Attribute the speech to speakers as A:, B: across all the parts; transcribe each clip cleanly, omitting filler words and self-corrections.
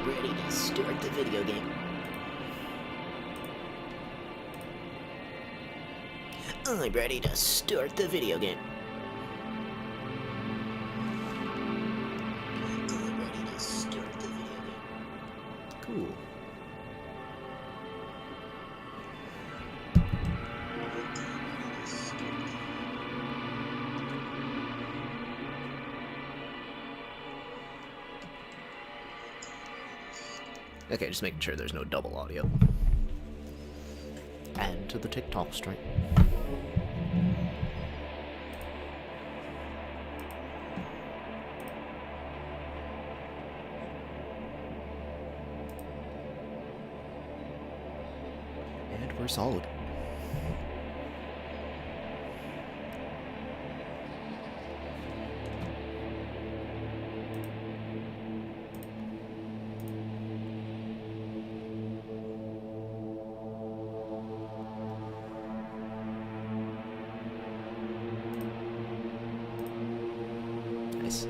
A: ready to start the video game. I'm ready to start the video game. I'm ready to start the video game. Cool. Okay, just making sure there's no double audio. Add to the TikTok stream. And we're solid. Nice.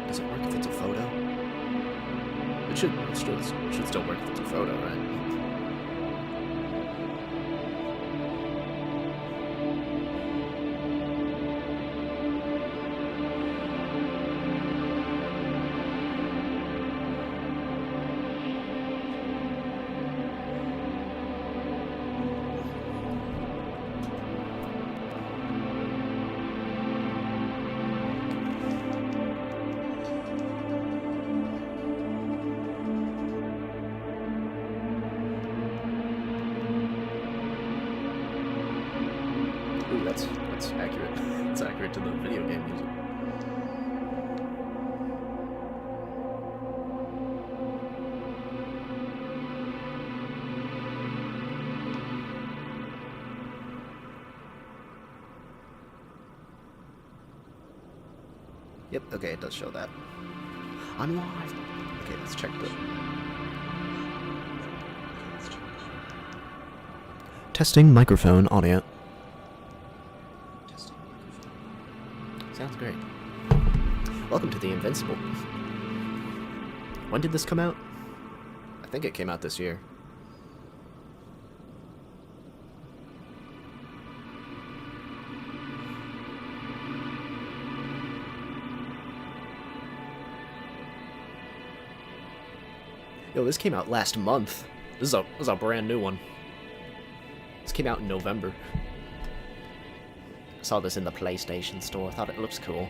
A: Does it work if it's a photo? It should still work if it's a photo, right? Ooh, that's accurate. It's accurate to the video game music. Yep, okay, it does show that. I'm live! Okay, let's check the... Testing microphone audio. Sounds great. Welcome to the Invincible. When did this come out? I think it came out this year. Yo, this came out last month. This is a brand new one. This came out in November. Saw this in the PlayStation store. Thought it looks cool.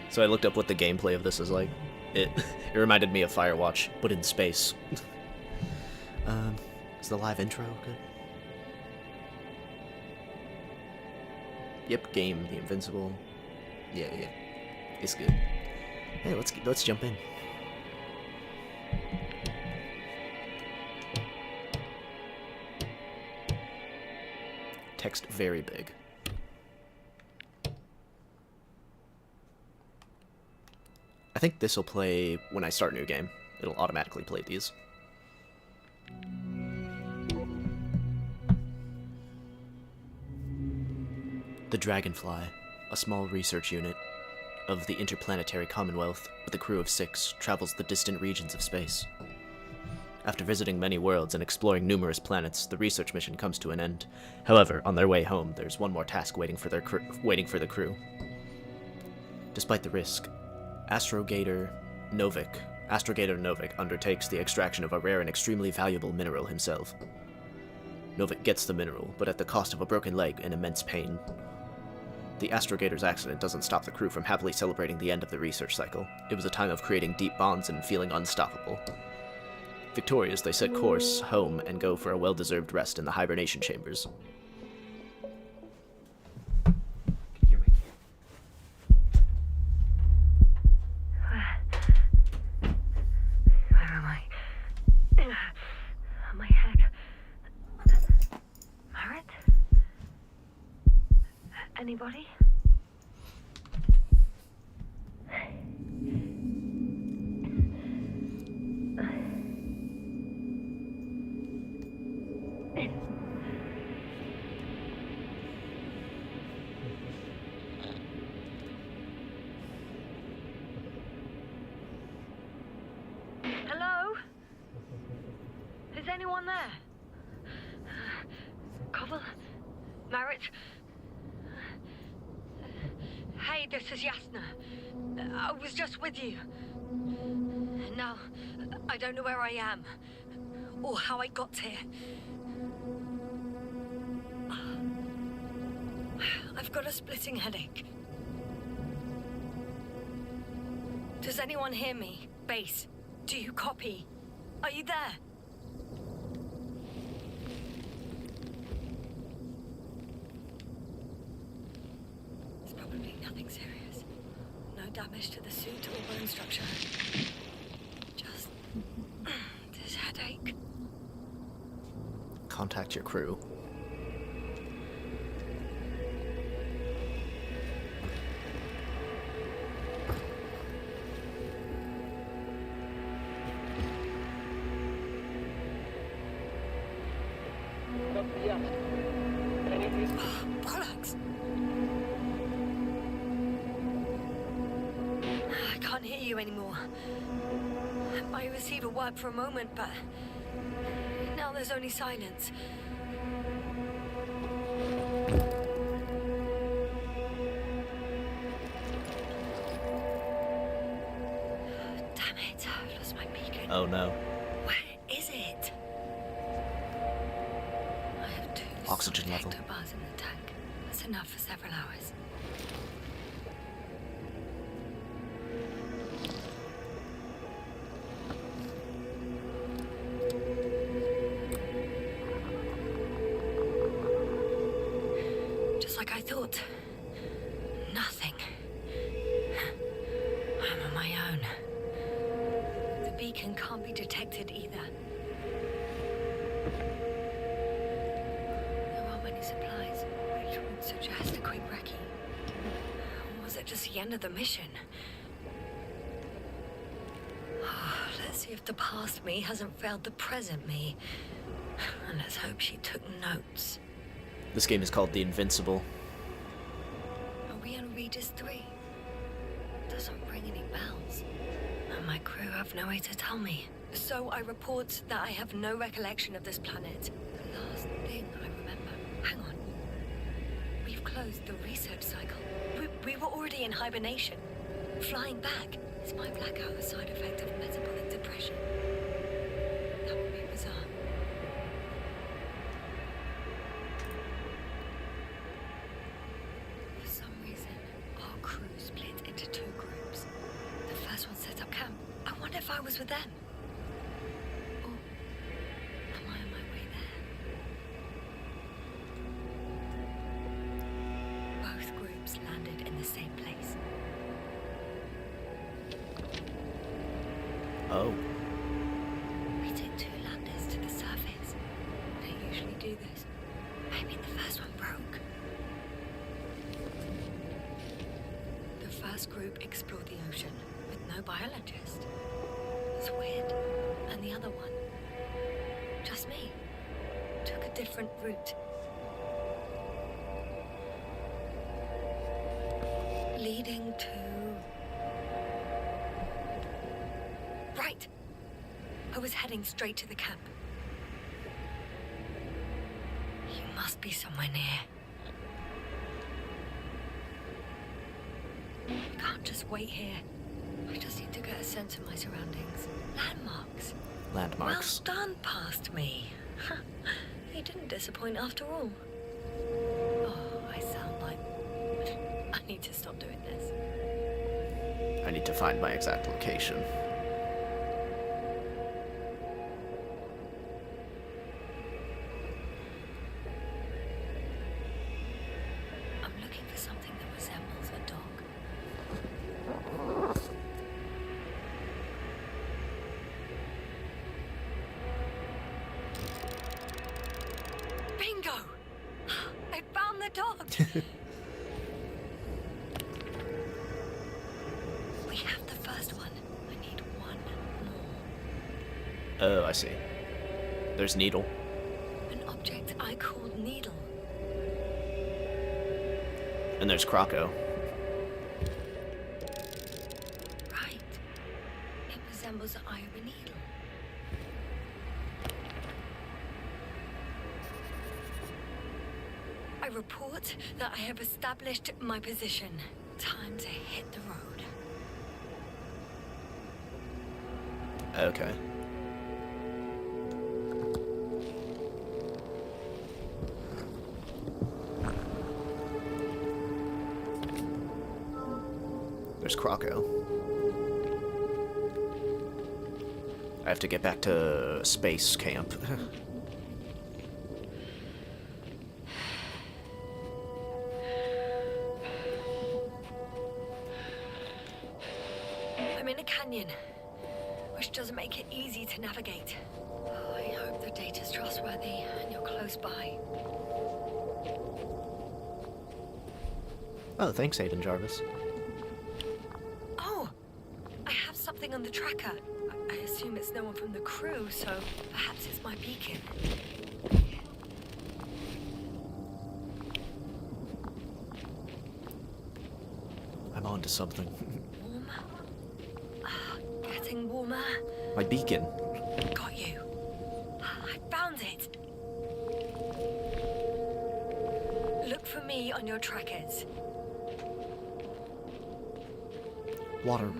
A: So I looked up what the gameplay of this is like. It reminded me of Firewatch, but in space. Is the live intro good? Yep, game, the Invincible. Yeah, it's good. Hey, let's jump in. Text very big. I think this will play when I start a new game. It'll automatically play these. The Dragonfly, a small research unit of the Interplanetary Commonwealth with a crew of 6, travels the distant regions of space. After visiting many worlds and exploring numerous planets, the research mission comes to an end. However, on their way home, there's one more task waiting for the crew. Despite the risk, Astrogator Novik undertakes the extraction of a rare and extremely valuable mineral himself. Novik gets the mineral, but at the cost of a broken leg and immense pain. The Astrogator's accident doesn't stop the crew from happily celebrating the end of the research cycle. It was a time of creating deep bonds and feeling unstoppable. Victorious, they set course home and go for a well-deserved rest in the hibernation chambers.
B: Where am I? My head. Margaret? Anybody? Is anyone there? Koval? Merritt? Hey, this is Yasna. I was just with you. Now, I don't know where I am, or how I got here. I've got a splitting headache. Does anyone hear me? Base, do you copy? Are you there? It's probably nothing serious. No damage to the suit or bone structure. Just this headache.
A: Contact your crew.
B: Bollocks! I can't hear you anymore. My receiver worked for a moment, but now there's only silence. Damn it, I've lost my beacon.
A: Oh no.
B: Where is it? I have 2
A: Oxygen level.
B: hectobars in the tank. That's enough for several hours. Just like I thought. Nothing. I'm on my own. The beacon can't be detected either. There aren't many supplies, which would suggest a quick recce. Or was it just the end of the mission? Let's see if the past me hasn't failed the present me. And let's hope she took notes.
A: This game is called the Invincible.
B: Are we on Regis 3? Doesn't ring any bells. And my crew have no way to tell me. So I report that I have no recollection of this planet. The last thing I remember. Hang on. We've closed the research cycle. We were already in hibernation. Flying back. Is my blackout a side effect of metabolic depression? That would be bizarre. For some reason, our crew split into 2 groups. The first one set up camp. I wonder if I was with them. Or am I on my way there? Both groups landed in the same place.
A: Oh.
B: We took 2 landers to the surface. They usually do this. Maybe the first one broke. The first group explored the ocean with no biologist. It's weird. And the other one, just me, took a different route. Leading to... Right. I was heading straight to the camp. You must be somewhere near. I can't just wait here. I just need to get a sense of my surroundings. Landmarks.
A: Landmarks.
B: Well done, past me. You didn't disappoint after all. Oh, I sound like... I need to stop doing this.
A: I need to find my exact location.
B: I'm looking for something that resembles a dog. Bingo! I found the dog! We have the first one. I need one more.
A: Oh, I see. There's Needle.
B: An object I called Needle.
A: And there's Croco.
B: Right. It resembles the eye of a needle. I report that I have established my position. Time to hit the road.
A: Okay. There's Croco. I have to get back to space camp.
B: I'm in a canyon, which doesn't make it easy to navigate. Oh, I hope the data's trustworthy and you're close by.
A: Oh, thanks, Aiden Jarvis.
B: Oh, I have something on the tracker. I assume it's no one from the crew, so perhaps it's my beacon.
A: I'm on to something.
B: Warm? Getting warmer.
A: My beacon.
B: Got you. I found it. Look for me on your trackers.
A: Water.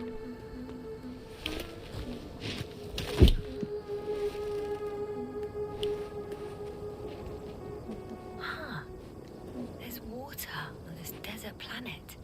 B: Huh. There's water on this desert planet.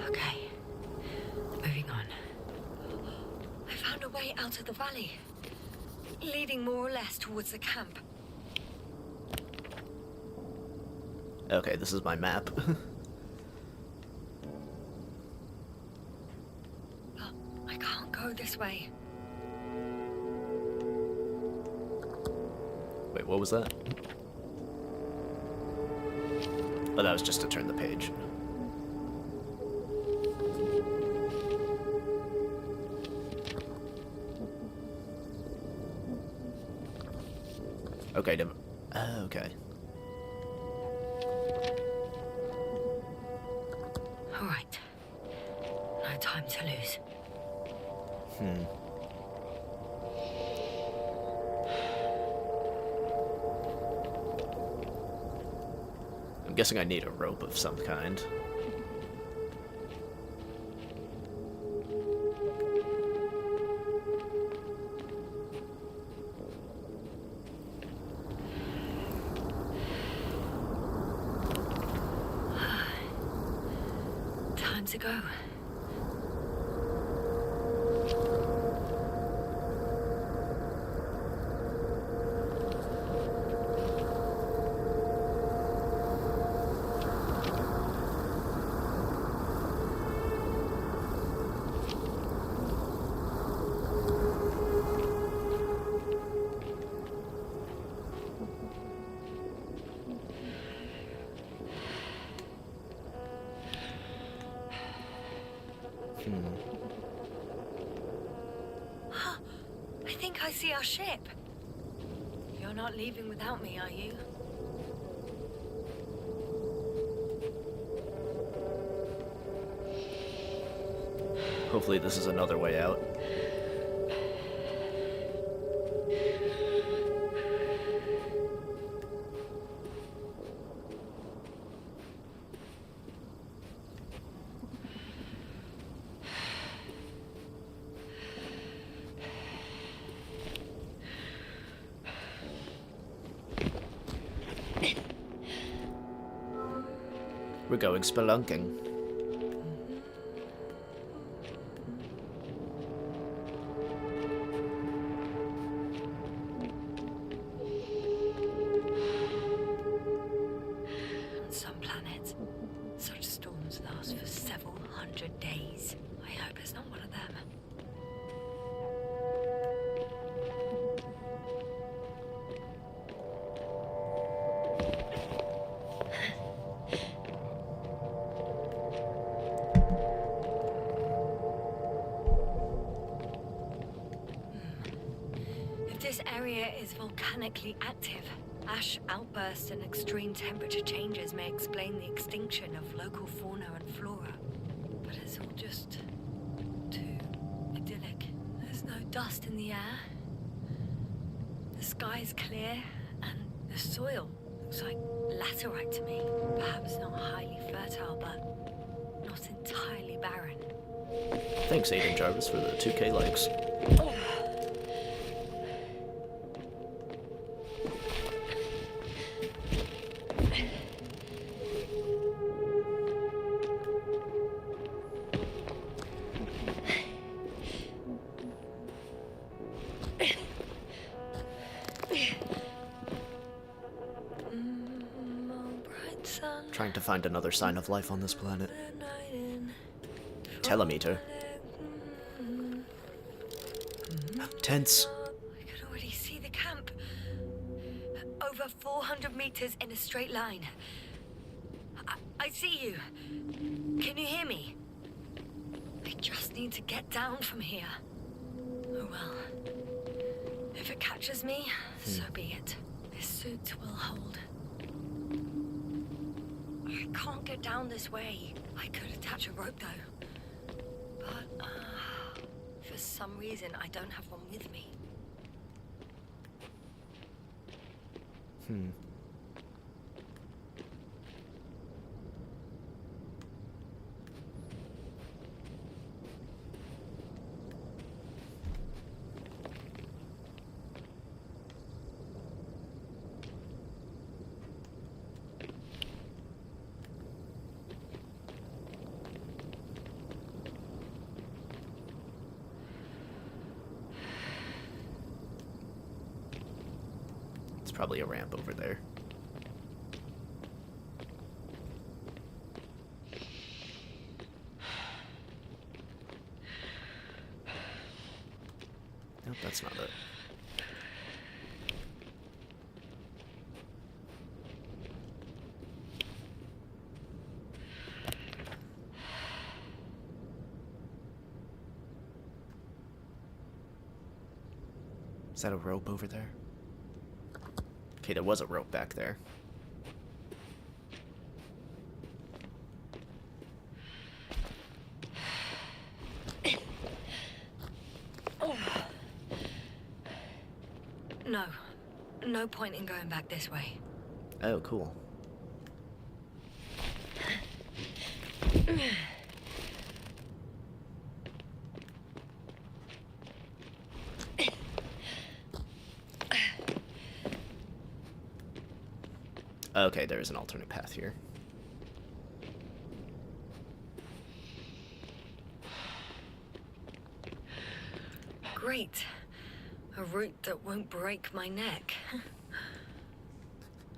B: Okay. Moving on. I found a way out of the valley, leading more or less towards the camp.
A: Okay, this is my map.
B: But I can't go this way.
A: Wait, what was that? Oh, that was just to turn the page. Okay, never. Okay.
B: All right. No time to lose.
A: I'm guessing I need a rope of some kind.
B: Time to go. I think I see our ship. You're not leaving without me, are you?
A: Hopefully this is another way out. We're going spelunking.
B: On some planets, such storms last for several hundred days. I hope it's not one of them. This area is volcanically active. Ash outbursts and extreme temperature changes may explain the extinction of local fauna and flora. But it's all just too idyllic. There's no dust in the air. The sky's clear, and the soil looks like laterite to me. Perhaps not highly fertile, but not entirely barren.
A: Thanks, Aiden Jarvis, for the 2K likes. Trying to find another sign of life on this planet. Telemeter. Tents.
B: I can already see the camp. Over 400 meters in a straight line. I see you. Can you hear me? I just need to get down from here. Oh well. If it catches me, so be it. This suit will hold. I can't get down this way. I could attach a rope though. But, for some reason, I don't have one with me.
A: Probably a ramp over there. Nope, that's not it. Is that a rope over there? Okay, there was a rope back there.
B: No. No point in going back this way.
A: Oh, cool. Okay, there is an alternate path here.
B: Great. A route that won't break my neck.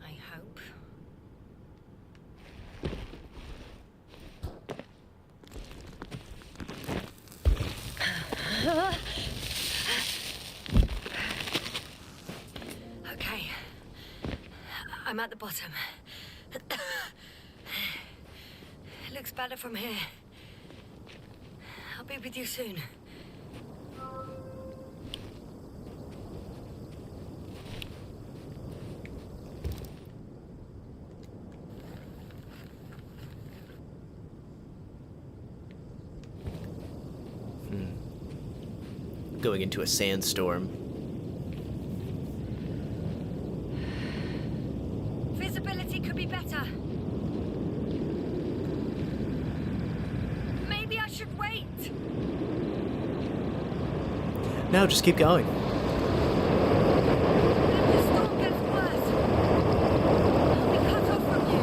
B: I hope. Okay. I'm at the bottom. It looks better from here. I'll be with you soon.
A: Going into a sandstorm.
B: Visibility could be better. Maybe I should wait.
A: No, just keep going.
B: If the storm gets worse, I'll be cut off from you.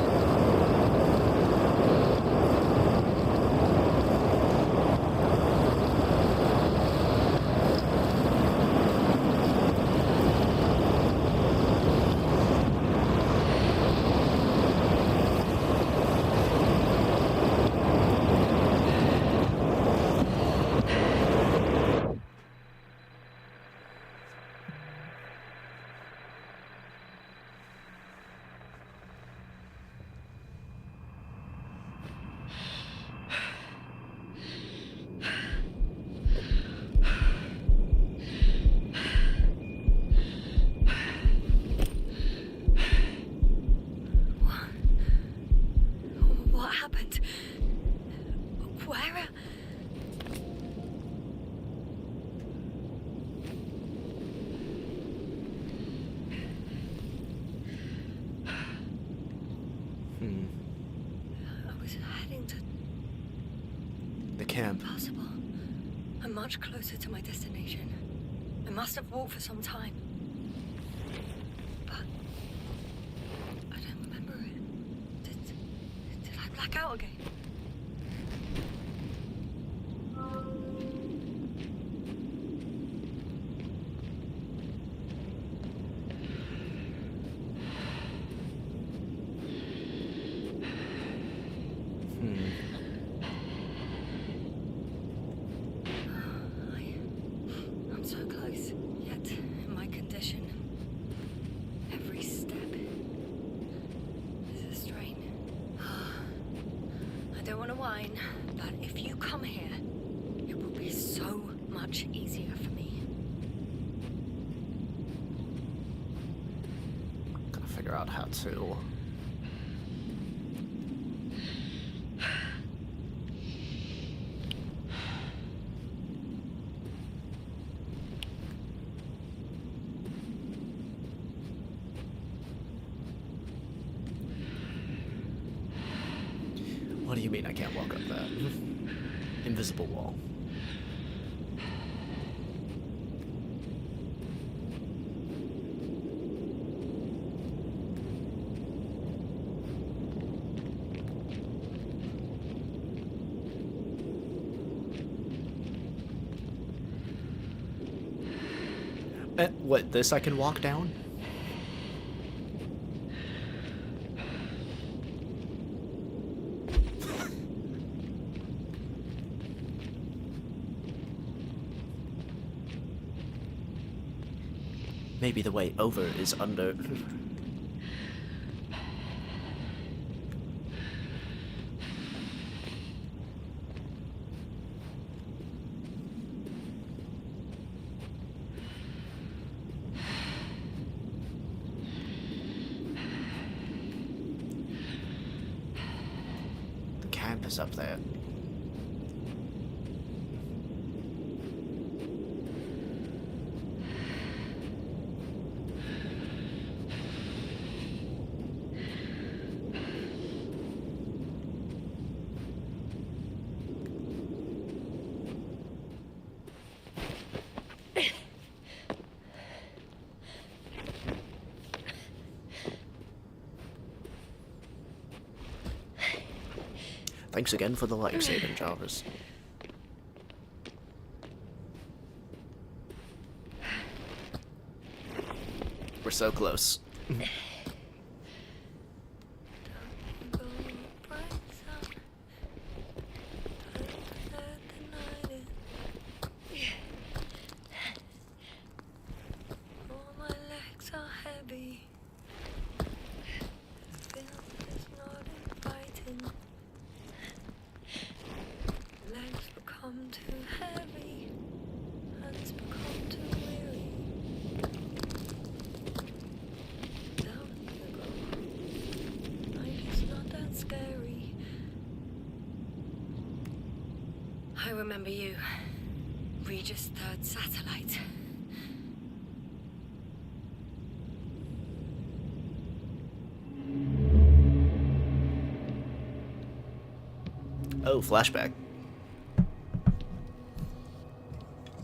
B: much closer to my destination. I must have walked for some time. But I don't remember it. Did I black out again? I'm so close, yet in my condition, every step is a strain. I don't want to whine, but if you come here, it will be so much easier for me.
A: Gotta figure out how to. What do you mean I can't walk up that? Invisible wall. What, this I can walk down? Maybe the way over is under. The campus up there. Thanks again for the life-saving, Jarvis. We're so close.
B: Too heavy, hands become too weary. Down you go. Life is not that scary. I remember you, Regis' third satellite.
A: Oh, flashback.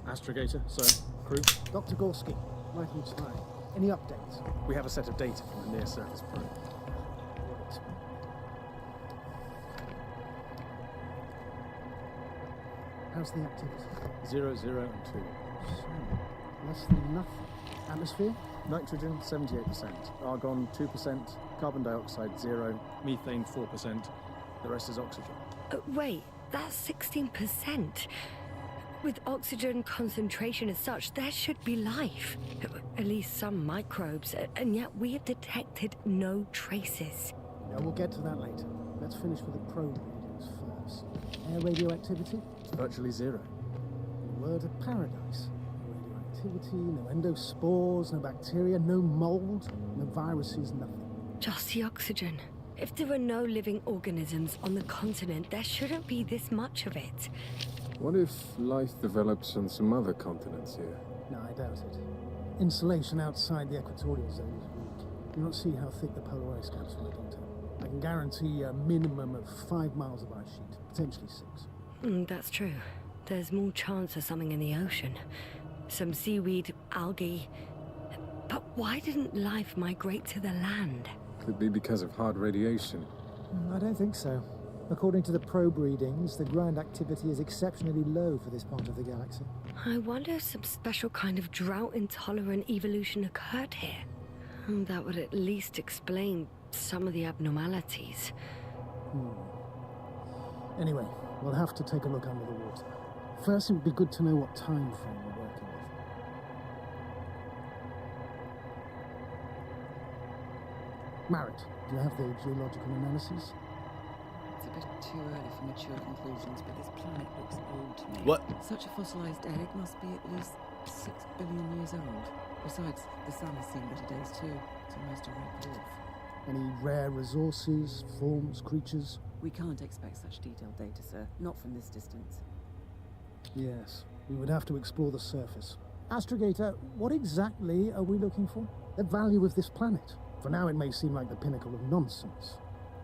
C: Astrogator, sir. Crew?
D: Dr. Gorski, Michael Ty. Any updates?
C: We have a set of data from the near-surface probe.
D: Right. How's the activity?
C: 0, 0, and 2.
D: So, less than nothing. Atmosphere?
C: Nitrogen, 78%. Argon, 2%. Carbon dioxide, 0. Methane, 4%. The rest is oxygen.
B: Wait, that's 16%. With oxygen concentration as such, there should be life. At least some microbes, and yet we have detected no traces.
D: Yeah, we'll get to that later. Let's finish with the probe readings first. Air radioactivity?
C: It's virtually 0.
D: In a word, a paradise. No radioactivity, no endospores, no bacteria, no mold, no viruses, nothing.
B: Just the oxygen. If there are no living organisms on the continent, there shouldn't be this much of it.
E: What if life develops on some other continents here?
D: No, I doubt it. Insulation outside the equatorial zone is weak. You don't see how thick the polar ice caps were, Doctor. I can guarantee a minimum of 5 miles of ice sheet, potentially 6.
B: That's true. There's more chance of something in the ocean. Some seaweed, algae. But why didn't life migrate to the land?
E: Could be because of hard radiation.
F: I don't think so. According to the probe readings, the ground activity is exceptionally low for this part of the galaxy.
B: I wonder if some special kind of drought-intolerant evolution occurred here. That would at least explain some of the abnormalities.
D: Anyway, we'll have to take a look under the water. First, it would be good to know what time frame we're working with. Marit, do you have the geological analysis?
G: It's a bit too early for mature conclusions, but this planet looks old to me.
A: What?
G: Such a fossilized egg must be at least 6 billion years old. Besides, the sun has seen better days too. It's almost a red dwarf.
D: Any rare resources, forms, creatures?
G: We can't expect such detailed data, sir. Not from this distance.
D: Yes, we would have to explore the surface. Astrogator, what exactly are we looking for? The value of this planet. For now, it may seem like the pinnacle of nonsense,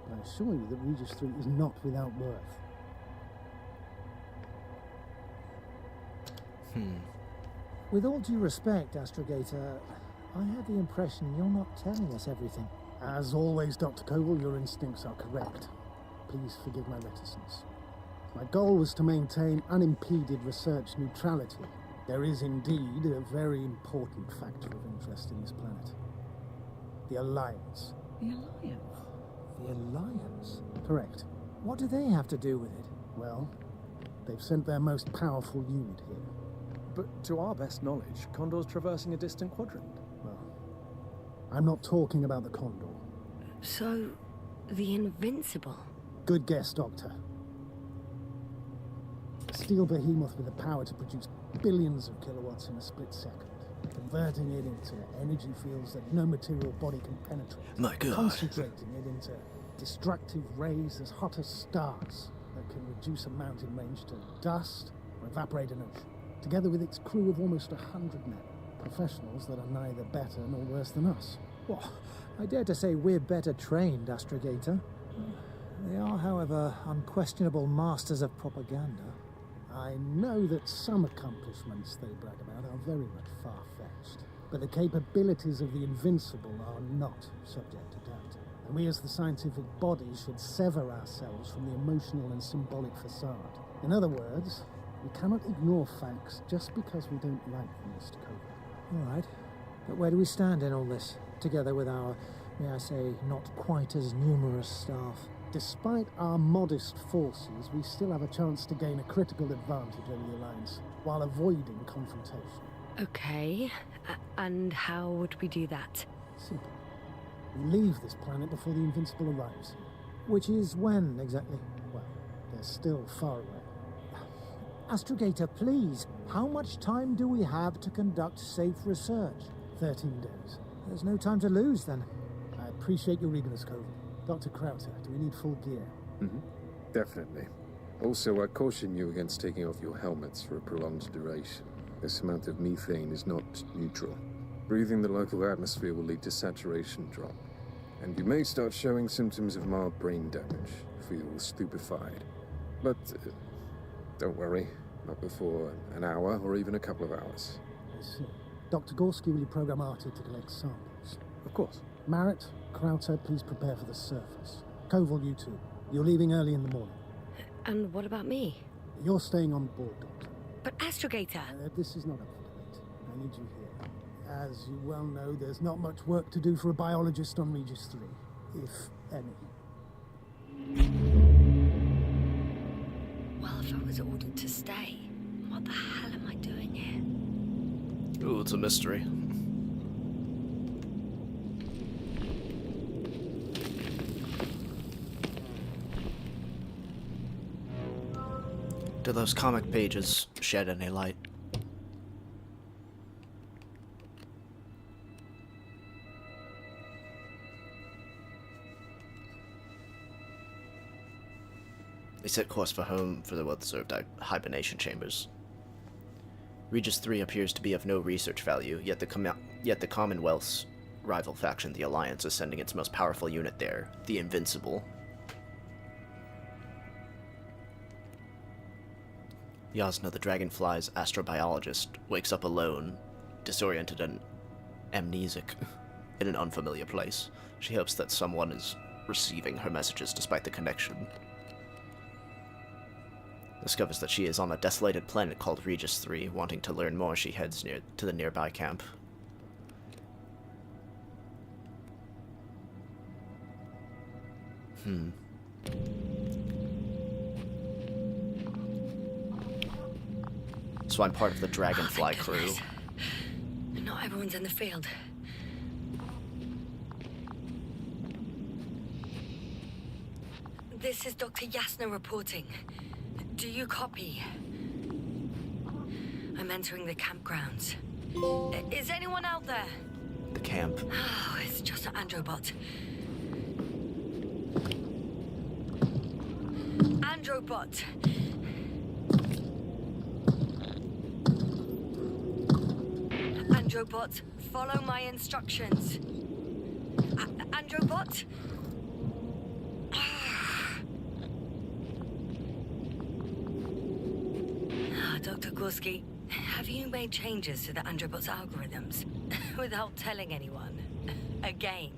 D: but I assure you that Regis 3 is not without worth.
F: With all due respect, Astrogator, I have the impression you're not telling us everything.
D: As always, Dr. Koval, your instincts are correct. Please forgive my reticence. My goal was to maintain unimpeded research neutrality. There is indeed a very important factor of interest in this planet. The Alliance.
G: The Alliance?
F: The Alliance?
D: Correct.
F: What do they have to do with it?
D: Well, they've sent their most powerful unit here.
C: But to our best knowledge, Condor's traversing a distant quadrant.
D: Well, I'm not talking about the Condor.
B: So, the Invincible.
D: Good guess, Doctor. A steel behemoth with the power to produce billions of kilowatts in a split second, converting it into energy fields that no material body can penetrate.
A: My God.
D: Concentrating it into destructive rays as hot as stars that can reduce a mountain range to dust or evaporate an ocean, together with its crew of almost 100 men, professionals that are neither better nor worse than us.
F: Well, I dare to say we're better trained, Astrogator. They are, however, unquestionable masters of propaganda.
D: I know that some accomplishments they brag about are very much far-fetched, but the capabilities of the Invincible are not subject to doubt. And we as the scientific body should sever ourselves from the emotional and symbolic facade. In other words, we cannot ignore facts just because we don't like them, Mr. Koval.
F: All right. But where do we stand in all this, together with our, may I say, not quite as numerous staff?
D: Despite our modest forces, we still have a chance to gain a critical advantage over the Alliance, while avoiding confrontation.
B: Okay, and how would we do that?
D: Simple. We leave this planet before the Invincible arrives.
F: Which is when, exactly?
D: Well, they're still far away.
F: Astrogator, please, how much time do we have to conduct safe research?
D: 13 days.
F: There's no time to lose, then.
D: I appreciate your eagerness, Koval. Dr. Krauter, do we need full gear?
E: Definitely. Also, I caution you against taking off your helmets for a prolonged duration. This amount of methane is not neutral. Breathing the local atmosphere will lead to saturation drop, and you may start showing symptoms of mild brain damage, feel stupefied. But don't worry, not before an hour or even a couple of hours.
D: I see. Dr. Gorski, will you program Artie to collect samples?
C: Of course.
D: Marit, Krauter, please prepare for the surface. Koval, you too. You're leaving early in the morning.
B: And what about me?
D: You're staying on board, Doctor.
B: But Astrogator!
D: This is not up for debate. I need you here. As you well know, there's not much work to do for a biologist on Regis 3, if any.
B: Well, if I was ordered to stay, what the hell am I doing here?
A: Ooh, it's a mystery. Do those comic pages shed any light? They set course for home for the well-deserved hibernation chambers. Regis 3 appears to be of no research value, yet the Commonwealth's rival faction, the Alliance, is sending its most powerful unit there, the Invincible. Yasna, the dragonfly's astrobiologist, wakes up alone, disoriented and amnesic, in an unfamiliar place. She hopes that someone is receiving her messages despite the connection. Discovers that she is on a desolated planet called Regis 3. Wanting to learn more, she heads to the nearby camp. So I'm part of the Dragonfly crew.
B: Goodness. Not everyone's in the field. This is Dr. Yasna reporting. Do you copy? I'm entering the campgrounds. Is anyone out there?
A: The camp.
B: Oh, it's just an Androbot. Androbot! Androbot, follow my instructions. Androbot? Dr. Gorski, have you made changes to the Androbot's algorithms without telling anyone? Again?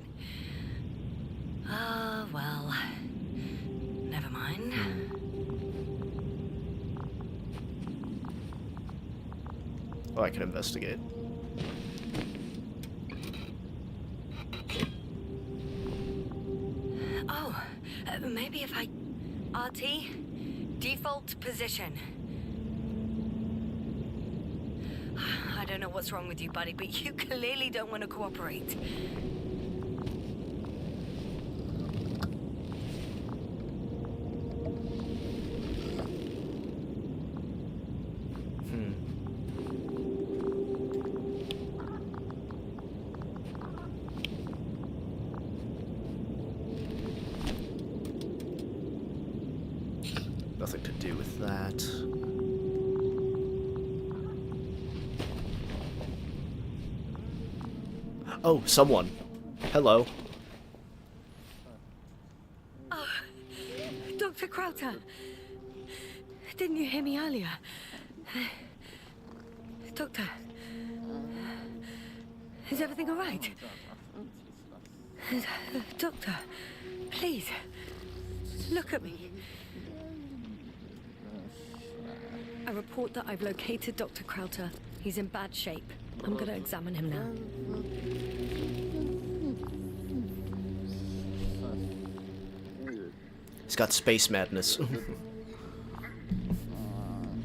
B: Ah, well, never mind.
A: Oh, I can investigate.
B: Oh, maybe if I... RT? Default position. I don't know what's wrong with you, buddy, but you clearly don't want to cooperate.
A: Nothing to do with that. Oh, someone. Hello.
B: Oh, Dr. Crowther. Didn't you hear me earlier? Doctor. Is everything all right? Doctor, please. Look at me. I report that I've located Dr. Crowther. He's in bad shape. I'm gonna examine him now.
A: He's got space madness.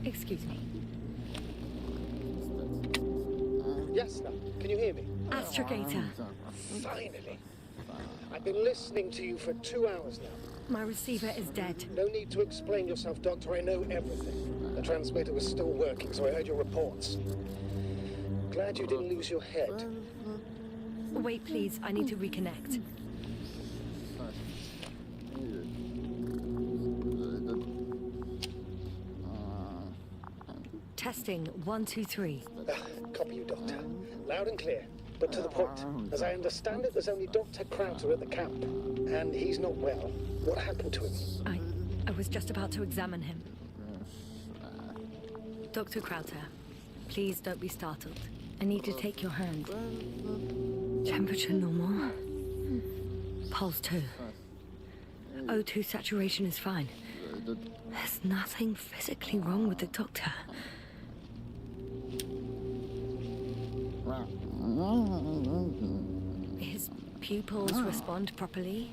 B: Excuse me.
H: Yes, now, can you hear me?
B: Astrogator.
H: Finally. I've been listening to you for 2 hours now.
B: My receiver is dead.
H: No need to explain yourself, Doctor. I know everything. The transmitter was still working, so I heard your reports. Glad you didn't lose your head.
B: Wait, please. I need to reconnect. Testing 1, 2, 3.
H: Copy you, Doctor. Loud and clear, but to the point. As I understand it, there's only Dr. Crowther at the camp, and he's not well. What happened to him?
B: I was just about to examine him. Dr. Crowther, please don't be startled. I need to take your hand. Temperature normal. Pulse 2. O2 saturation is fine. There's nothing physically wrong with the doctor. His pupils respond properly.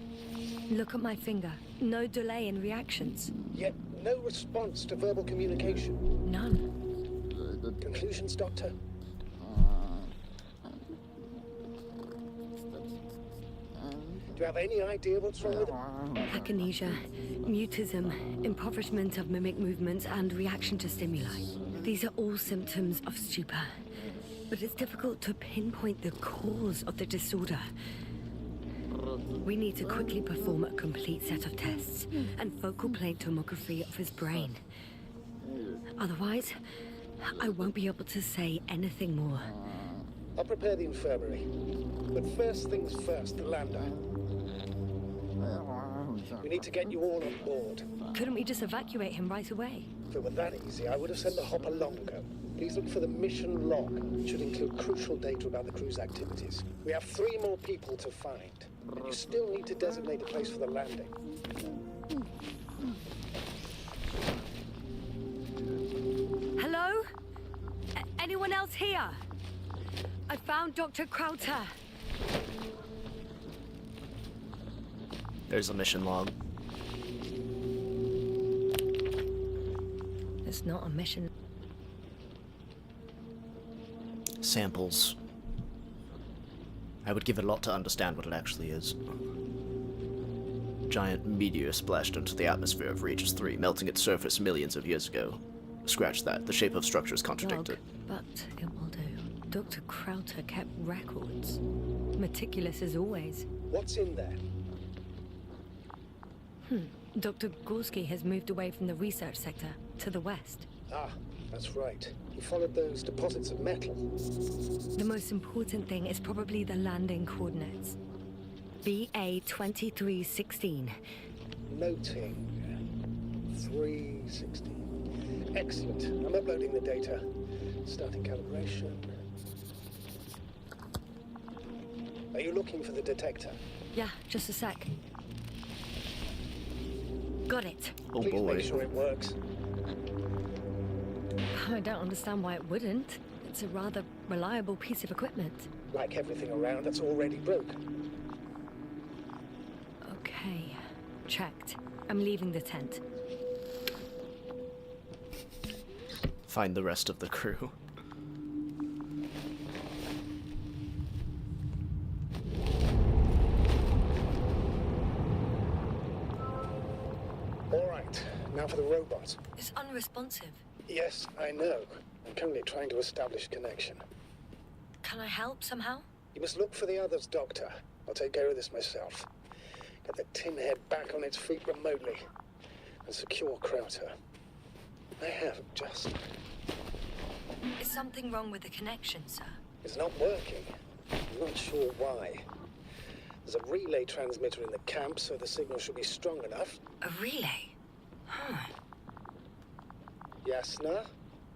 B: Look at my finger. No delay in reactions.
H: Yet no response to verbal communication.
B: None.
H: Conclusions, Doctor? Do you have any idea what's wrong with him?
B: Akinesia, mutism, impoverishment of mimic movements, and reaction to stimuli. These are all symptoms of stupor. But it's difficult to pinpoint the cause of the disorder. We need to quickly perform a complete set of tests and focal plane tomography of his brain. Otherwise, I won't be able to say anything more.
H: I'll prepare the infirmary. But first things first, the lander. We need to get you all on board.
B: Couldn't we just evacuate him right away?
H: If it were that easy, I would have sent the hopper long ago. Please look for the mission log. It should include crucial data about the crew's activities. We have 3 more people to find. And you still need to designate a place for the landing.
B: Hello? Anyone else here? I found Dr. Krauter.
A: There's a mission log.
B: It's not a mission.
A: Samples. I would give it a lot to understand what it actually is. Giant meteor splashed into the atmosphere of Regis 3, melting its surface millions of years ago. Scratch that, the shape of structure is contradicted.
B: But it will do. Dr. Krauter kept records. Meticulous as always.
H: What's in there?
B: Dr. Gorski has moved away from the research sector to the west.
H: Ah, that's right. He followed those deposits of metal.
B: The most important thing is probably the landing coordinates. BA 2316.
H: Noting. 316. Excellent. I'm uploading the data. Starting calibration. Are you looking for the detector?
B: Yeah, just a sec. Got it.
A: Oh
H: Please
A: boy.
H: make sure it works.
B: I don't understand why it wouldn't. It's a rather reliable piece of equipment.
H: Like everything around that's already broke.
B: Okay, checked. I'm leaving the tent.
A: Find the rest of the crew.
H: All right, now for the robot.
B: It's unresponsive.
H: Yes, I know. I'm currently trying to establish connection.
B: Can I help somehow?
H: You must look for the others, Doctor. I'll take care of this myself. Get the tin head back on its feet remotely. And secure Krauter. I have, just...
B: Is something wrong with the connection, sir?
H: It's not working. I'm not sure why. There's a relay transmitter in the camp, so the signal should be strong enough.
B: A relay? Huh.
H: Yasna?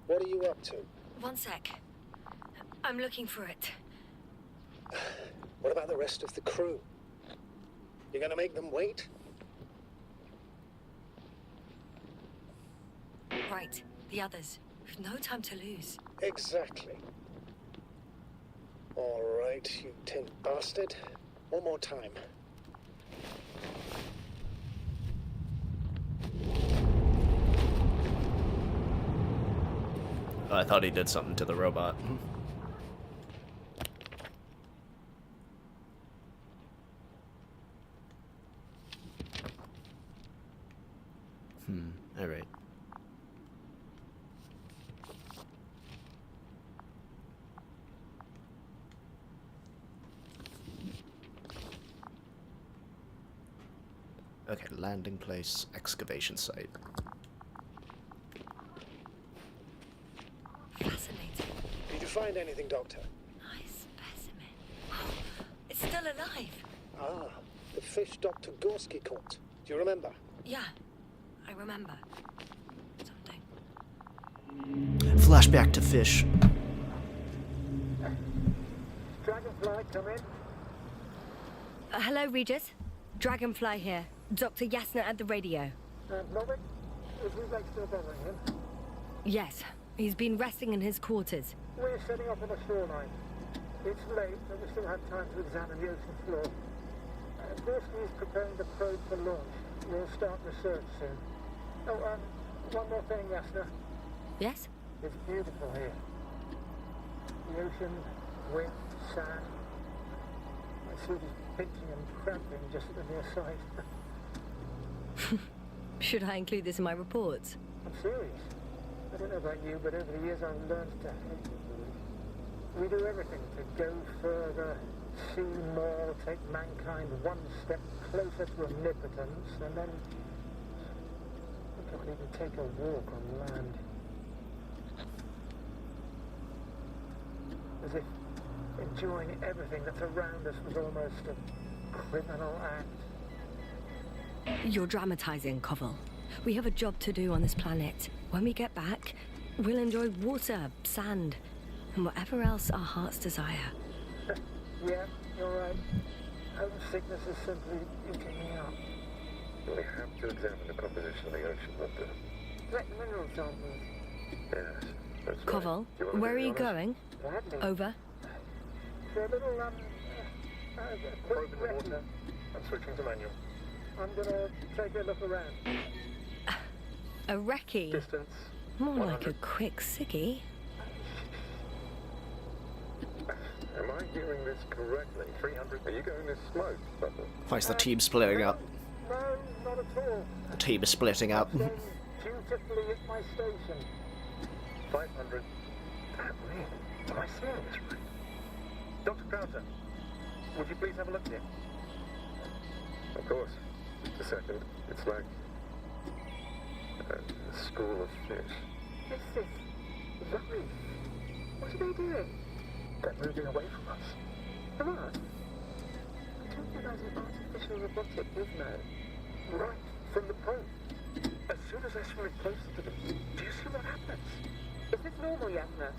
H: What are you up to?
B: One sec. I'm looking for it.
H: What about the rest of the crew? You're gonna make them wait?
B: Right, the others. We've no time to lose.
H: Exactly. All right, you tin bastard. One more time.
A: Oh, I thought he did something to the robot. Alright. Okay, landing place, excavation site.
B: Fascinating.
H: Did you find anything, Doctor?
B: Nice specimen. Oh, it's still alive.
H: Ah, the fish Dr. Gorski caught. Do you remember?
B: Yeah, I remember. Something.
A: Flashback to fish.
H: Dragonfly, come in.
B: Hello, Regis. Dragonfly here. Dr. Yasna at the radio.
H: Novick, is Rubek still bothering him?
B: Yes, he's been resting in his quarters.
H: We're setting up on the shoreline. It's late, but we still have time to examine the ocean floor. Gorski is preparing the probe for launch. We'll start research soon. Oh, one more thing, Yasna.
B: Yes?
H: It's beautiful here. The ocean, wind, sand. My suit is pinching and cramping just at the near side.
B: Should I include this in my reports?
H: I'm serious. I don't know about you, but over the years I've learned to hate the word. We do everything to go further, see more, take mankind one step closer to omnipotence, and then we can't even take a walk on land. As if enjoying everything that's around us was almost a criminal act.
B: You're dramatizing, Koval. We have a job to do on this planet. When we get back, we'll enjoy water, sand, and whatever else our hearts desire.
H: Yeah, you're right. Homesickness is simply eating me up.
E: We have to examine the composition of the ocean water.
H: Collect mineral samples.
E: Yes, that's
B: Koval,
E: right. Do you want
B: where
E: to
B: are
E: be
B: you
E: honest?
B: going?
H: Gladly.
B: Over.
H: For a little, quick
E: Probe in the
H: recce.
E: water. I'm switching to manual.
H: I'm gonna take a look around.
B: A recce.
E: Distance.
B: More like a
E: 100.
B: quick sickie.
E: Am I hearing this correctly? 300. Are you going to smoke, Butler?
A: Why is the team splitting up?
H: No, not at all.
A: The team is splitting up.
H: Staying dutifully at my station.
E: 500. Damn me. Am I seeing this right? Dr. Crowther, would you please have a look here? Of course. Just a second. It's like a school of fish.
H: This is lovely. What are they doing?
E: They're moving away from us.
H: From us? I don't realize an artificial robotic is now.
E: Right from the probe. As soon as I swim closer to them, do you see what happens?
H: Is this normal, Yasna?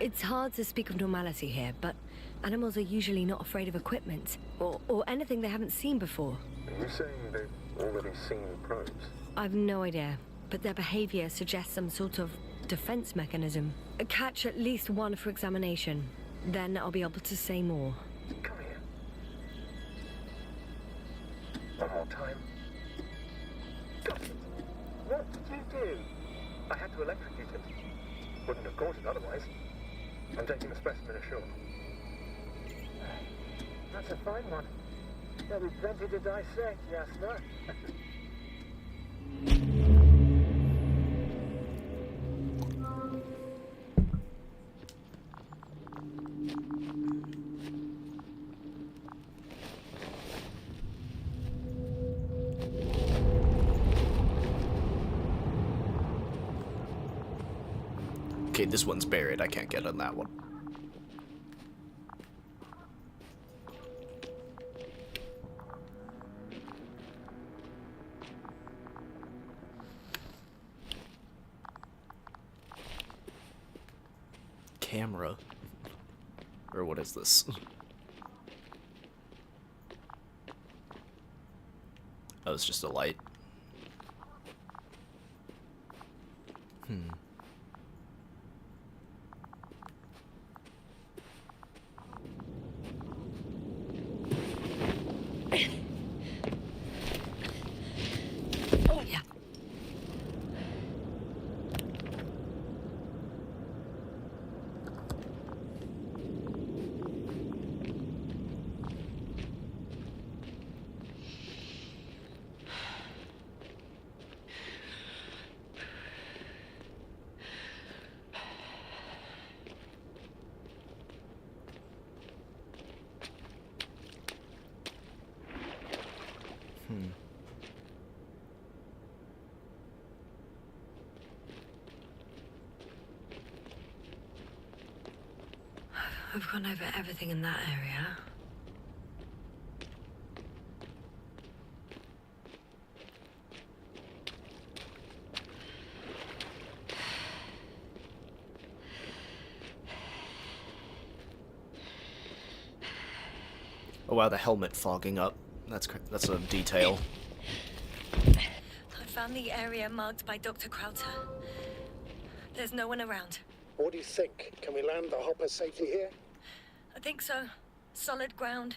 B: It's hard to speak of normality here, but animals are usually not afraid of equipment or anything they haven't seen before.
E: Are you saying they've already seen probes?
B: I've no idea, but their behavior suggests some sort of defense mechanism. Catch at least one for examination. Then I'll be able to say more.
E: Come here. One more time. Got it.
H: What did you do?
E: I had to electrocute it. Wouldn't have caught it otherwise. I'm taking the specimen ashore.
H: That's a fine one. There'll be plenty to dissect, Yasna.
A: Okay, this one's buried. I can't get on that one. Camera. Or what is this? Oh, it's just a light.
B: Yeah. We've gone over everything in that area.
A: Oh wow, the helmet fogging up. That's a detail.
B: I found the area marked by Dr. Crowther. There's no one around.
I: What do you think? Can we land the hopper safely here?
B: I think so. Solid ground,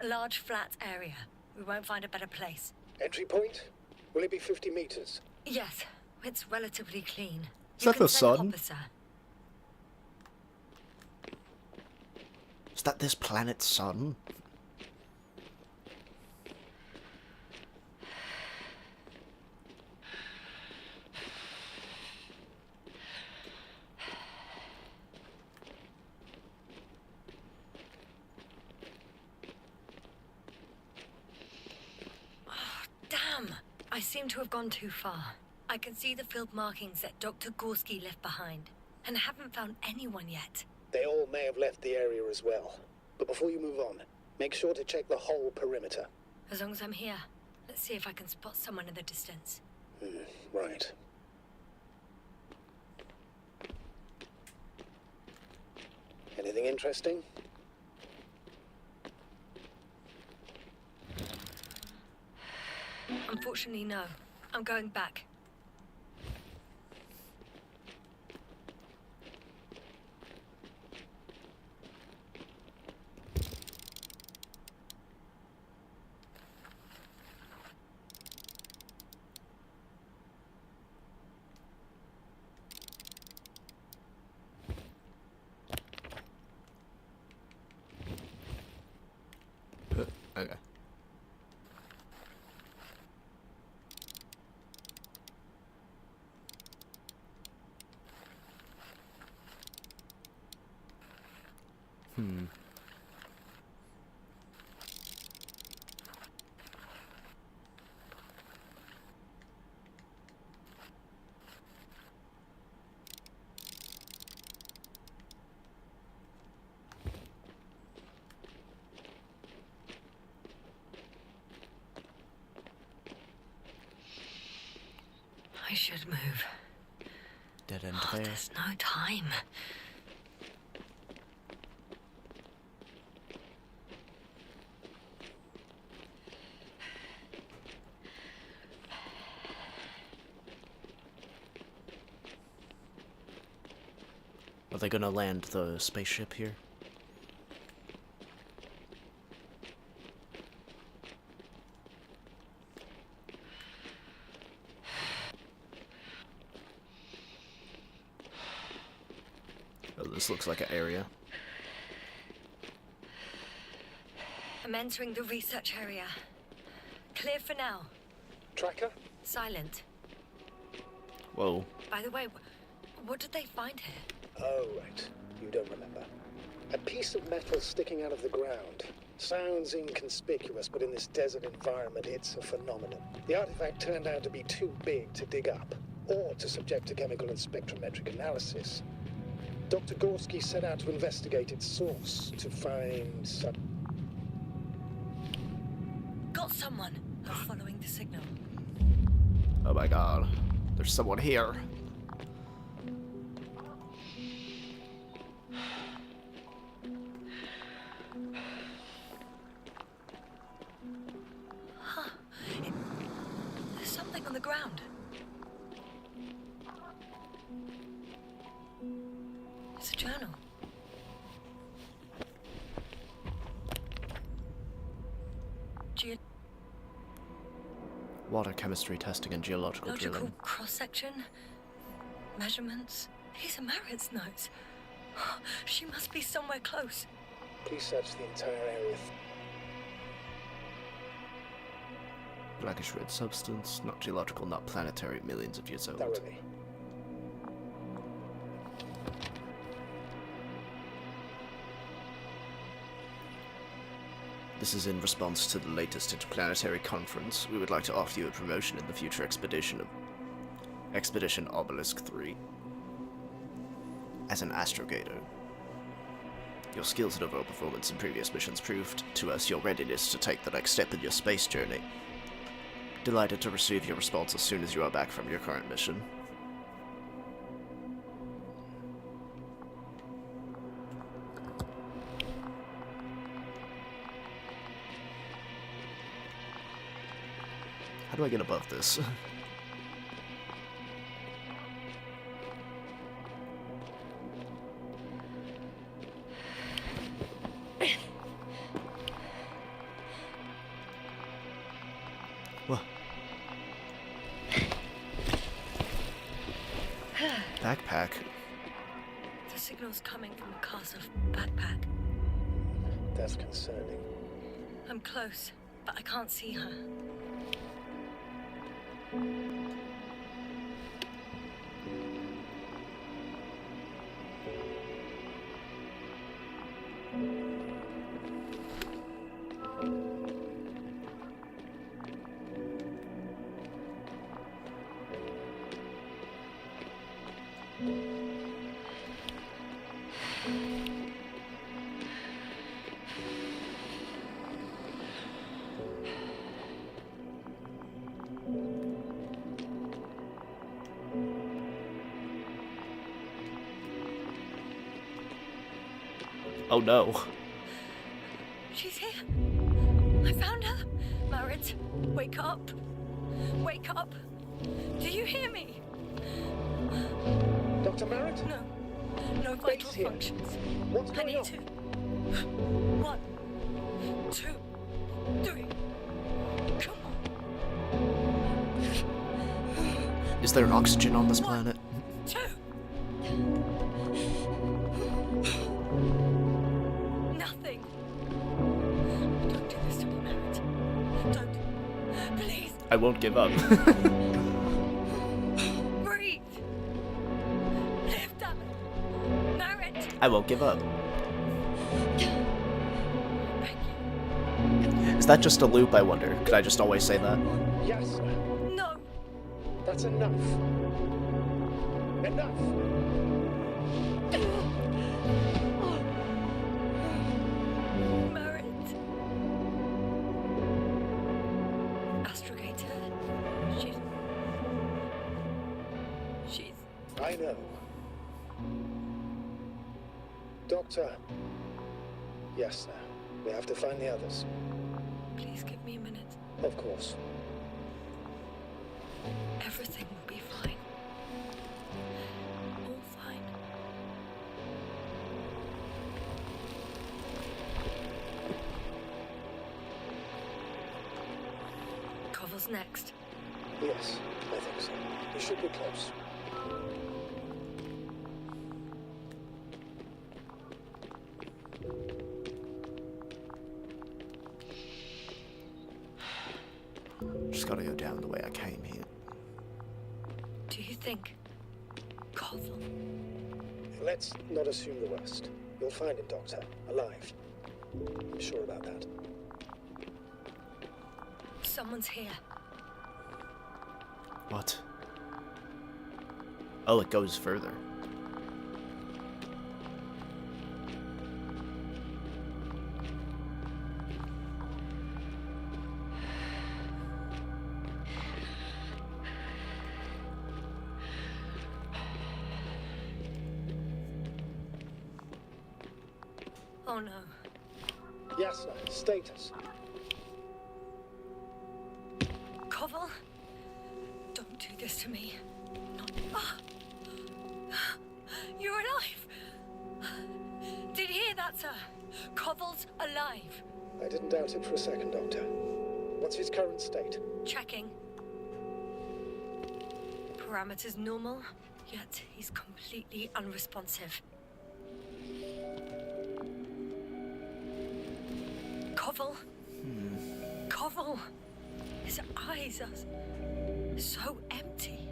B: a large flat area. We won't find a better place.
I: Entry point? Will it be 50 meters?
B: Yes, it's relatively clean.
A: Is
B: You
A: that
B: can
A: the
B: send
A: sun?
B: Hopper, sir.
A: Is that this planet's sun?
B: Damn! I seem to have gone too far. I can see the field markings that Dr. Gorski left behind, and haven't found anyone yet.
I: They all may have left the area as well. But before you move on, make sure to check the whole perimeter.
B: As long as I'm here, let's see if I can spot someone in the distance.
I: Right. Anything interesting?
B: Unfortunately, no. I'm going back.
A: Okay.
B: I should move.
A: Dead end
B: Oh,
A: there.
B: there's no time.
A: Are they gonna land the spaceship here? Oh, this looks like an area.
B: I'm entering the research area. Clear for now.
I: Tracker?
B: Silent.
A: Whoa.
B: By the way, what did they find here?
I: Oh, right. You don't remember. A piece of metal sticking out of the ground. Sounds inconspicuous, but in this desert environment, it's a phenomenon. The artifact turned out to be too big to dig up, or to subject to chemical and spectrometric analysis. Dr. Gorski set out to investigate its source, to find some...
B: Got someone. I'm following the signal.
A: Oh my god. There's someone here.
B: There's something on the ground. It's a journal.
A: Water chemistry testing and geological
B: Logical
A: drilling.
B: cross-section. Measurements. These are Marriott's notes. She must be somewhere close.
I: Please search the entire area.
A: Blackish red substance, not geological, not planetary, millions of years old.
I: Thoroughly.
A: This is in response to the latest interplanetary conference. We would like to offer you a promotion in the future expedition Obelisk 3 as an astrogator. Your skills and overall performance in previous missions proved to us your readiness to take the next step in your space journey. Delighted to receive your response as soon as you are back from your current mission. How do I get above this? What? Backpack?
B: The signal's coming from the castle backpack.
I: That's concerning.
B: I'm close, but I can't see her.
A: Oh no.
B: She's here. I found her. Marit, wake up. Wake up. Do you hear me?
I: Dr. Merritt?
B: No. No vital
I: here.
B: functions.
I: What's
B: I
I: going
B: need
I: on?
B: to. 1, 2, 3. Come on.
A: Is there oxygen on this planet?
B: 2. Nothing. Don't do this to me, Marit. Don't. Please,
A: I won't give up.
B: breathe. Live, damn it. Marit.
A: I won't give up.
B: Thank
A: Is that just a loop, I wonder? Could I just always say that?
I: Yes, sir.
B: you. No.
I: That's enough. Enough!
B: Marit. Astrogator. She's.
I: I know. Doctor. Yes, sir. We have to find the others.
B: Please give me a minute.
I: Of course.
B: Everything will be fine. All fine. Koval's next.
I: Yes, I think so. We should be close.
A: Just gotta go down the way I came here.
B: Do you think? Koval?
I: Let's not assume the worst. You'll find him, Doctor. Alive. I'm sure about that.
B: Someone's here.
A: What? Oh, it goes further.
B: Oh no.
I: Yes, sir. Status.
B: Koval? Don't do this to me. Not. You're alive! Did you hear that, sir? Koval's alive.
I: I didn't doubt it for a second, Doctor. What's his current state?
B: Checking. Parameters normal, yet he's completely unresponsive. Koval? Koval! His eyes are so empty.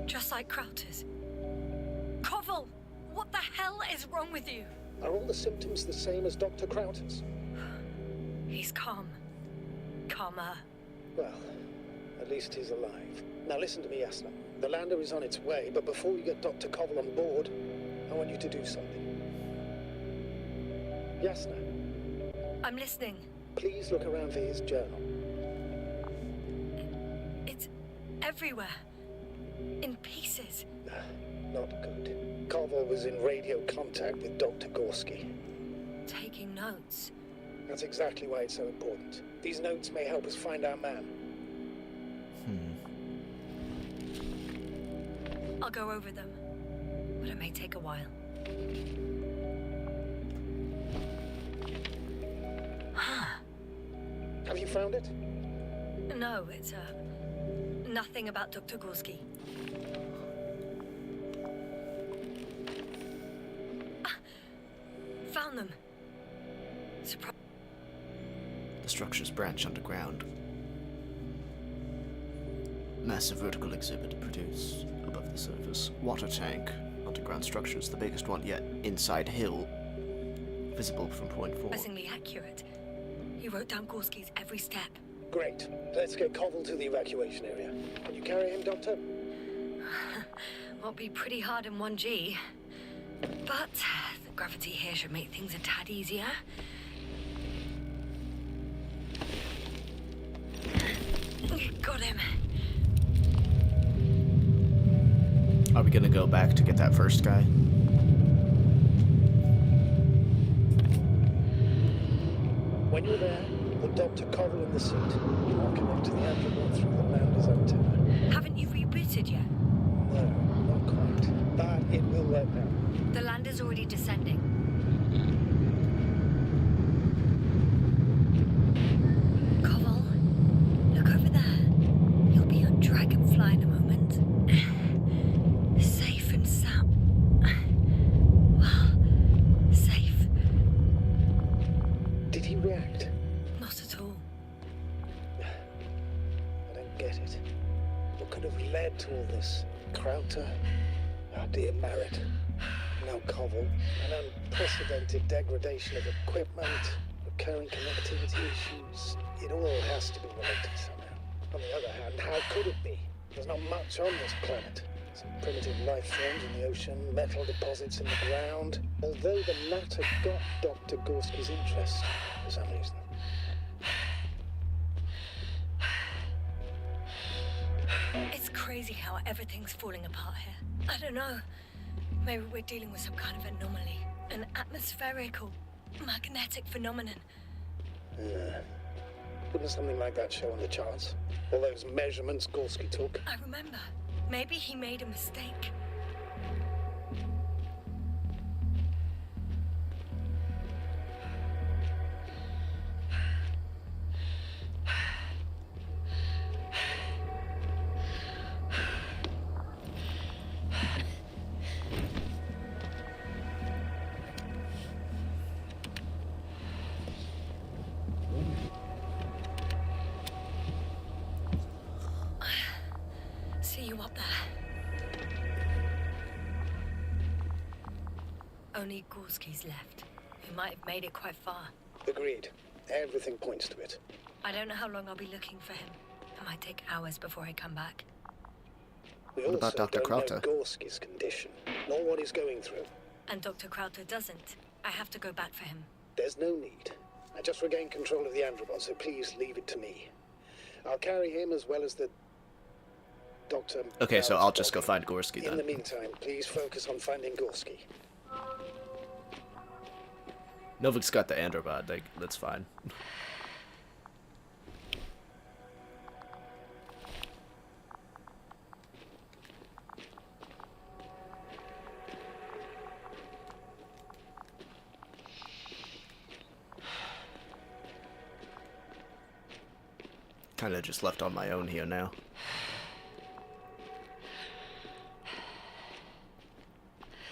B: Just like Crowter's. Koval! What the hell is wrong with you?
I: Are all the symptoms the same as Dr. Crowter's?
B: He's calm. Calmer.
I: Well, at least he's alive. Now listen to me, Yasna. The lander is on its way, but before we get Dr. Koval on board, I want you to do something. Yasna,
B: I'm listening.
I: please look around for his journal.
B: It's everywhere. In pieces.
I: Not good. Koval was in radio contact with Dr. Gorski.
B: Taking notes.
I: That's exactly why it's so important. These notes may help us find our man.
B: I'll go over them. But it may take a while.
I: Have you found it?
B: No, it's nothing about Dr. Gorski. Found them.
A: The structures branch underground. Massive vertical exhibit produced above the surface. Water tank. Underground structures, the biggest one yet. Inside hill. Visible from point 4.
B: Surprisingly accurate. He wrote down Gorski's every step.
I: Great. Let's get Koval to the evacuation area. Can you carry him, Doctor?
B: Won't be pretty hard in 1G. But the gravity here should make things a tad easier. Got him.
A: Are we gonna go back to get that first guy?
I: When you're there, put Dr. Covell in the seat. I'll connect to the Andromod through the Lander's antenna.
B: Haven't you rebooted yet?
I: No, not quite. But it will work now.
B: The lander's already descending. Covell, look over there. You'll be on Dragonfly in a moment. Safe and sound. Well, safe.
I: Did he react?
B: Not at all.
I: I don't get it. What could have led to all this? Crowter? Our dear Merritt. Now Covell. An unprecedented degradation of equipment, recurring connectivity issues. It all has to be related somehow. On the other hand, how could it be? There's not much on this planet. Some primitive life forms in the ocean, metal deposits in the ground. Although the latter got Dr. Gorski's interest for some reason.
B: It's crazy how everything's falling apart here. I don't know. Maybe we're dealing with some kind of anomaly. An atmospheric or magnetic phenomenon.
I: Wouldn't something like that show on the charts? All those measurements Gorski took?
B: I remember. Maybe he made a mistake. See you up there. Only Gorski's left. He might have made it quite far.
I: Agreed. Everything points to it.
B: I don't know how long I'll be looking for him. It might take hours before I come back.
I: We
A: What about
I: also
A: Dr.
I: don't
A: Crowther?
I: know Gorski's condition, nor what he's going through.
B: And Dr. Crowther doesn't. I have to go back for him.
I: There's no need. I just regained control of the Andromod, so please leave it to me. I'll carry him as well as the Dr.
A: Okay, so I'll just go
I: body.
A: find Gorski
I: In the
A: then.
I: meantime, please focus on finding Gorski.
A: Novik's got the Andromod, like, that's fine. Kinda just left on my own here now.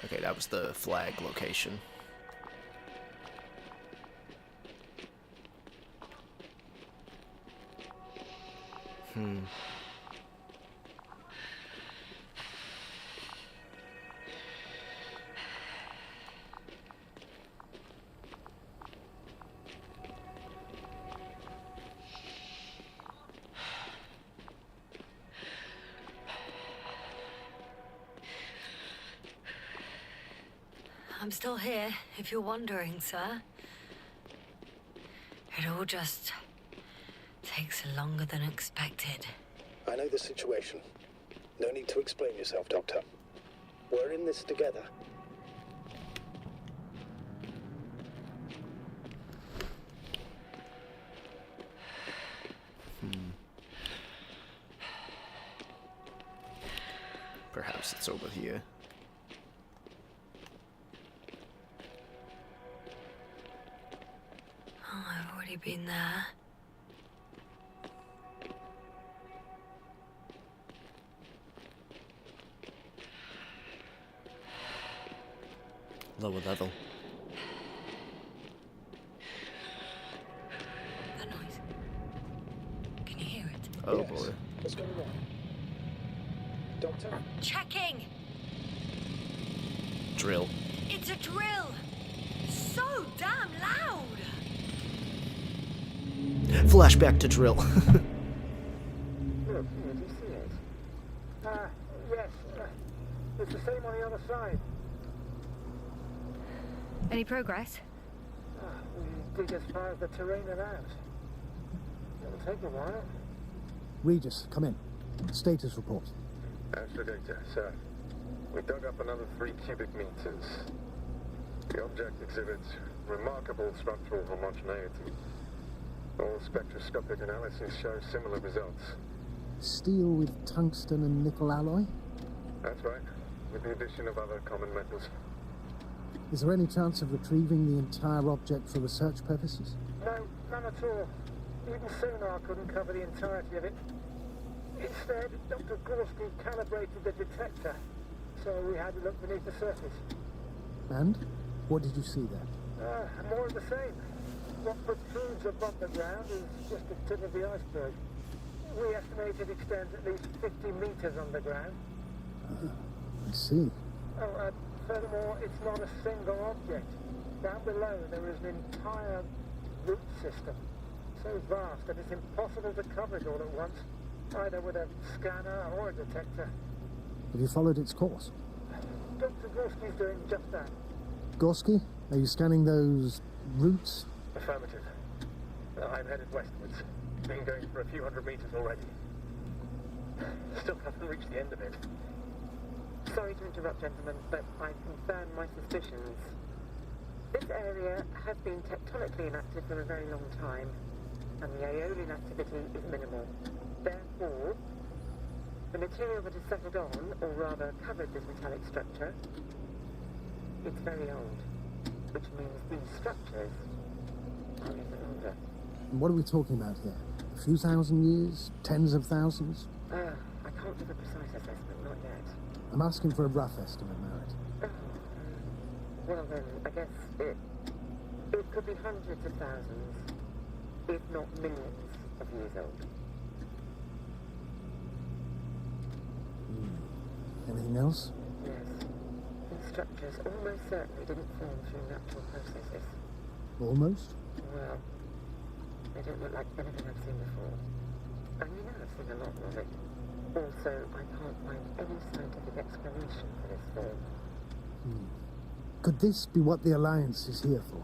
A: Okay, that was the flag location.
B: I'm still here, if you're wondering, sir. It all just takes longer than expected.
I: I know the situation. No need to explain yourself, Doctor. We're in this together.
A: Perhaps it's over here.
B: Oh, I've already been there.
A: Lower level.
B: That noise. Can you hear it?
A: Oh
I: Yes.
A: boy.
I: What's going on? Doctor?
B: Checking!
A: Drill.
B: It's a drill! So damn loud!
A: Flashback to drill.
H: Look, here, do you see it? Yes. It's the same on the other side.
B: Any progress?
H: We dig as far as the terrain allows. It'll take a while.
D: Regis, come in. Status report.
E: Astrogator, sir. We dug up another 3 cubic meters. The object exhibits remarkable structural homogeneity. All spectroscopic analysis show similar results.
D: Steel with tungsten and nickel alloy?
E: That's right, with the addition of other common metals.
D: Is there any chance of retrieving the entire object for research purposes?
H: No, none at all. Even sonar couldn't cover the entirety of it. Instead, Dr. Gorski calibrated the detector, so we had to look beneath the surface.
D: And? What did you see there?
H: More of the same. What protrudes above the ground is just the tip of the iceberg. We estimate it extends at least 50 meters underground.
D: I see.
H: Oh, furthermore, it's not a single object. Down below, there is an entire root system, so vast that it's impossible to cover it all at once, either with a scanner or a detector.
D: Have you followed its course?
H: Dr. Gorski's doing just that.
D: Gorski, are you scanning those roots?
H: Affirmative. I'm headed westwards. Been going for a few hundred meters already. Still haven't reached the end of it.
J: Sorry to interrupt, gentlemen, but I confirm my suspicions. This area has been tectonically inactive for a very long time, and the aeolian activity is minimal. Therefore, the material that has settled on, or rather covered this metallic structure, it's very old, which means these structures are even older.
D: And what are we talking about here? A few thousand years? Tens of thousands?
J: I can't give a precise assessment, not yet.
D: I'm asking for a rough estimate, Merritt.
J: Well then, I guess it could be hundreds of thousands, if not millions of years old.
D: Anything else?
J: Yes. These structures almost certainly didn't form through natural processes.
D: Almost?
J: Well, they don't look like anything I've seen before. And you know I've seen a lot of it. Also, I can't find any scientific explanation for this form.
D: Could this be what the Alliance is here for?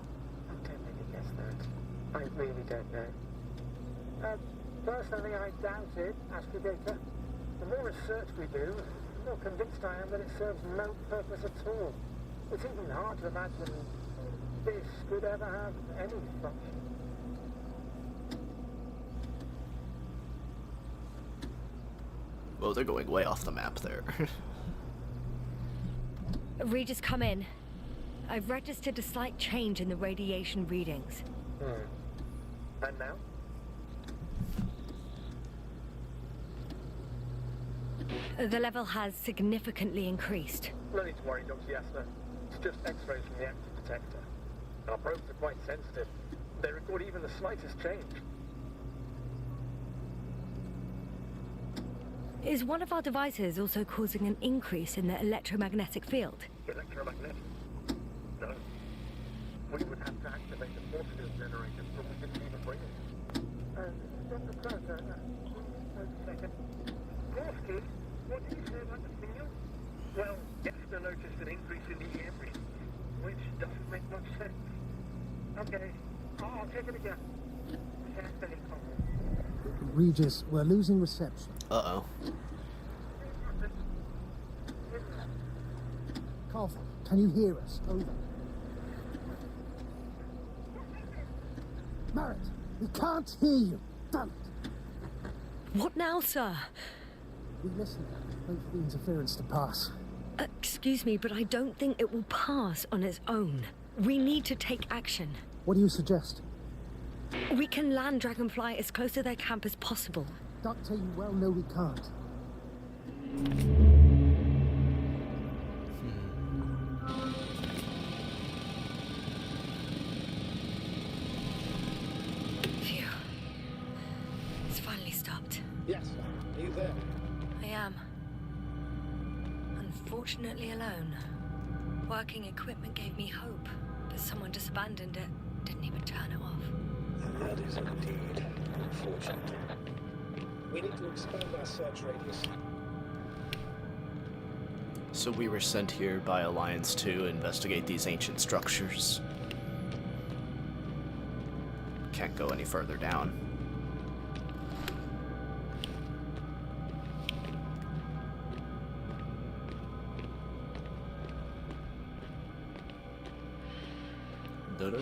J: I don't really guess that. I really don't know.
H: Personally, I doubt it, Astrogator. The more research we do, the more convinced I am that it serves no purpose at all. It's even hard to imagine this could ever have any function.
A: Well, they're going way off the map there.
B: Regis, come in. I've registered a slight change in the radiation readings.
H: And now?
B: The level has significantly increased.
H: No need to worry, Dr. Yasna. It's just X-rays from the active detector. Our probes are quite sensitive. They record even the slightest change.
B: Is one of our devices also causing an increase in the electromagnetic field?
H: Electromagnetic? No. We would have to activate the force field generator, but we didn't even bring it. Dr. Carter, wait a second. Gorski, what did you say about the field? Well, Esther noticed an increase in the EM readings, which doesn't make much sense. Okay, I'll take it again. Can't very common.
D: Regis, we're losing reception.
A: Uh-oh.
D: Carver, can you hear us? Over. Merritt, we can't hear you. Damn it.
B: What now, sir?
D: We listen. Wait for the interference to pass.
B: Excuse me, but I don't think it will pass on its own. We need to take action.
D: What do you suggest?
B: We can land Dragonfly as close to their camp as possible.
D: Doctor, you well know we can't.
B: Phew. It's finally stopped.
I: Yes. Are you there?
B: I am. Unfortunately alone. Working equipment gave me hope, but someone just abandoned it. Didn't even turn it off.
I: And that is indeed unfortunate. We need to expand our search radius.
A: So we were sent here by Alliance to investigate these ancient structures. Can't go any further down. Da-da.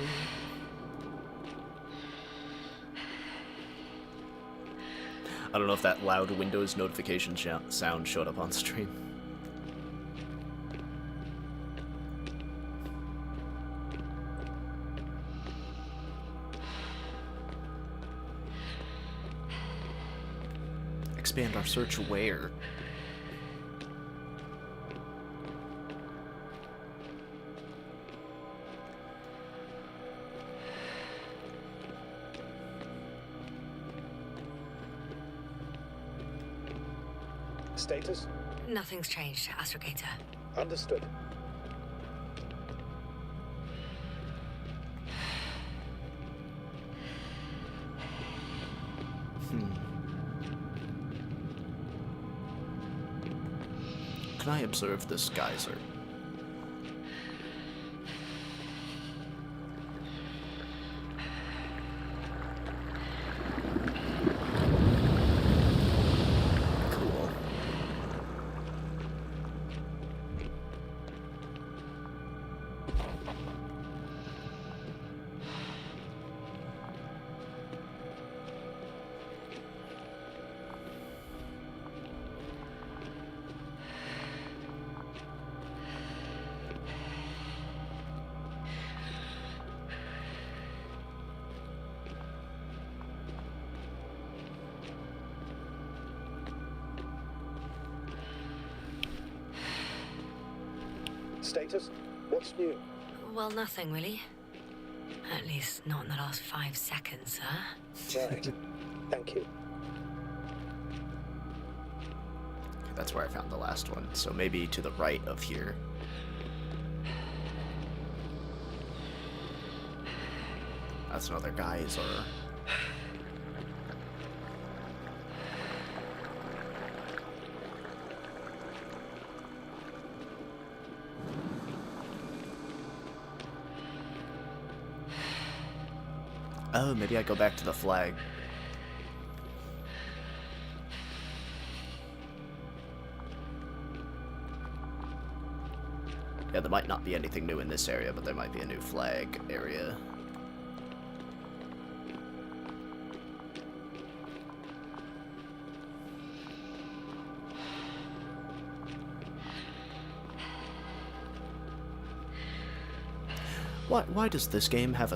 A: I don't know if that loud Windows notification sound showed up on stream. Expand our search where?
I: Status?
B: Nothing's changed, Astrogator.
I: Understood.
A: Can I observe this geyser? Cool.
I: Status? What's new?
B: Well, nothing really. At least not in the last 5 seconds, sir.
I: Right. Thank you.
A: That's where I found the last one, so maybe to the right of here. That's another geyser. Oh, maybe I go back to the flag. Yeah, there might not be anything new in this area, but there might be a new flag area. Why does this game have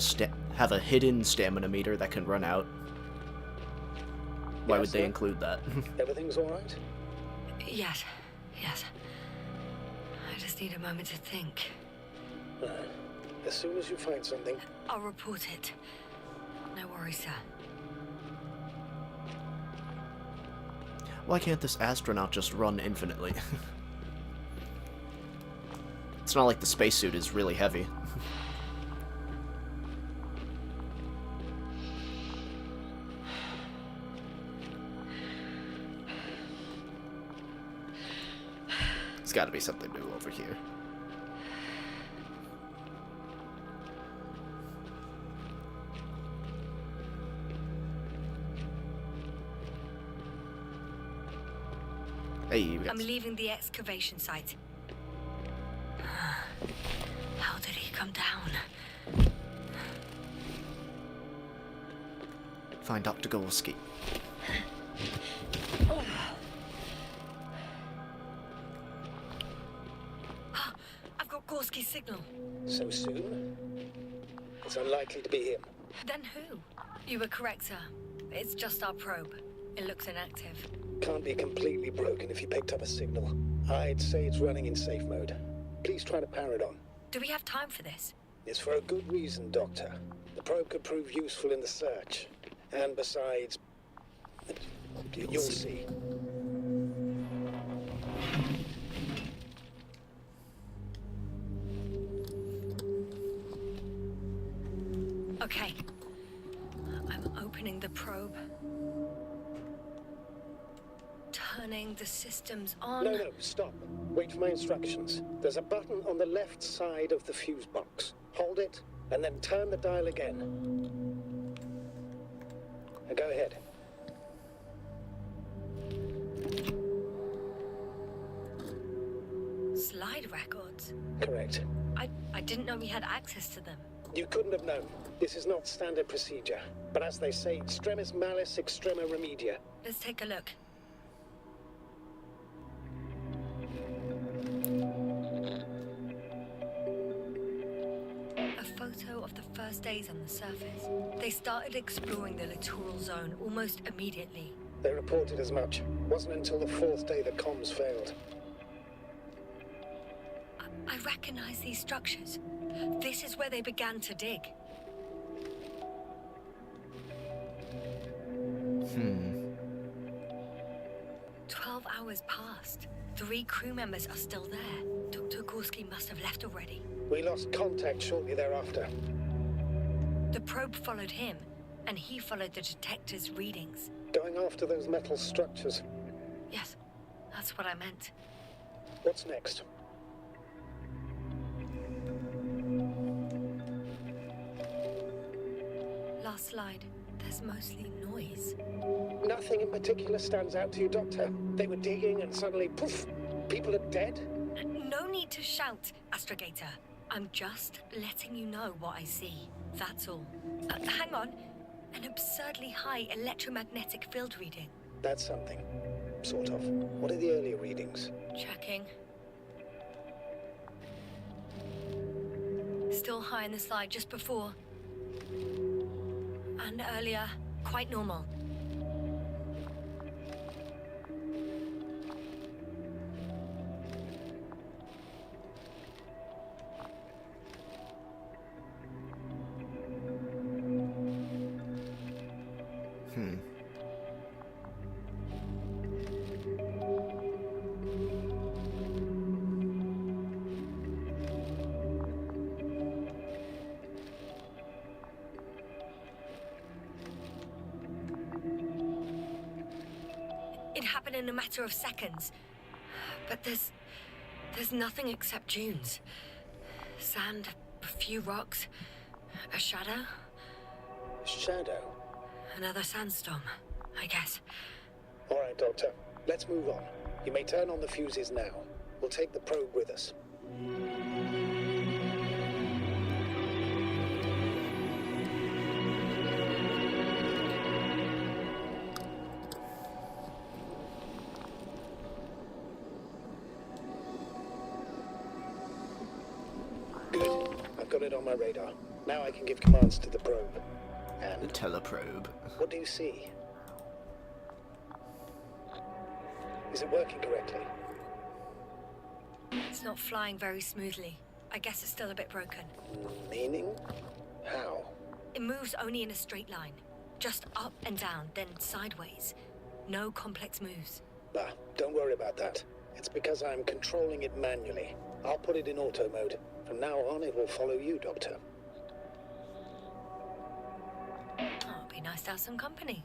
A: a hidden stamina meter that can run out? Why would they include that?
I: Everything's all right?
B: Yes. I just need a moment to think.
I: As soon as you find something...
B: I'll report it. No worries, sir.
A: Why can't this astronaut just run infinitely? It's not like the spacesuit is really heavy. There's got to be something new over here. Hey,
B: I'm leaving the excavation site. How did he come down?
A: Find Dr. Gorski.
B: I've got Gorski's signal.
I: So soon? It's unlikely to be him.
B: Then who? You were correct, sir. It's just our probe. It looks inactive.
I: Can't be completely broken if you picked up a signal. I'd say it's running in safe mode. Please try to power it on.
B: Do we have time for this?
I: It's for a good reason, Doctor. The probe could prove useful in the search. And besides... You'll see.
B: Okay. I'm opening the probe. Turning the systems on.
I: No, stop. Wait for my instructions. There's a button on the left side of the fuse box. Hold it, and then turn the dial again. Now go ahead.
B: Slide records?
I: Correct.
B: I didn't know we had access to them.
I: You couldn't have known. This is not standard procedure. But as they say, extremis malice, extrema remedia.
B: Let's take a look. A photo of the first days on the surface. They started exploring the littoral zone almost immediately.
I: They reported as much. Wasn't until the 4th day that comms failed.
B: I recognize these structures. This is where they began to dig. 12 hours passed. 3 crew members are still there. Dr. Gorski must have left already.
I: We lost contact shortly thereafter.
B: The probe followed him, and he followed the detector's readings.
I: Going after those metal structures.
B: Yes, that's what I meant.
I: What's next?
B: Last slide. There's mostly noise.
I: Nothing in particular stands out to you, Doctor. They were digging and suddenly, poof, people are dead?
B: No need to shout, Astrogator. I'm just letting you know what I see. That's all. Hang on. An absurdly high electromagnetic field reading.
I: That's something. Sort of. What are the earlier readings?
B: Checking. Still high in the slide just before. And earlier, quite normal. It happened in a matter of seconds. But there's nothing except dunes. Sand, a few rocks, a shadow.
I: Shadow?
B: Another sandstorm, I guess.
I: All right, Doctor. Let's move on. You may turn on the fuses now. We'll take the probe with us. Good. I've got it on my radar. Now I can give commands to the probe.
A: The
I: And
A: teleprobe.
I: what do you see? Is it working correctly?
B: It's not flying very smoothly. I guess it's still a bit broken.
I: Meaning? How?
B: It moves only in a straight line. Just up and down, then sideways. No complex moves.
I: Ah, don't worry about that. It's because I'm controlling it manually. I'll put it in auto mode. From now on, it will follow you, Doctor.
B: Oh, it'd be nice to have some company.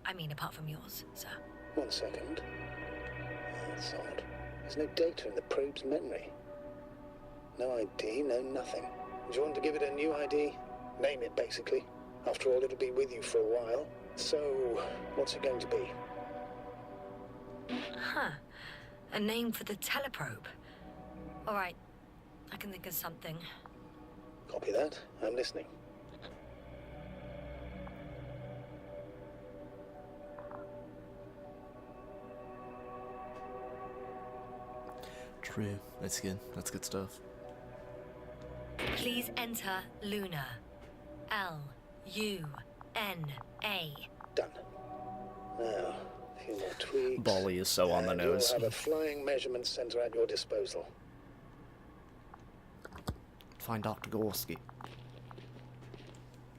B: I mean, apart from yours, sir.
I: 1 second. That's odd. There's no data in the probe's memory. No ID, no nothing. Do you want to give it a new ID? Name it, basically. After all, it'll be with you for a while. So, what's it going to be?
B: Huh. A name for the teleprobe. All right. I can think of something.
I: Copy that. I'm listening.
A: True. That's good. That's good stuff.
B: Please enter Luna. L-U-N-A.
I: Done. Now, a few more tweaks.
A: Bali is so on the
I: And
A: nose.
I: You'll have a flying measurement center at your disposal.
A: Find Dr. Gorski.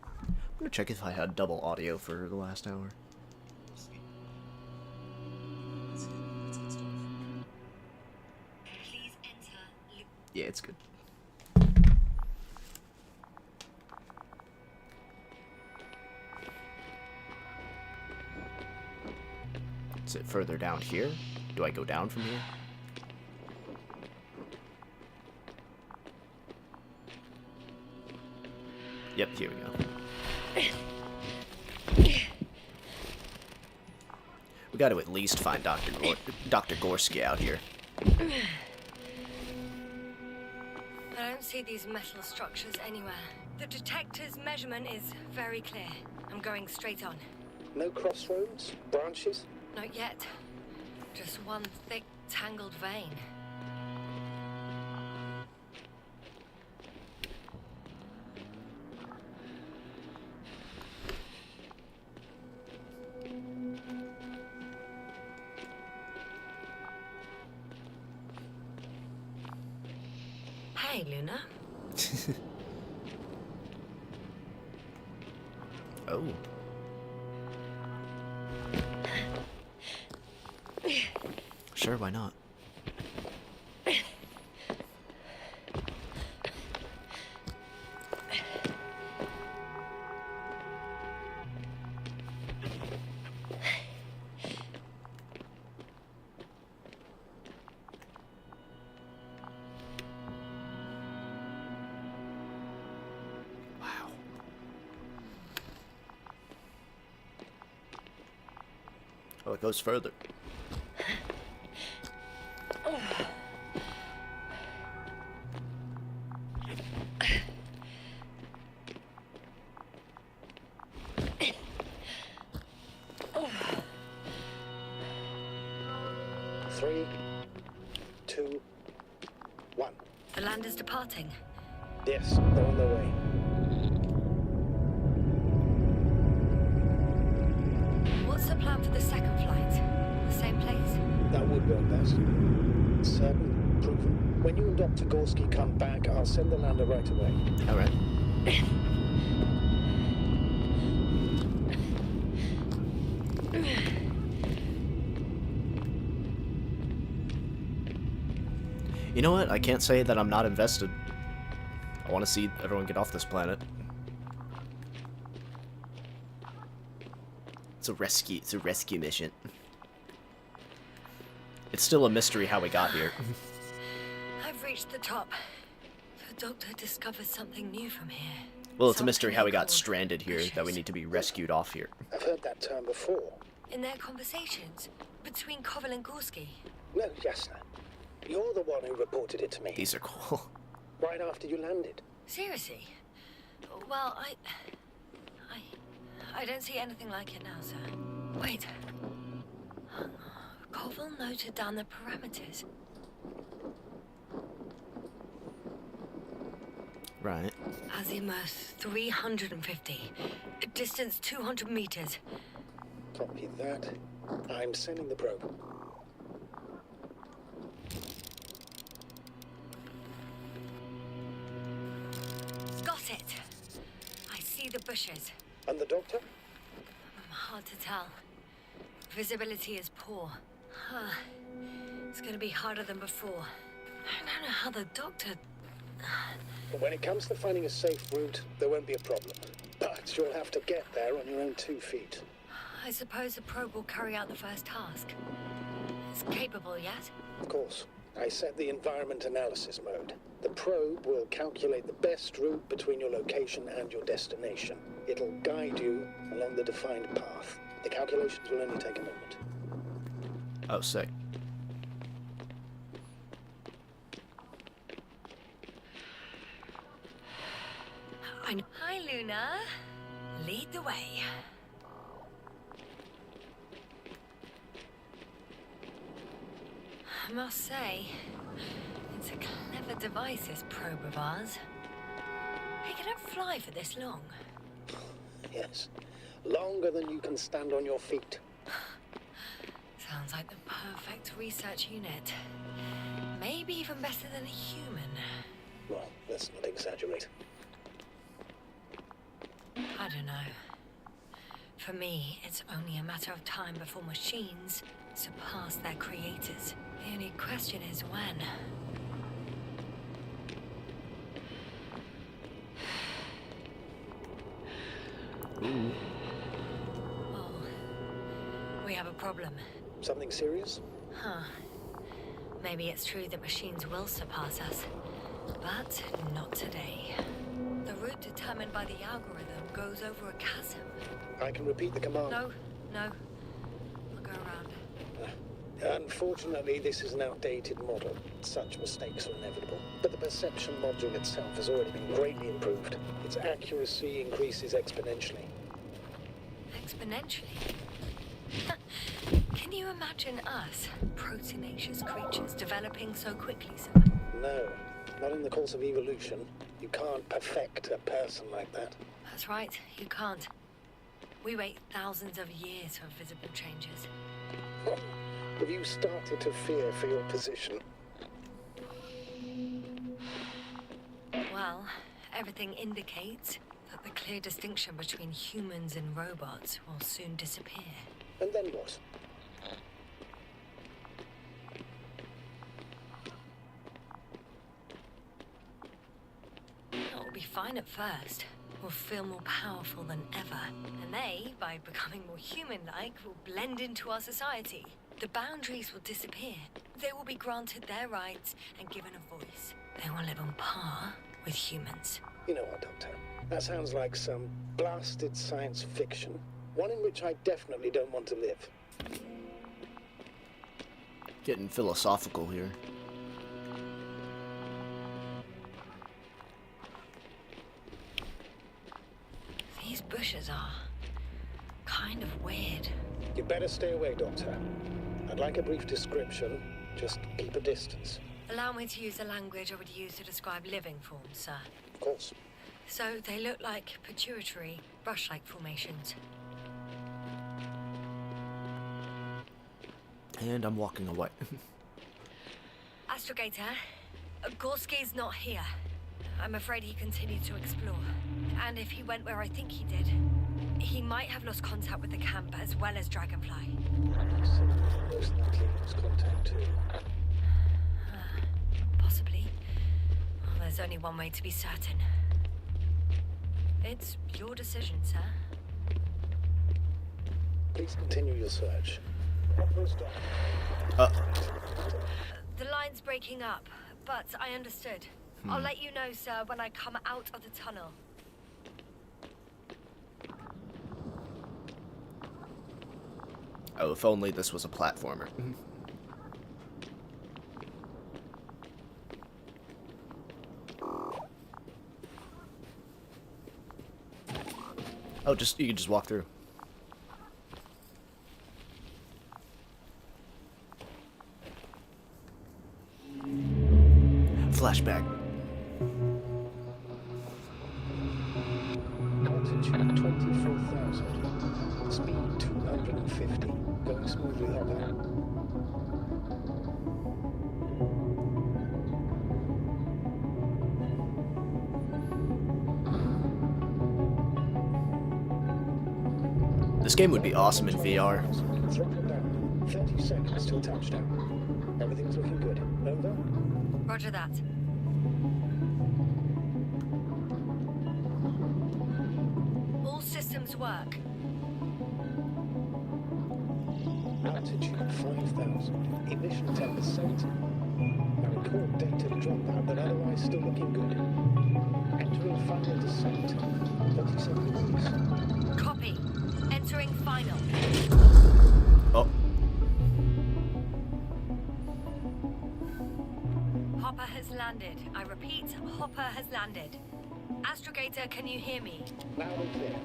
A: I'm gonna check if I had double audio for the last hour.
B: Please enter
A: Yeah, it's good. Is it further down here? Do I go down from here? Yep, here we go. We got to at least find Dr. Gorski out here.
B: I don't see these metal structures anywhere. The detector's measurement is very clear. I'm going straight on.
I: No crossroads? Branches?
B: Not yet. Just one thick, tangled vein. Hey, Luna.
A: Oh. Sure, why not? Wow. Oh, it goes further.
I: Three, two, one.
B: The lander's departing.
I: Yes, they're on their way.
B: What's the plan for the second flight? The same place?
I: That would work best. Certain, proven. When you and Dr. Gorski come back, I'll send the lander right away.
A: All right. You know what? I can't say that I'm not invested. I want to see everyone get off this planet. It's a rescue mission. It's still a mystery how we got here.
B: I've reached the top. The doctor discovered something new from here.
A: Well, it's a mystery how we got stranded here, that we need to be rescued off here.
I: I've heard that term before.
B: In their conversations between Koval and Gorski.
I: No, Jasna. You're the one who reported it to me.
A: These are cool.
I: Right after you landed.
B: Seriously? Well, I don't see anything like it now, sir. Wait. Koval noted down the parameters.
A: Right.
B: Azimuth 350. Distance 200 meters.
I: Copy that. I'm sending the probe.
B: Got it. I see the bushes.
I: And the doctor?
B: Hard to tell. Visibility is poor. It's gonna be harder than before. I don't know how the doctor...
I: But when it comes to finding a safe route, there won't be a problem. But you'll have to get there on your own 2 feet.
B: I suppose the probe will carry out the first task. It's capable yet?
I: Of course. I set the environment analysis mode. The probe will calculate the best route between your location and your destination. It'll guide you along the defined path. The calculations will only take a moment.
A: Oh, sick.
B: Hi, Luna. Lead the way. I must say, it's a clever device, this probe of ours. It cannot fly for this long.
I: Yes. Longer than you can stand on your feet.
B: Sounds like the perfect research unit. Maybe even better than a human.
I: Well, let's not exaggerate.
B: I don't know. For me, it's only a matter of time before machines surpass their creators. The only question is when.
A: Ooh.
B: Oh, we have a problem.
I: Something serious?
B: Huh. Maybe it's true that machines will surpass us, but not today. The route determined by the algorithm goes over a chasm.
I: I can repeat the command.
B: No. I'll go around.
I: Unfortunately, this is an outdated model. Such mistakes are inevitable. But the perception module itself has already been greatly improved. Its accuracy increases exponentially.
B: Exponentially? Can you imagine us, proteinaceous creatures, developing so quickly, sir?
I: No, not in the course of evolution. You can't perfect a person like that.
B: That's right, you can't. We wait thousands of years for visible changes.
I: Have you started to fear for your position?
B: Well, everything indicates that the clear distinction between humans and robots will soon disappear.
I: And then what?
B: It'll be fine at first. We'll feel more powerful than ever. And they, by becoming more human-like, will blend into our society. The boundaries will disappear. They will be granted their rights and given a voice. They will live on par with humans.
I: You know what, Doctor? That sounds like some blasted science fiction. One in which I definitely don't want to live.
A: Getting philosophical here.
B: These bushes are kind of weird.
I: You better stay away, Doctor. I'd like a brief description. Just keep a distance.
B: Allow me to use the language I would use to describe living forms, sir.
I: Of course.
B: So they look like pituitary, brush-like formations.
A: And I'm walking away.
B: Astrogator, Gorski's not here. I'm afraid he continued to explore. And if he went where I think he did, he might have lost contact with the camp as well as Dragonfly.
I: Most likely lost contact too.
B: Possibly. Well, there's only one way to be certain. It's your decision, sir.
I: Please continue your search.
B: The line's breaking up, but I understood. I'll let you know, sir, when I come out of the tunnel.
A: Oh, if only this was a platformer. Oh, you can just walk through. Flashback.
I: Altitude 24,000. Speed 250. Going smoothly, Hopper.
A: This game would be awesome in VR.
I: Throttle down. 30 seconds till touchdown. Everything's looking good. Over?
B: Roger that. All systems work.
I: Altitude 5,000. Emission 10%. I record data dropout, but otherwise still looking good. Entering final descent. 37 degrees.
B: Copy. Entering final.
A: Oh.
B: Hopper has landed. I repeat, Hopper has landed. Astrogator, can you hear me?
I: Loud and clear.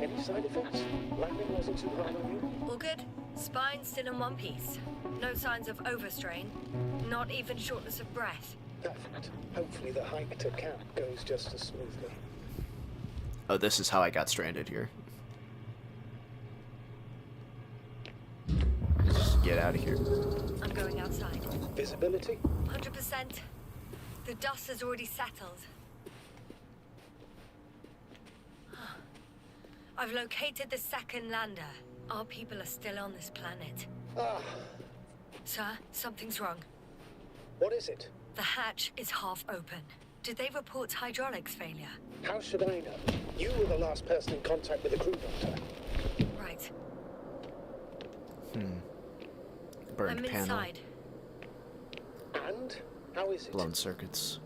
I: Any side effects? Landing wasn't too hard on you?
B: All good. Spine still in one piece. No signs of overstrain. Not even shortness of breath.
I: Perfect. Hopefully the hike to camp goes just as smoothly.
A: Oh, this is how I got stranded here. Just get out of here.
B: I'm going outside.
I: Visibility?
B: 100%. The dust has already settled. I've located the second lander. Our people are still on this planet.
I: Ah.
B: Sir, something's wrong.
I: What is it?
B: The hatch is half open. Did they report hydraulics failure?
I: How should I know? You were the last person in contact with the crew, Doctor.
B: Right.
A: Burned
B: I'm
A: panel.
B: inside.
I: And? How is it?
A: Blown circuits.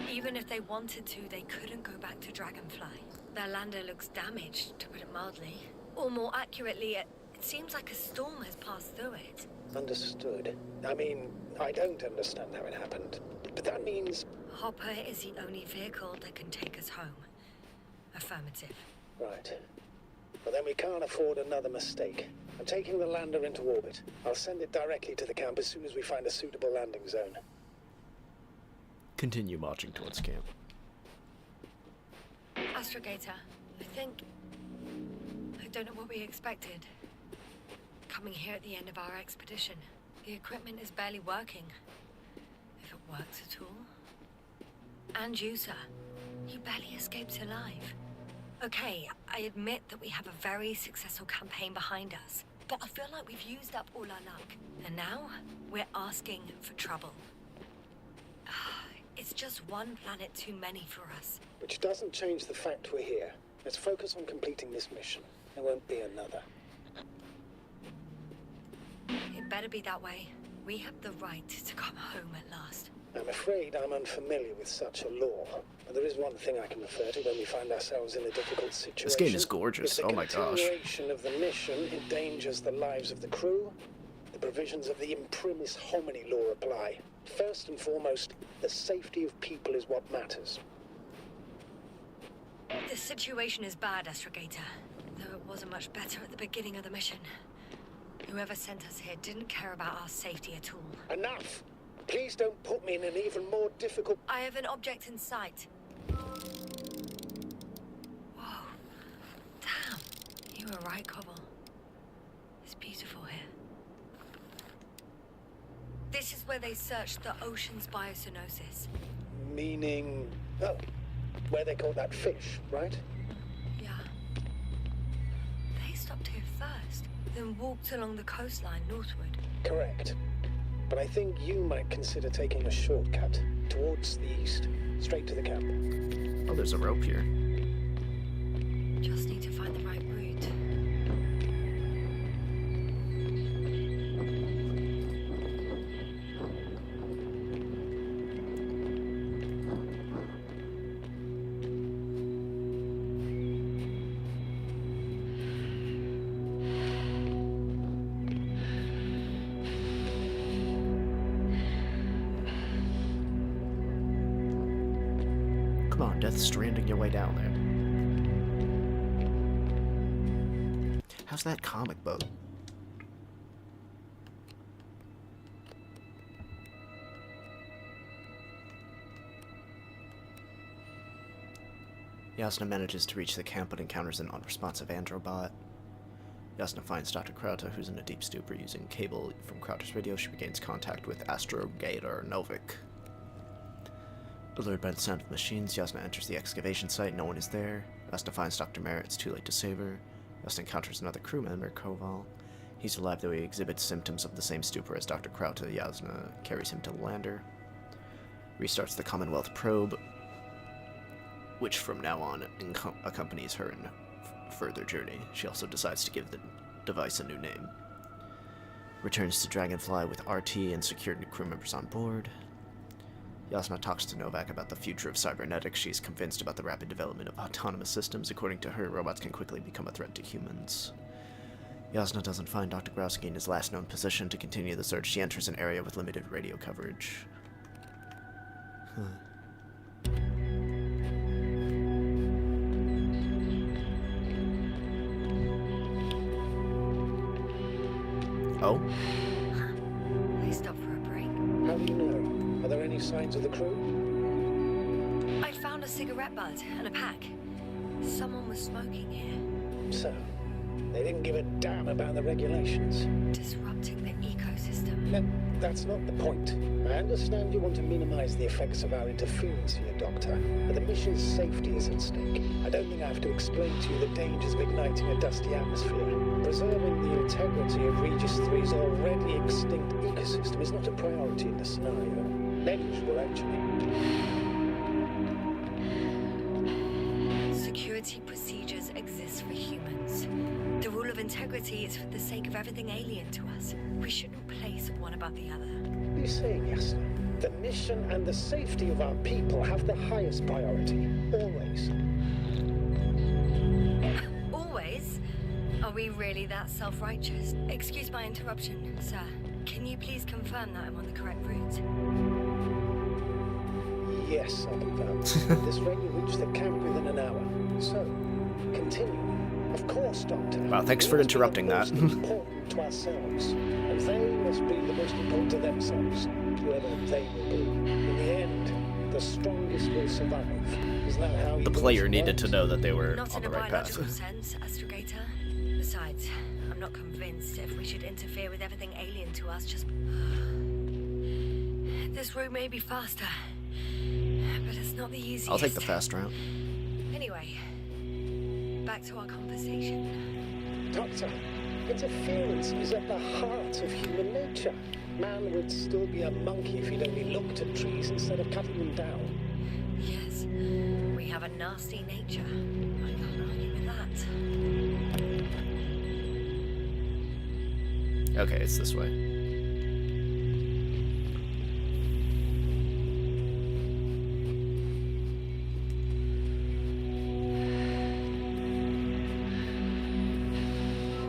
B: Even if they wanted to, they couldn't go back to Dragonfly. Their lander looks damaged, to put it mildly. Or more accurately, it seems like a storm has passed through it.
I: Understood. I mean, I don't understand how it happened. But that means...
B: Hopper is the only vehicle that can take us home. Affirmative.
I: Right. Well, then we can't afford another mistake. I'm taking the lander into orbit. I'll send it directly to the camp as soon as we find a suitable landing zone.
A: Continue marching towards camp.
B: Astrogator, I don't know what we expected. Coming here at the end of our expedition. The equipment is barely working. If it works at all. And you, sir. You barely escaped alive. Okay, I admit that we have a very successful campaign behind us. But I feel like we've used up all our luck. And now, we're asking for trouble. It's just one planet too many for us.
I: Which doesn't change the fact we're here. Let's focus on completing this mission. There won't be another.
B: It better be that way. We have the right to come home at last.
I: I'm afraid I'm unfamiliar with such a law. But there is one thing I can refer to when we find ourselves in a difficult situation.
A: This game is gorgeous.
I: If
A: Oh my
I: the
A: gosh.
I: continuation of the mission endangers the lives of the crew, the provisions of the imprimis homini law apply. First and foremost, the safety of people is what matters.
B: The situation is bad, Astrogator. Though it wasn't much better at the beginning of the mission. Whoever sent us here didn't care about our safety at all.
I: Enough! Please don't put me in an even more difficult...
B: I have an object in sight. Whoa. Damn. You were right, Cobble. It's beautiful here. This is where they searched the ocean's biocenosis.
I: Meaning... Oh, where they caught that fish, right?
B: Yeah. They stopped here first, then walked along the coastline northward.
I: Correct. But I think you might consider taking a shortcut towards the east, straight to the camp.
A: Oh, there's a rope here.
B: Just need to find the right route.
A: Come on, Death Stranding your way down there. How's that comic book? Yasna manages to reach the camp but encounters an unresponsive androbot. Yasna finds Dr. Krauta, who's in a deep stupor. Using cable from Krauta's radio, she regains contact with Astrogator Novik. Allured by the sound of machines, Yasna enters the excavation site. No one is there. Yasna finds Dr. Merritt. It's too late to save her. Yasna encounters another crew member, Koval. He's alive, though he exhibits symptoms of the same stupor as Dr. Krauta. Yasna carries him to the lander. Restarts the Commonwealth probe, which from now on accompanies her in further journey. She also decides to give the device a new name. Returns to Dragonfly with RT and secured new crew members on board. Yasna talks to Novak about the future of cybernetics. She's convinced about the rapid development of autonomous systems. According to her, robots can quickly become a threat to humans. Yasna doesn't find Dr. Growski in his last known position. To continue the search, she enters an area with limited radio coverage. Oh?
B: They stopped for a break.
I: How do you know? Are there any signs of the crew?
B: I found a cigarette butt and a pack. Someone was smoking here.
I: So, they didn't give a damn about the regulations.
B: Disrupting the ecosystem.
I: No, that's not the point. I understand you want to minimize the effects of our interference here, Doctor, but the mission's safety is at stake. I don't think I have to explain to you the dangers of igniting a dusty atmosphere. Preserving the integrity of Regis 3's already extinct ecosystem is not a priority in this scenario. Negligible, actually.
B: Security procedures exist for humans. The rule of integrity is for the sake of everything alien to us. We shouldn't place one above the other.
I: What are you saying, Yasna? The mission and the safety of our people have the highest priority. Always.
B: Always? Are we really that self-righteous? Excuse my interruption, sir. Can you please confirm that I'm on the correct route?
I: Yes, I confirm. This rate will reach the camp within an hour. So, continue. Of course, Doctor.
A: Wow, thanks for interrupting that.
I: Most important to ourselves, and they must be the most important to themselves, whoever they will be. In the end, the strongest will survive. Is that how
A: The player needed to know that they were
B: Not
A: on
B: in
A: the
B: a
A: right path.
B: biological sense, Astrogator. Besides, I'm not convinced if we should interfere with everything alien to us, just... This route may be faster, but it's not the easiest.
A: I'll take the fast route.
B: Anyway, back to our conversation.
I: Doctor, interference is at the heart of human nature. Man would still be a monkey if he'd only looked at trees instead of cutting them down.
B: Yes, we have a nasty nature. I can't argue with that.
A: Okay, it's this way.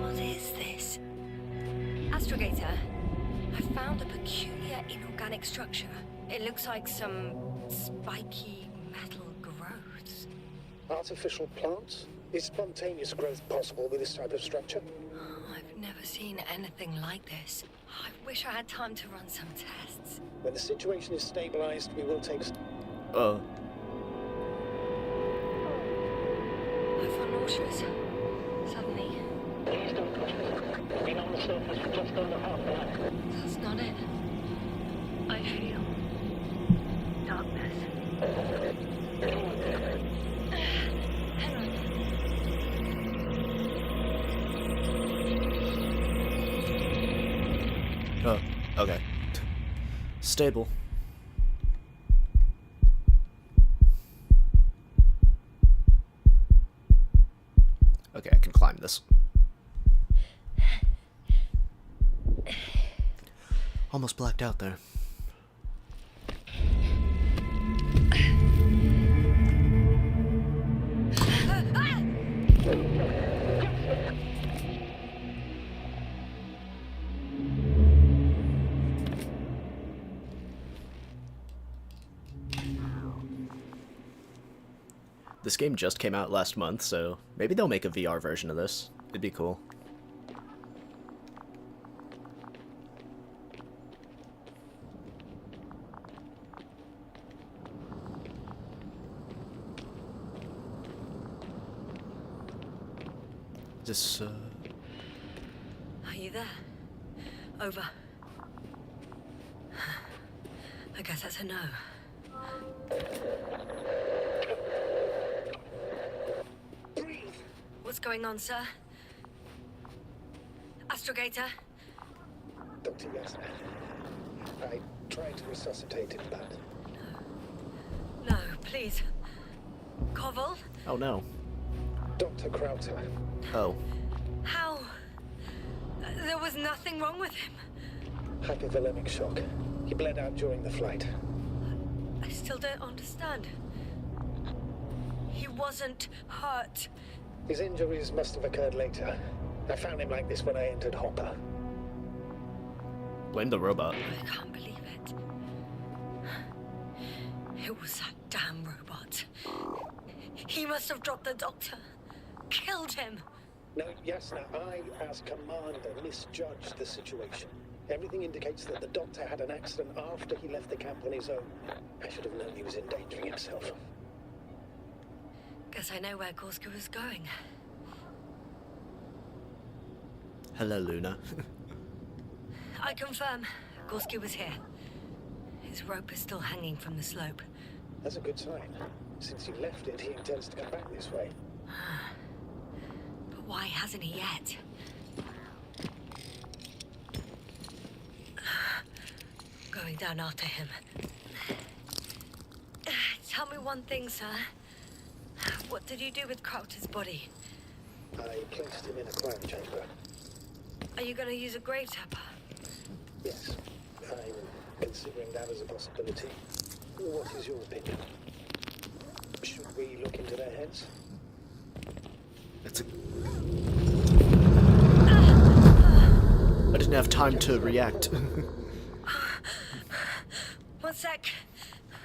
B: What is this? Astrogator, I found a peculiar inorganic structure. It looks like some spiky metal growths.
I: Artificial plants? Is spontaneous growth possible with this type of structure?
B: I've never seen anything like this. I wish I had time to run some tests.
I: When the situation is stabilized, we will take...
A: Oh.
B: I feel nauseous. Suddenly.
H: Please don't push me. Been on the surface for just under half an hour.
B: That's not it. I feel darkness. Hang on.
A: Oh, okay. Stable. Okay, I can climb this. Almost blacked out there. This game just came out last month, so maybe they'll make a VR version of this. It'd be cool. This,
B: Are you there? Over. I guess that's a no.
I: Breathe!
B: What's going on, sir? Astrogator?
I: Dr. Yasna, I tried to resuscitate him, but...
B: No, please. Koval?
A: oh no.
I: Dr. Krauter,
A: Oh.
B: How? There was nothing wrong with him.
I: hypovolemic shock. He bled out during the flight.
B: I still don't understand. He wasn't hurt.
I: His injuries must have occurred later. I found him like this when I entered Hopper.
A: Blame the robot.
B: I can't believe it. It was that damn robot. He must have dropped the doctor. Killed him.
I: No, Yasna, I, as commander, misjudged the situation. Everything indicates that the doctor had an accident after he left the camp on his own. I should have known he was endangering himself.
B: Guess I know where Gorska was going.
A: Hello, Luna.
B: I confirm, Gorski was here. His rope is still hanging from the slope.
I: That's a good sign. Since he left it, he intends to come back this way.
B: But why hasn't he yet? Going down after him. Tell me one thing, sir. What did you do with Crowter's body?
I: I placed him in a cryo chamber.
B: Are you going to use a grave tapper?
I: Yes, I'm considering that as a possibility. What is your opinion? Should we look into their heads?
A: It's a... have time to react.
B: One sec.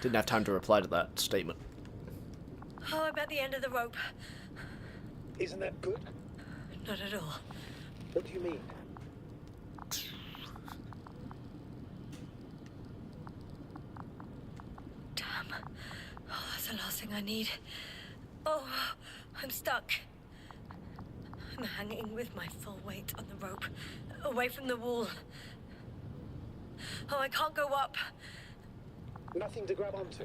A: Didn't have time to reply to that statement.
B: Oh, I'm at the end of the rope.
I: Isn't that good?
B: Not at all.
I: What do you mean?
B: Damn. Oh, that's the last thing I need. Oh, I'm stuck. I'm hanging with my full weight on the rope, away from the wall. Oh, I can't go up.
I: Nothing to grab onto.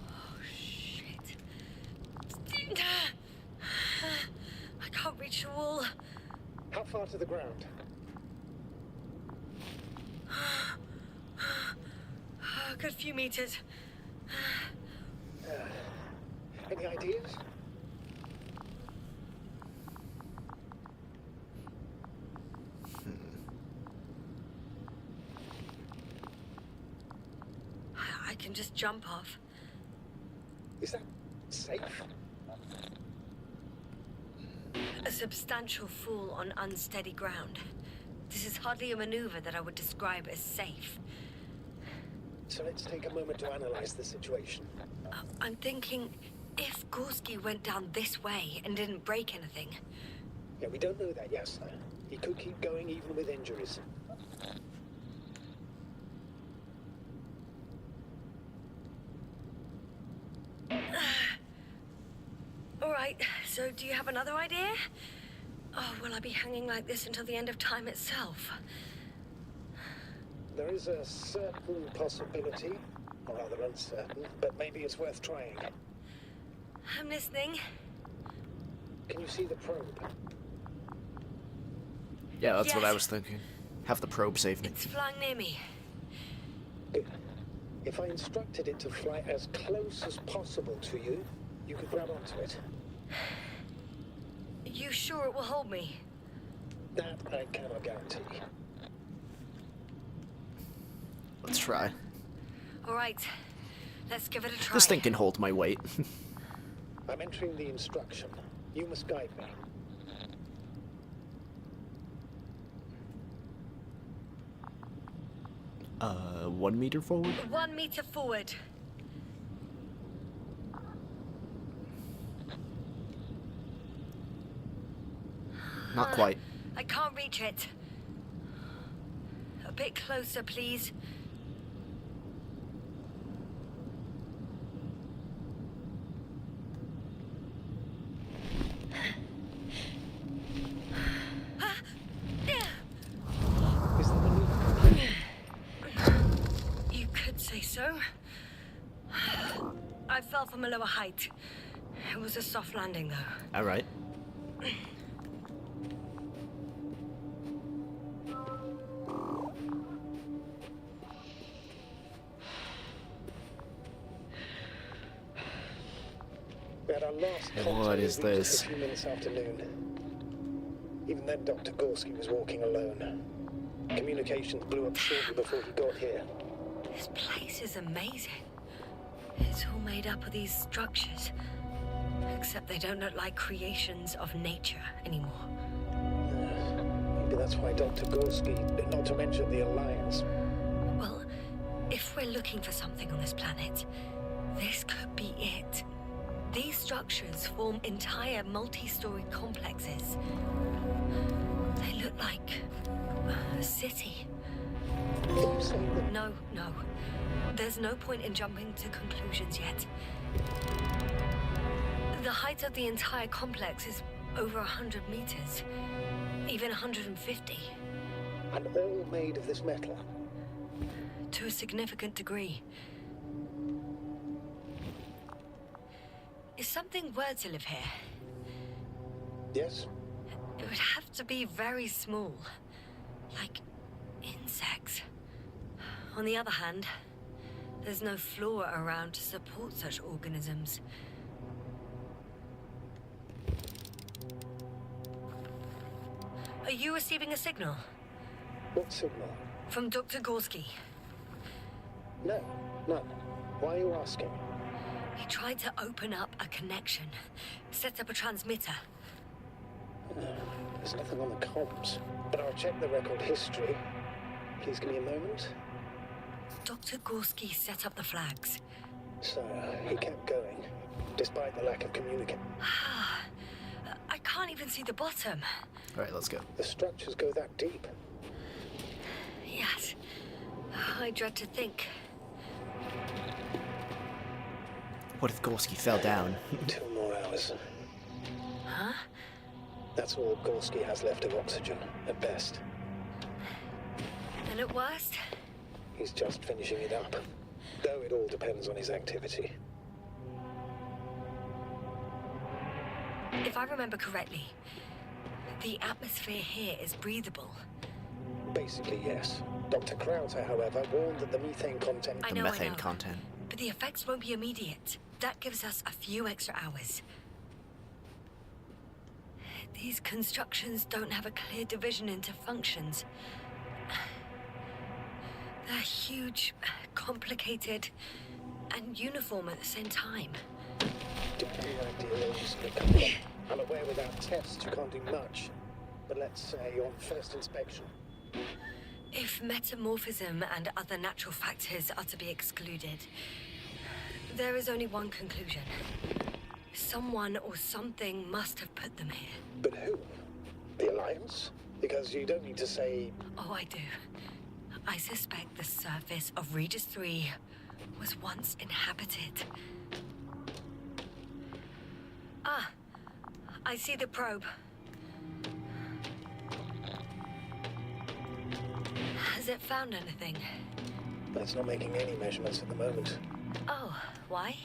B: Oh, shit. I can't reach the wall.
I: How far to the ground?
B: A good few meters.
I: Any ideas?
B: I can just jump off.
I: Is that safe?
B: A substantial fall on unsteady ground. This is hardly a maneuver that I would describe as safe.
I: So let's take a moment to analyze the situation.
B: I'm thinking, if Gorski went down this way and didn't break anything...
I: Yeah, we don't know that yet, sir. He could keep going even with injuries.
B: All right, so do you have another idea? Oh, will I be hanging like this until the end of time itself?
I: There is a certain possibility, or rather uncertain, but maybe it's worth trying.
B: I'm listening.
I: Can you see the probe?
A: Yeah, that's what I
B: Yes.
A: was thinking. Have the probe save me.
B: It's flying near me.
I: Good. If I instructed it to fly as close as possible to you, you could grab onto it.
B: Are you sure it will hold me?
I: That I cannot guarantee.
A: Let's try.
B: All right, let's give it a try.
A: This thing can hold my weight.
I: I'm entering the instruction. You must guide me.
A: Uh, 1 meter forward?
B: 1 meter forward.
A: Not quite.
B: I can't reach it. A bit closer, please.
I: Is the maneuver complete?
B: You could say so. I fell from a lower height. It was a soft landing, though.
A: Alright.
I: We had our last
A: What
I: contact
A: is
I: with
A: this?
I: just a few minutes after noon. Even then, Dr. Gorski was walking alone. Communications blew up shortly before he got here.
B: This place is amazing. It's all made up of these structures. Except they don't look like creations of nature anymore.
I: Maybe that's why Dr. Gorski, not to mention the Alliance.
B: Well, if we're looking for something on this planet, this could be it. These structures form entire multi-story complexes. They look like a city.
I: Are you saying that
B: No. There's no point in jumping to conclusions yet. The height of the entire complex is over 100 meters. Even 150.
I: and all made of this metal?
B: To a significant degree. Is something were to live here,
I: Yes?
B: it would have to be very small. Like insects. On the other hand, there's no flora around to support such organisms. Are you receiving a signal?
I: What signal?
B: From Dr. Gorski.
I: No, none. Why are you asking?
B: He tried to open up a connection, set up a transmitter.
I: There's nothing on the comms, but I'll check the record history. Please give me a moment.
B: Dr. Gorski set up the flags.
I: So, he kept going, despite the lack of communication.
B: I can't even see the bottom.
A: Alright, let's go.
I: The structures go that deep.
B: Yes. I dread to think.
A: What if Gorski fell down?
I: 2 more hours.
B: Huh?
I: That's all Gorski has left of oxygen, at best.
B: And at worst?
I: He's just finishing it up. Though it all depends on his activity.
B: If I remember correctly, the atmosphere here is breathable.
I: Basically, yes. Dr. Krauter, however, warned that the methane content...
B: I
A: The
B: know,
A: methane content.
B: But the effects won't be immediate. That gives us a few extra hours. These constructions don't have a clear division into functions. They're huge, complicated, and uniform at the same time.
I: Do you have any idea where this could come from? I'm aware without tests you can't do much. But let's say on first inspection.
B: If metamorphism and other natural factors are to be excluded, there is only one conclusion. Someone or something must have put them here.
I: But who? The Alliance? Because you don't need to say...
B: Oh, I do. I suspect the surface of Regis 3 was once inhabited. Ah, I see the probe. Has it found anything?
I: It's not making any measurements at the moment.
B: Oh, why?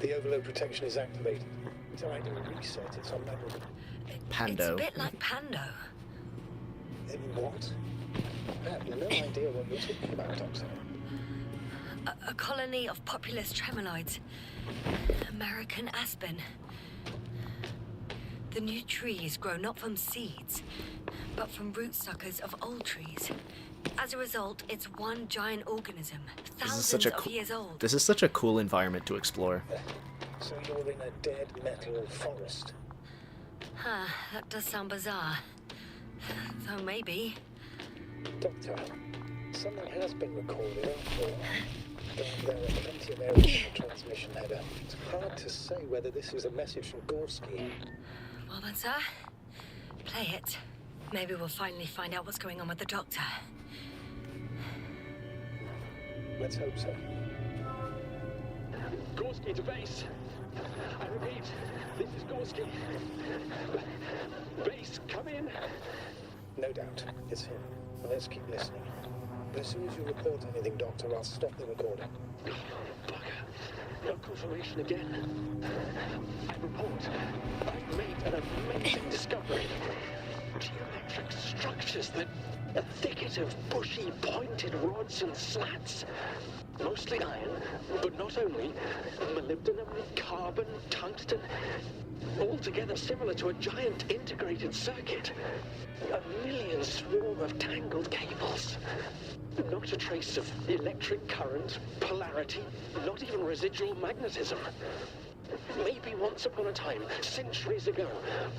I: The overload protection is activated. Until I do a reset, it's on level.
A: Pando.
B: It's a bit like Pando.
I: What? I have no idea what you're talking about, Doctor.
B: A colony of populous tremoloids. American aspen. The new trees grow not from seeds, but from rootsuckers of old trees. As a result, it's one giant organism, thousands of years old.
A: This is such a cool environment to explore.
I: So you're in a dead metal forest.
B: Huh, that does sound bizarre. Though maybe.
I: Doctor, something has been recorded after all. There are plenty of areas in the transmission header. It's hard to say whether this is a message from Gorski.
B: Well then, sir, play it. Maybe we'll finally find out what's going on with the doctor.
I: Let's hope so.
K: Gorski to base. I repeat, this is Gorski. Base, come in.
I: No doubt, it's him. Let's keep listening. But as soon as you report anything, Doctor, I'll stop the recording.
K: Bugger. No confirmation again. I report. I've made an amazing discovery. Geometric structures that a thicket of bushy, pointed rods and slats. Mostly iron, but not only. Molybdenum, carbon, tungsten. Altogether similar to a giant integrated circuit. A million swarm of tangled cables. Not a trace of electric current, polarity, not even residual magnetism. Maybe once upon a time, centuries ago,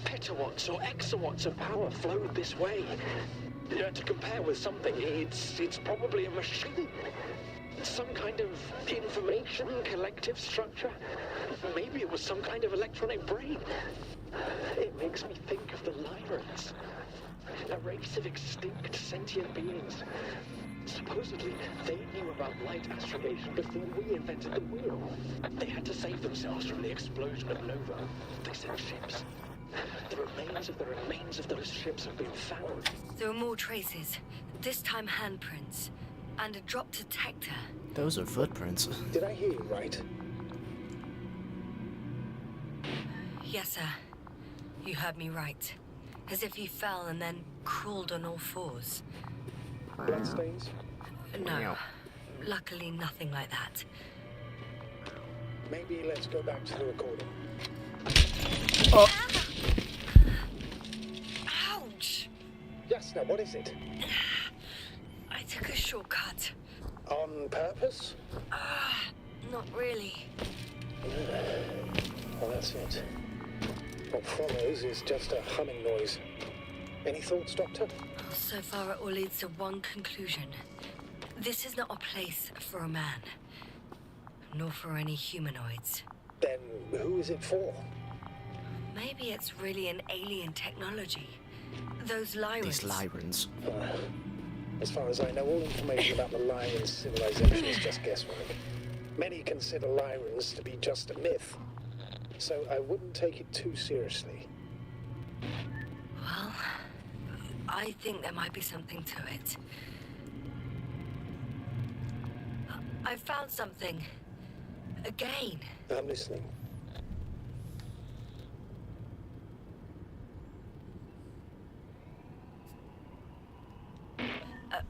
K: petawatts or exawatts of power flowed this way. To compare with something, it's probably a machine. Some kind of information collective structure. Maybe it was some kind of electronic brain. It makes me think of the Lyrans. A race of extinct sentient beings. Supposedly, they knew about light astrogation before we invented the wheel. They had to save themselves from the explosion of Nova. They sent ships. The remains of those ships have been found.
B: There are more traces, this time handprints, and a drop detector.
A: Those are footprints.
I: Did I hear you right?
B: Yes, sir. You heard me right. As if he fell and then crawled on all fours.
I: Bloodstains?
B: No. Luckily, nothing like that.
I: Maybe let's go back to the recording.
A: Oh.
B: Ouch!
I: Yes, now what is it?
B: I took a shortcut.
I: On purpose?
B: Not really.
I: Well, that's it. What follows is just a humming noise. Any thoughts, Doctor?
B: So far, it all leads to one conclusion. This is not a place for a man. Nor for any humanoids.
I: Then who is it for?
B: Maybe it's really an alien technology. Those Lyrans.
A: These Lyrans.
I: As far as I know, all information about the Lyran civilization is just guesswork. Many consider Lyrans to be just a myth, so I wouldn't take it too seriously.
B: Well, I think there might be something to it. I found something. Again.
I: I'm listening.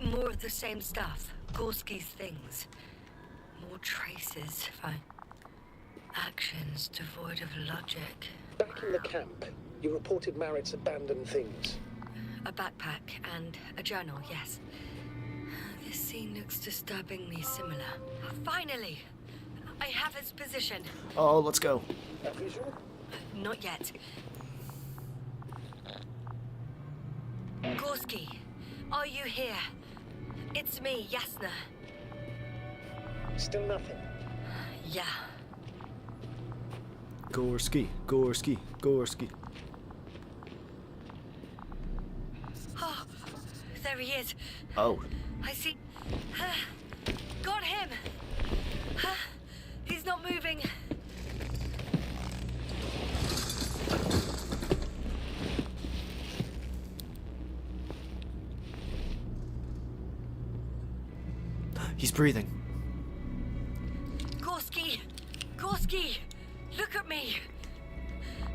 B: More of the same stuff. Gorski's things. More traces. Fine. Actions devoid of logic.
I: Back in the camp, you reported Marrett's abandoned things.
B: A backpack and a journal, yes. This scene looks disturbingly similar. Finally! I have its position.
A: Oh, let's go.
I: A visual?
B: Not yet. Gorski, are you here? It's me, Yasna.
I: Still nothing.
B: Yeah.
A: Gorski, Gorski, Gorski.
B: Oh, there he is.
A: Oh.
B: I see. Got him. He's not moving.
A: He's breathing.
B: Gorski! Gorski! Look at me!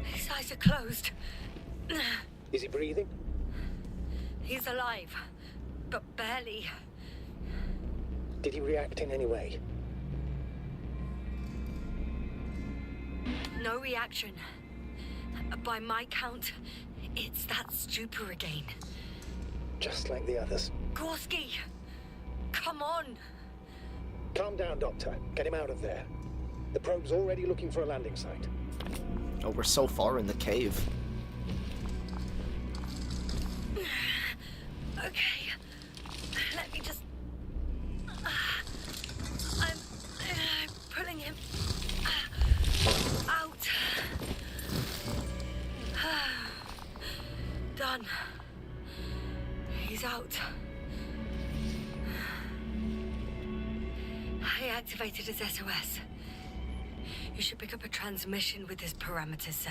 B: His eyes are closed.
I: Is he breathing?
B: He's alive, but barely.
I: Did he react in any way?
B: No reaction. By my count, it's that stupor again.
I: Just like the others.
B: Gorski! Come on!
I: Calm down, Doctor. Get him out of there. The probe's already looking for a landing site.
A: Oh, we're so far in the cave.
B: Okay. Let me just... I'm pulling him out. Done. He's out. I activated his SOS. You should pick up a transmission with his parameters, sir.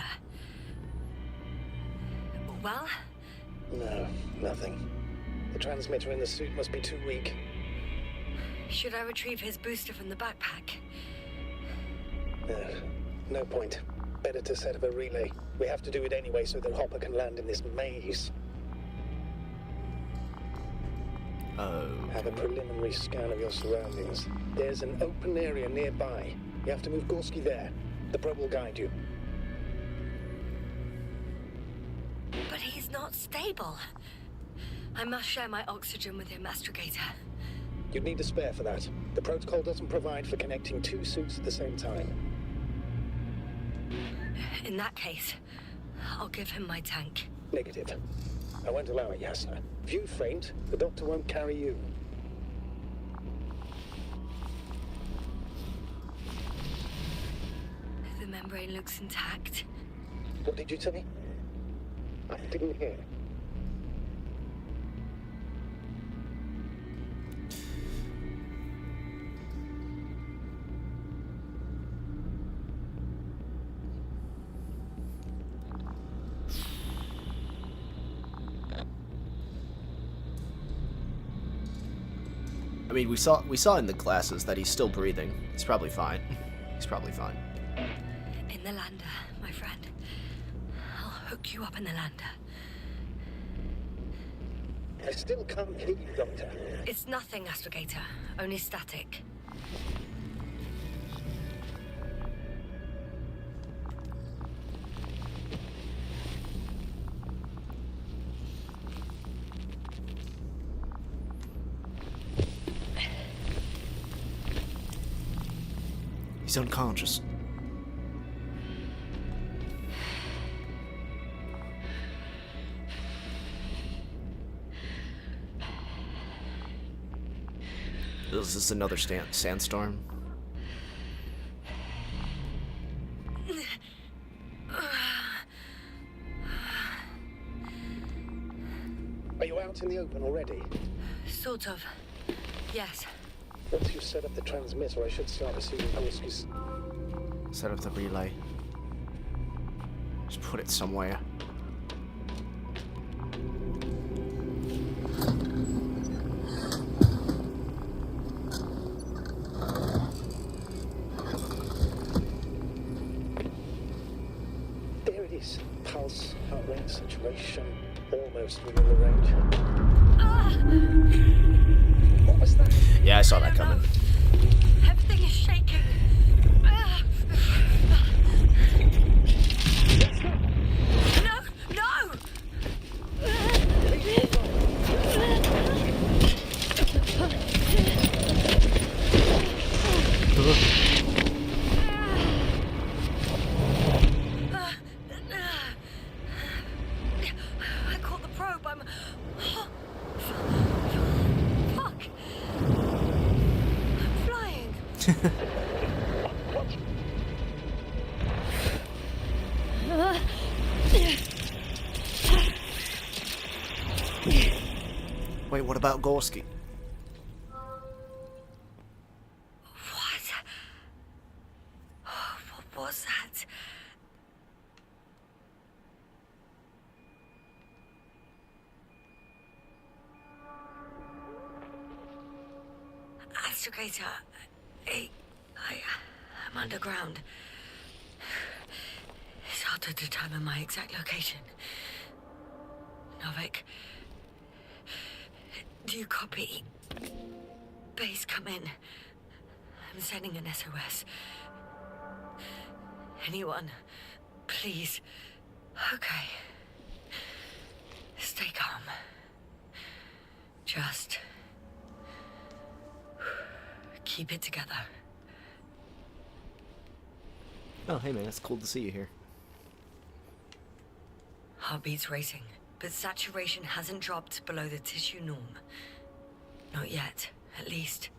B: Well?
I: No, nothing. The transmitter in the suit must be too weak.
B: Should I retrieve his booster from the backpack?
I: No point. Better to set up a relay. We have to do it anyway so that Hopper can land in this maze. Have a preliminary scan of your surroundings. There's an open area nearby. You have to move Gorski there. The probe will guide you.
B: But he's not stable. I must share my oxygen with him, Astrogator.
I: You'd need a spare for that. The protocol doesn't provide for connecting two suits at the same time.
B: In that case, I'll give him my tank.
I: Negative. I won't allow it, Yasna. If you faint, the doctor won't carry you.
B: The membrane looks intact.
I: What did you say? I didn't hear.
A: I mean, we saw in the glasses that he's still breathing. He's probably fine. He's probably fine.
B: In the lander, my friend. I'll hook you up in the lander.
I: I still can't hear you, Doctor.
B: It's nothing, Astrogator. Only static.
A: He's unconscious. Is this another sandstorm?
I: Are you out in the open already?
B: Sort of. Yes.
I: Once you've set up the transmitter, I should start receiving Gorski's.
A: Set up the relay. Just put it somewhere.
I: There it is. Pulse, heart rate, saturation, almost within the range. What was that?
A: Yeah, I saw that coming.
B: Everything is shaking. No! No! I caught the probe. I'm... Fuck! I'm flying.
A: Wait, what about Gorski?
B: What was that? Astrogator, I'm underground. It's hard to determine my exact location. Novik, do you copy? Base, come in. I'm sending an SOS. Anyone, please. Okay. Stay calm. Just keep it together.
A: Oh, hey man, it's cool to see you here.
B: Heartbeat's racing, but saturation hasn't dropped below the tissue norm. Not yet, at least.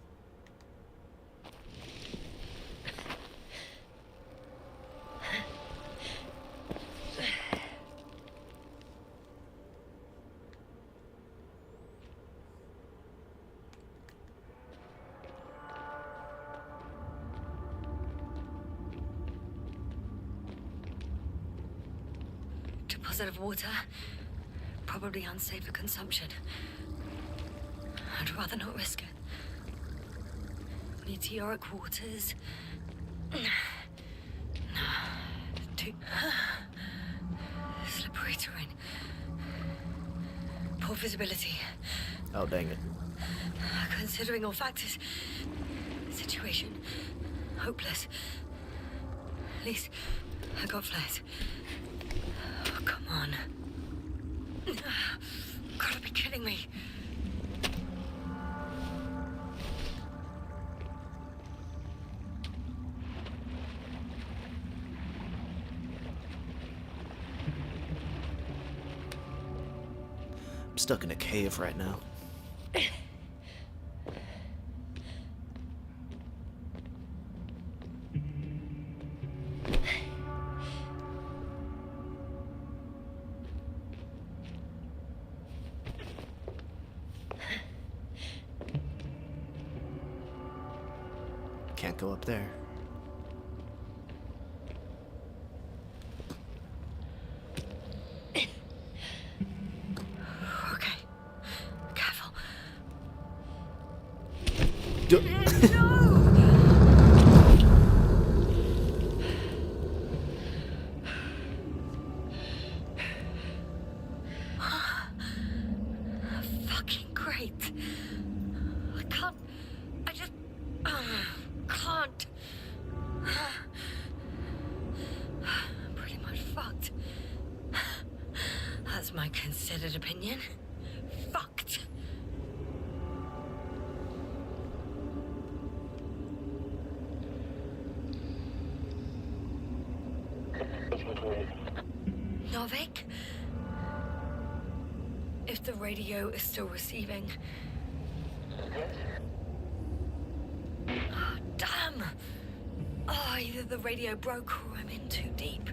B: Deposit of water, probably unsafe for consumption. I'd rather not risk it. Meteoric waters. Too slippery terrain. Poor visibility.
A: Oh, dang it.
B: Considering all factors, situation hopeless. At least I got flares. Oh, come on. Gotta be kidding me.
A: I'm stuck in a cave right now. Can't go up there.
B: Okay. Careful. Fucking great. I can't. I just can't. I'm pretty much fucked. That's my considered opinion. Fucked. radio is still receiving. Oh, damn! Oh, either the radio broke or I'm in too deep.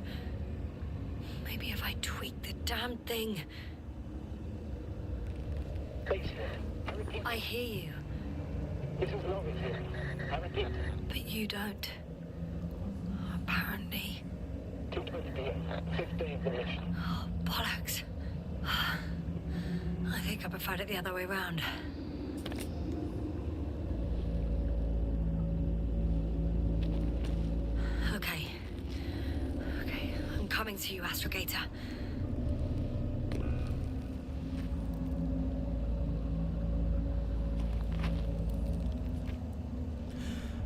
B: Maybe if I tweak the damn thing.
K: Please, I repeat.
B: I hear you.
K: This is Laurie here. I repeat.
B: But you don't. Apparently.
K: 2:20 p.m. 5th day of the mission.
B: Oh, bollocks. I think I preferred it the other way round. Okay. Okay, I'm coming to you, Astrogator.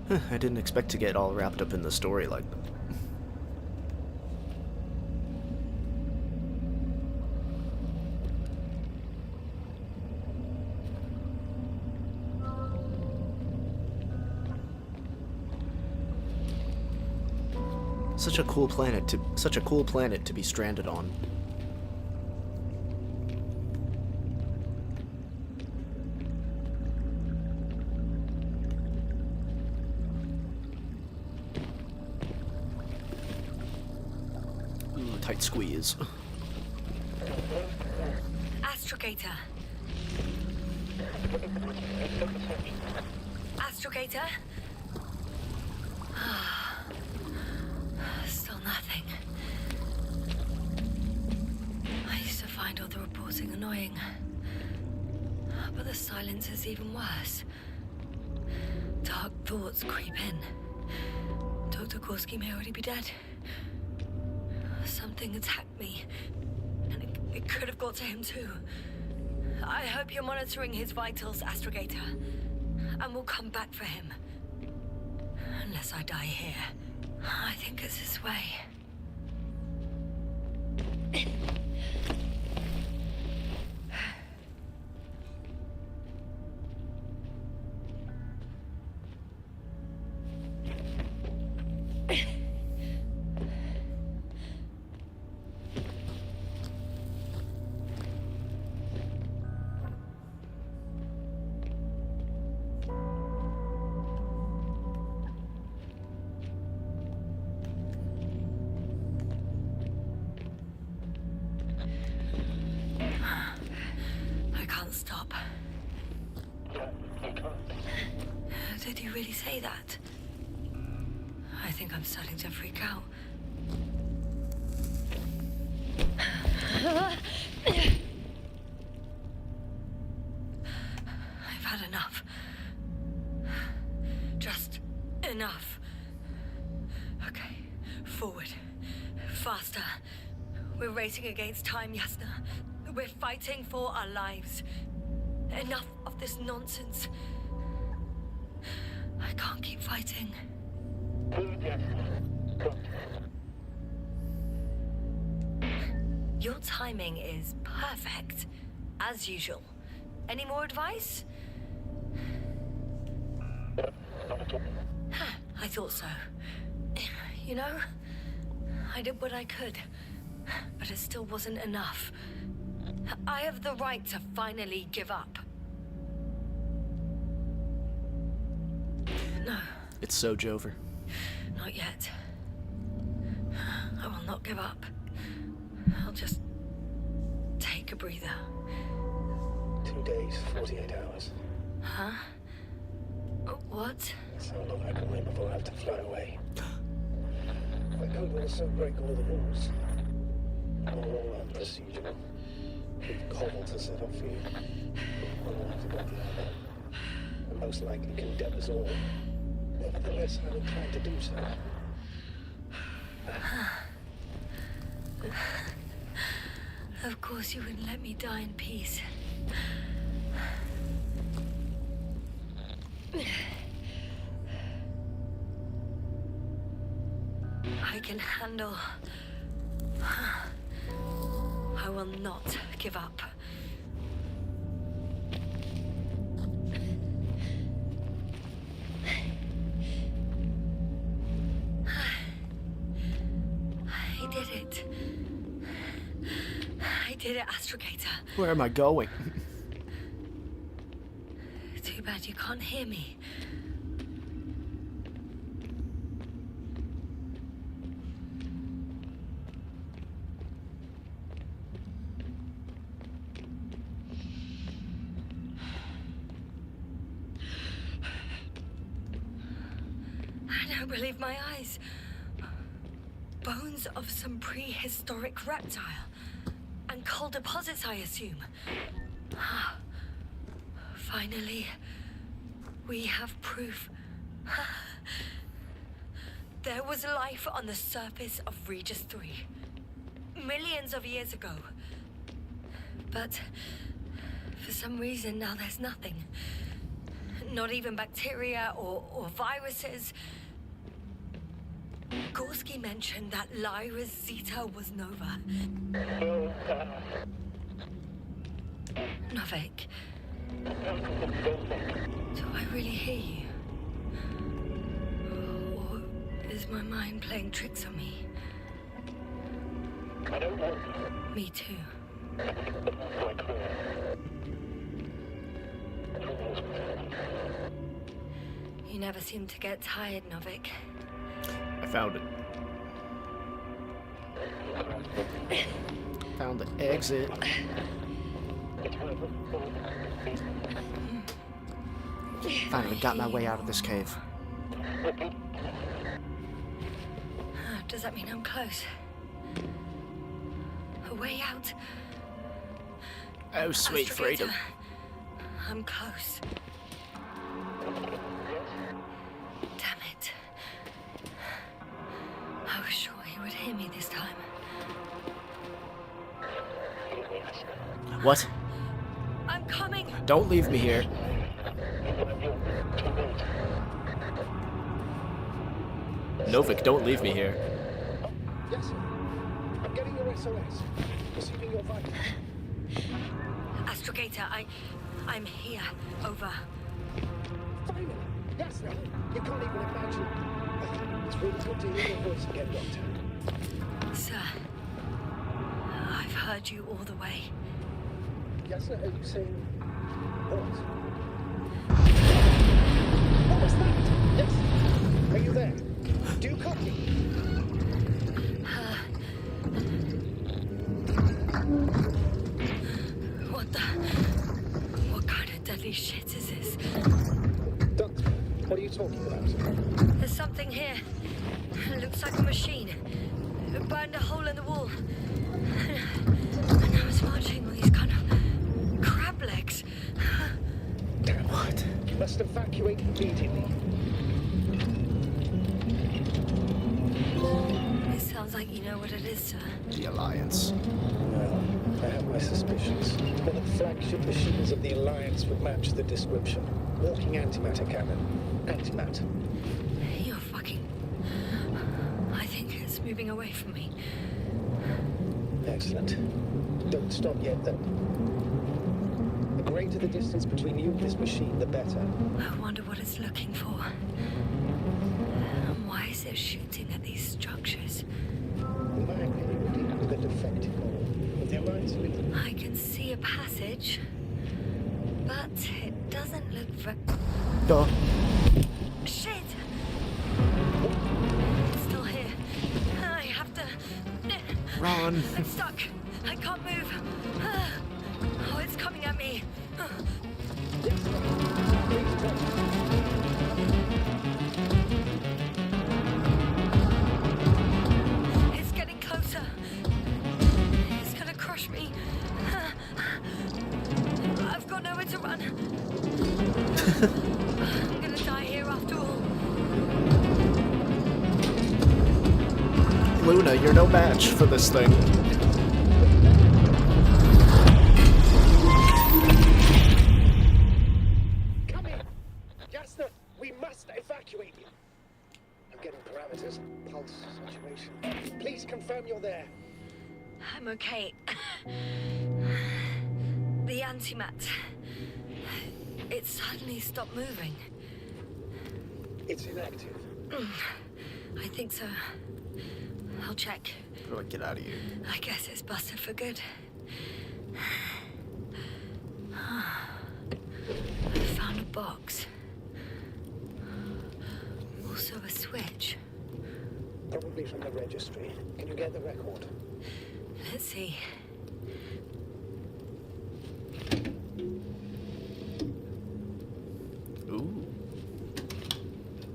A: I didn't expect to get all wrapped up in the story like that. Such a cool planet to be stranded on. Tight squeeze.
B: Astrogator. Astrogator? Still nothing. I used to find all the reporting annoying. But the silence is even worse. Dark thoughts creep in. Dr. Gorski may already be dead. Something attacked me, and it could have got to him too. I hope you're monitoring his vitals, Astrogator, and we'll come back for him. Unless I die here. I think it's this way. Stop. Did you really say that? I think I'm starting to freak out. I've had enough. Just enough. Okay, forward. Faster. We're racing against time, Yasna. We're fighting for our lives. Enough of this nonsense. I can't keep fighting. Your timing is perfect, as usual. Any more advice? I thought so. You know, I did what I could, but it still wasn't enough. I have the right to finally give up. No.
A: It's so Jover.
B: Not yet. I will not give up. I'll just take a breather.
I: 2 days, 48 hours.
B: Huh? What?
I: That's how long I can wait before I have to fly away. My code will also break all the rules. All unprocedural. We've cobbled to set up for you. We'll have to go beyond that. And most likely condemn us all. Nevertheless, I'm inclined to do so.
B: Of course you wouldn't let me die in peace. I can handle... I will not give up. I did it. I did it, Astrogator.
A: Where am I going?
B: Too bad you can't hear me. I don't believe my eyes. Bones of some prehistoric reptile. And coal deposits, I assume. Finally, we have proof. There was life on the surface of Regis 3. Millions of years ago. But for some reason now there's nothing. Not even bacteria or viruses. Gorski mentioned that Lyra's Zeta was Nova. Novik. Do I really hear you? Or is my mind playing tricks on me?
K: I don't know.
B: Me too. You never seem to get tired, Novik.
A: I found it. Found the exit. Finally got my way out of this cave.
B: Does that mean I'm close? A way out?
A: Oh, sweet freedom.
B: I'm close. Damn it. I was sure he would hear me this time.
A: What?
B: I'm coming!
A: Don't leave me here. Novik, don't leave me here.
I: Yes, sir. I'm getting your SOS. Receiving your vitals.
B: Astrogator, I'm here. Over.
I: Finally! Yes, sir. You can't even imagine. It's really good to hear your voice again, Doctor.
B: Sir, I've heard you all the way.
I: Yes, sir. Are you saying what? What was that? Yes. Are you there? Do you copy?
B: What kind of deadly shit is this?
I: Doctor, what are you talking about?
B: There's something here. It looks like a machine. It burned a hole in the wall. And now it's marching on these kind of crab legs.
I: Damn. What? You must evacuate immediately.
B: It sounds like you know what it is, sir.
A: The Alliance.
I: Well, I have my suspicions. One of the flagship machines of the Alliance would match the description. Walking antimatter cannon. Antimatter.
B: You're fucking... I think it's moving away from me.
I: Excellent. Don't stop yet, then. The greater the distance between you and this machine, the better.
B: I wonder what it's looking for. And why is it shooting at these structures?
I: In my opinion, we're dealing with a defective model of the Alliance Link.
B: I can see a passage, but it doesn't look very...
A: Duh.
B: Shit! It's still here. I have to...
A: Run.
B: I'm stuck. I can't move. Oh, it's coming at me. It's getting closer. It's gonna crush me. I've got nowhere to run. I'm gonna die here after all.
A: Luna, you're no match for this thing.
I: Come in! Jasna, we must evacuate you. I'm getting parameters. Pulse saturation. Please confirm you're there.
B: I'm okay. The antimat. It suddenly stopped moving.
I: It's inactive.
B: I think so. I'll check.
A: How do I get out of here?
B: I guess it's busted for good. I found a box. Also a switch.
I: Probably from the registry. Can you get the record?
B: Let's see.
A: Ooh.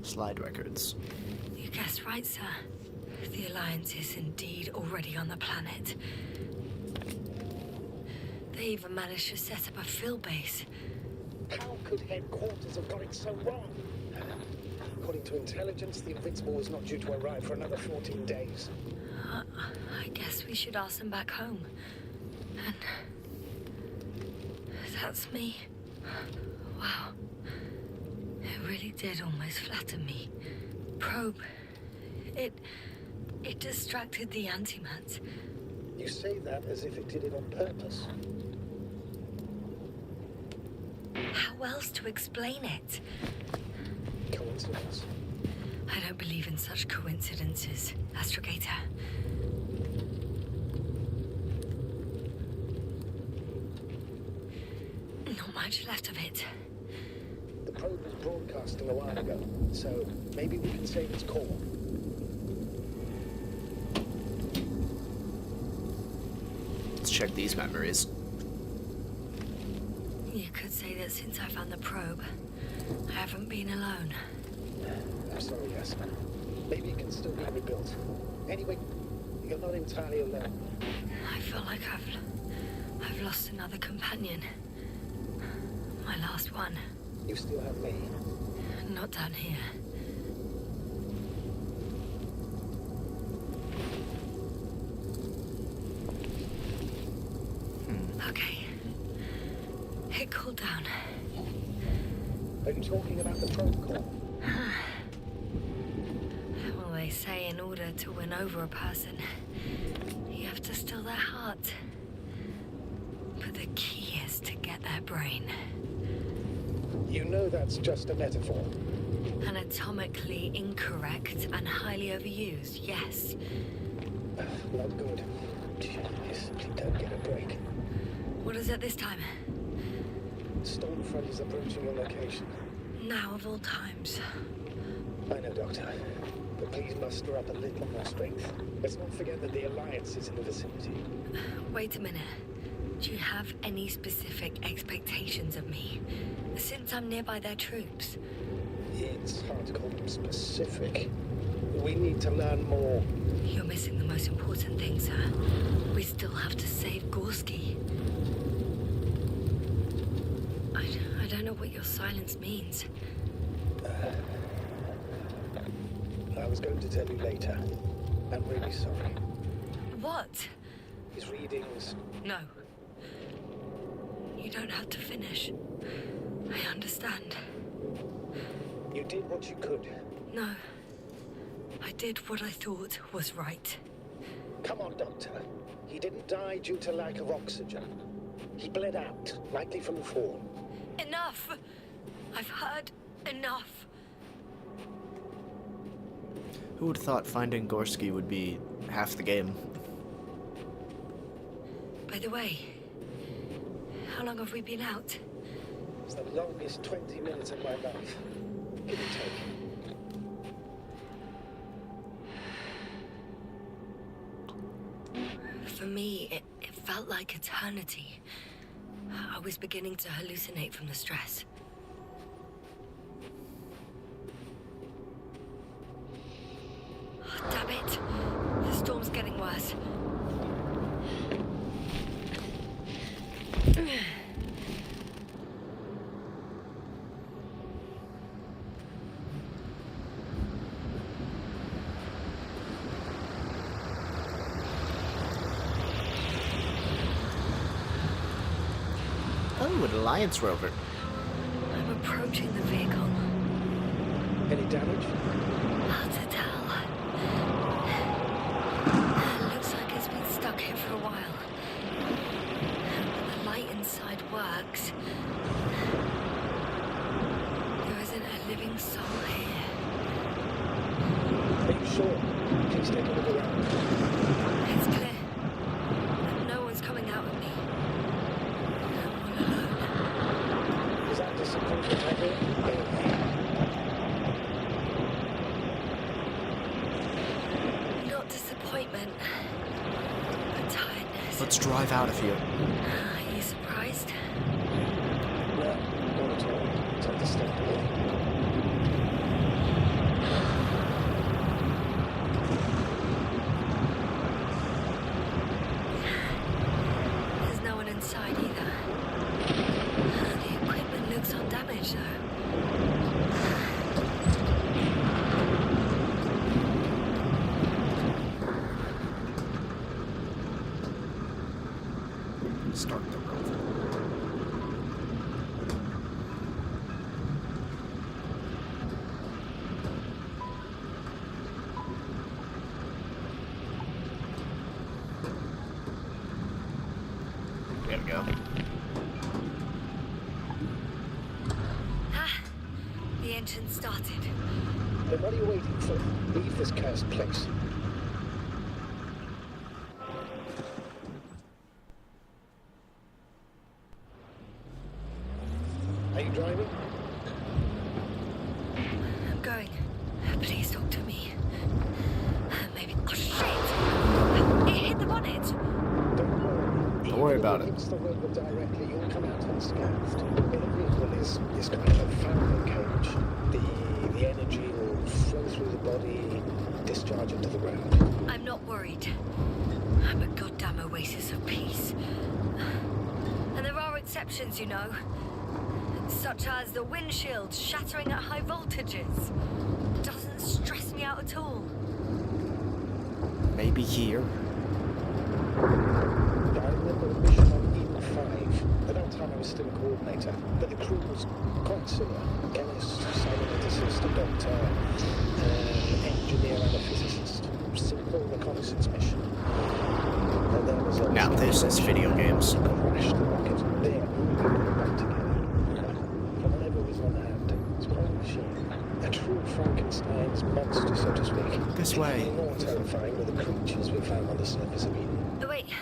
A: Slide records.
B: You guessed right, sir. The Alliance is indeed already on the planet. They even managed to set up a field base.
I: How could headquarters have got it so wrong? According to intelligence, the Invincible was not due to arrive for another 14 days.
B: I guess we should ask them back home. And that's me. Wow. It really did almost flatter me. Probe. It distracted the antimats.
I: You say that as if it did it on purpose.
B: How else to explain it?
I: Coincidence.
B: I don't believe in such coincidences, Astrogator. Not much left of it.
I: The probe was broadcasting a while ago, so maybe we can save its core.
A: Let's check these memories.
B: You could say that since I found the probe, I haven't been alone.
I: I'm sorry, yes. Maybe it can still be rebuilt. Anyway, you're not entirely alone.
B: I feel like I've lost another companion. My last one.
I: You still have me.
B: Not down here. Okay. It cooled down.
I: Are you talking about the probe core?
B: Well, they say in order to win over a person, you have to steal their heart. But the key is to get their brain.
I: You know that's just a metaphor.
B: Anatomically incorrect and highly overused, yes.
I: Not good. You simply don't get a break.
B: What is it this time?
I: Stormfront is approaching your location.
B: Now of all times.
I: I know, Doctor. But please muster up a little more strength. Let's not forget that the Alliance is in the vicinity.
B: Wait a minute. Do you have any specific expectations of me? Since I'm nearby their troops.
I: It's hard to call them specific. We need to learn more.
B: You're missing the most important thing, sir. We still have to save Gorski. I don't know what your silence means.
I: I was going to tell you later. I'm really sorry.
B: What?
I: His readings...
B: No. You don't have to finish. I understand.
I: You did what you could.
B: No. I did what I thought was right.
I: Come on, Doctor. He didn't die due to lack of oxygen. He bled out, likely from the fall.
B: Enough! I've heard enough.
A: Who would have thought finding Gorski would be half the game?
B: By the way, how long have we been out?
I: It's the longest 20 minutes of my life. Give or take.
B: For me, it felt like eternity. I was beginning to hallucinate from the stress. Oh, damn it! The storm's getting worse.
A: Oh, an Alliance rover.
B: I'm approaching the vehicle.
I: Any damage?
B: Hard to tell. It looks like it's been stuck here for a while. But the light inside works. There isn't a living soul here.
I: Are you sure? Please take a look around.
B: It's clear. No one's coming out at me. Not disappointment, but tiredness.
A: Let's drive out of here.
B: Are you surprised?
I: Well, not at all. It's understandable.
B: There's no one inside either. The equipment looks undamaged, though.
A: Start the rover. There we go.
B: Ah, the engine started.
I: Then what are you waiting for? Leave this cursed place. Are you driving?
B: I'm going. Please talk to me. Maybe. Oh shit! It hit the bonnet.
I: Don't worry.
A: Don't worry about it.
I: If it hits the road directly, you'll come out unscathed. The vehicle is kind of a Faraday cage. The energy will flow through the body, discharge into the ground.
B: I'm not worried. I'm a goddamn oasis of peace. And there are exceptions, you know. Such as the windshield shattering at high voltages. Doesn't stress me out at all.
A: Maybe here.
I: I remember a mission on Eden 5. At that time I was still a coordinator, but the crew was quite similar. Chemist, scientist, a doctor, engineer and a physicist. Simple reconnaissance mission. And there was a...
A: Now this is video games.
I: Crashed the rocket. There, we were back together. From whatever was on hand. It's quite a machine. A true Frankenstein's monster, so to speak.
A: This way.
I: Even more terrifying were the creatures we found on the surface of Eden.
B: Wait.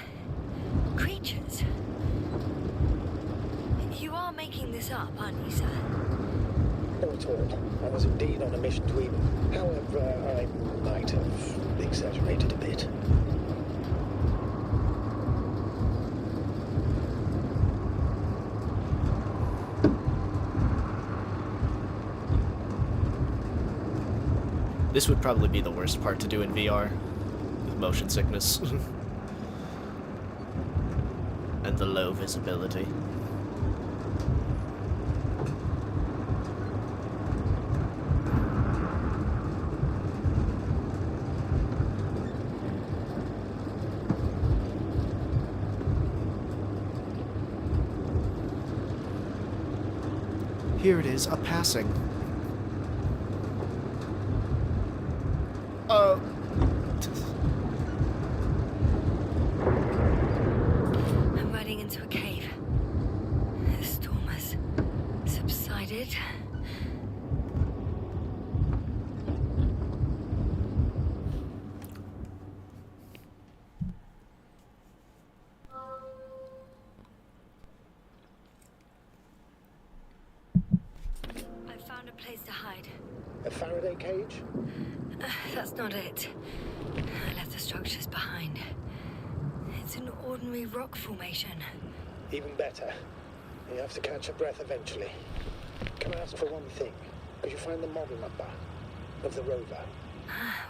B: Creatures? You are making this up, aren't you, sir?
I: Not at all. I was indeed on a mission to Eden. However, I might have exaggerated a bit.
A: This would probably be the worst part to do in VR. With motion sickness. And the low visibility. Here it is, a passing.
B: I'm riding into a cave. The storm has subsided. I found a place to hide.
I: A Faraday cage?
B: That's not it. I left the structures behind. It's an ordinary rock formation.
I: Even better. You have to catch your breath eventually. Can I ask for one thing? Could you find the model number of the rover?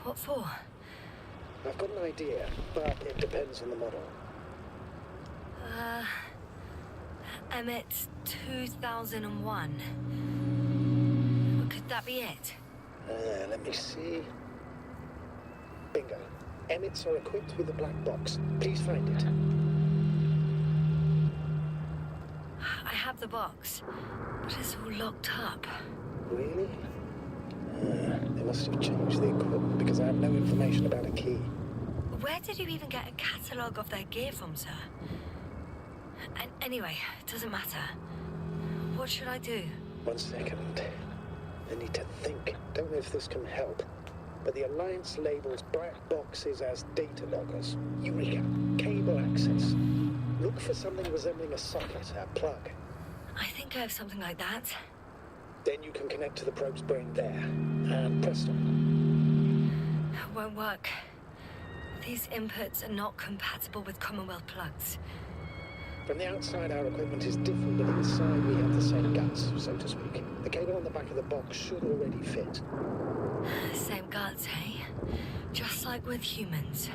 B: What for?
I: I've got an idea, but it depends on the model.
B: Emmett 2001. Could that be it?
I: Let me see. Bingo. Emmets are equipped with a black box. Please find it.
B: I have the box, but it's all locked up.
I: Really? They must have changed the equipment because I have no information about a key.
B: Where did you even get a catalogue of their gear from, sir? And anyway, it doesn't matter. What should I do?
I: 1 second. I need to think. Don't know if this can help. But the Alliance labels black boxes as data loggers. Eureka. Cable access. Look for something resembling a socket, a plug.
B: I think I have something like that.
I: Then you can connect to the probe's brain there. And presto.
B: Won't work. These inputs are not compatible with Commonwealth plugs.
I: From the outside, our equipment is different, but inside we have the same guts, so to speak. The cable on the back of the box should already fit.
B: Same guts, eh? Just like with humans.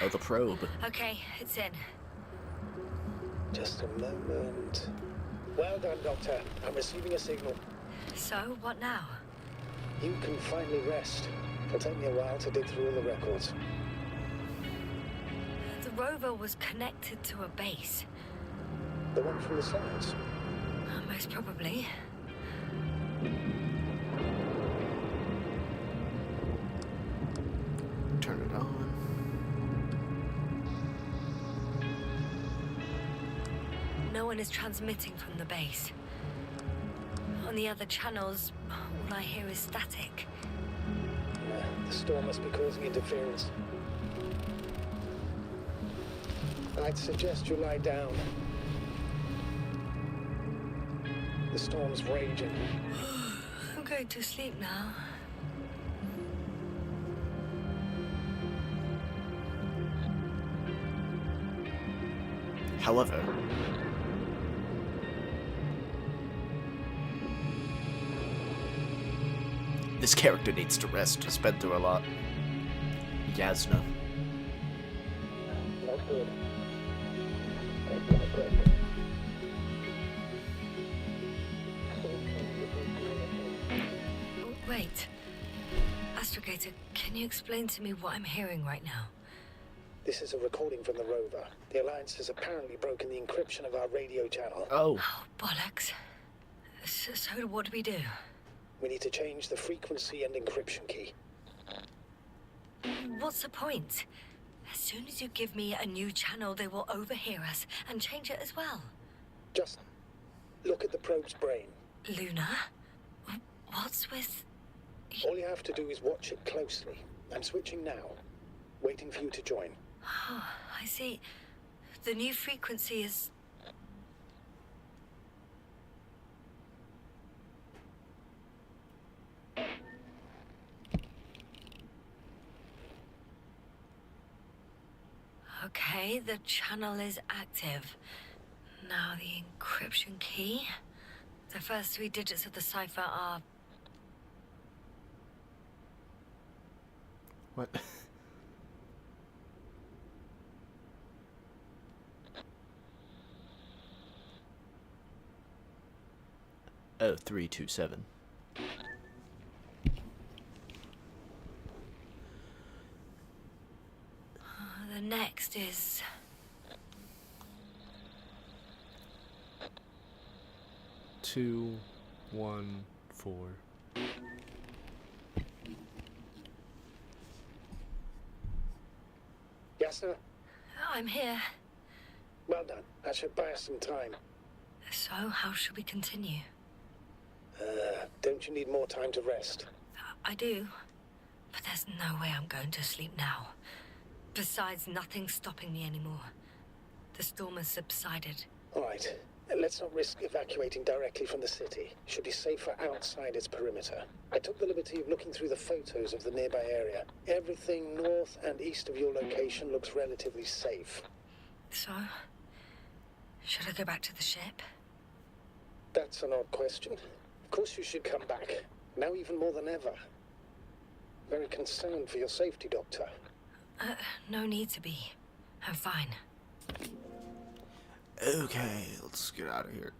A: Oh, the probe.
B: Okay, it's in.
I: Just a moment. Well done, Doctor. I'm receiving a signal.
B: So, what now?
I: You can finally rest. It'll take me a while to dig through all the records.
B: The rover was connected to a base.
I: The one from the slides?
B: Most probably.
A: Turn it on.
B: No one is transmitting from the base. On the other channels, all I hear is static.
I: The storm must be causing interference. I'd suggest you lie down. The storm's raging.
B: I'm going to sleep now.
A: However, this character needs to rest. He's been through a lot. Yasna.
I: Not good.
B: Oh, wait. Astrogator, can you explain to me what I'm hearing right now?
I: This is a recording from the rover. The Alliance has apparently broken the encryption of our radio channel.
A: Oh.
B: Oh, bollocks. So what do we do?
I: We need to change the frequency and encryption key.
B: What's the point? As soon as you give me a new channel, they will overhear us and change it as well.
I: Just look at the probe's brain.
B: Luna? What's with...
I: All you have to do is watch it closely. I'm switching now. Waiting for you to join.
B: Oh, I see. The new frequency is... Okay, the channel is active. Now the encryption key. The first 3 digits of the cipher are...
A: What? Oh, 327.
B: The next is...
A: Two, 1, 4.
I: Yasna?
B: I'm here.
I: Well done. That should buy us some time.
B: So, how should we continue?
I: Don't you need more time to rest?
B: I do. But there's no way I'm going to sleep now. Besides, nothing's stopping me anymore. The storm has subsided.
I: All right. Let's not risk evacuating directly from the city. Should be safer outside its perimeter. I took the liberty of looking through the photos of the nearby area. Everything north and east of your location looks relatively safe.
B: So, should I go back to the ship?
I: That's an odd question. Of course you should come back. Now even more than ever. Very concerned for your safety, Doctor.
B: No need to be. I'm fine.
A: Okay, let's get out of here.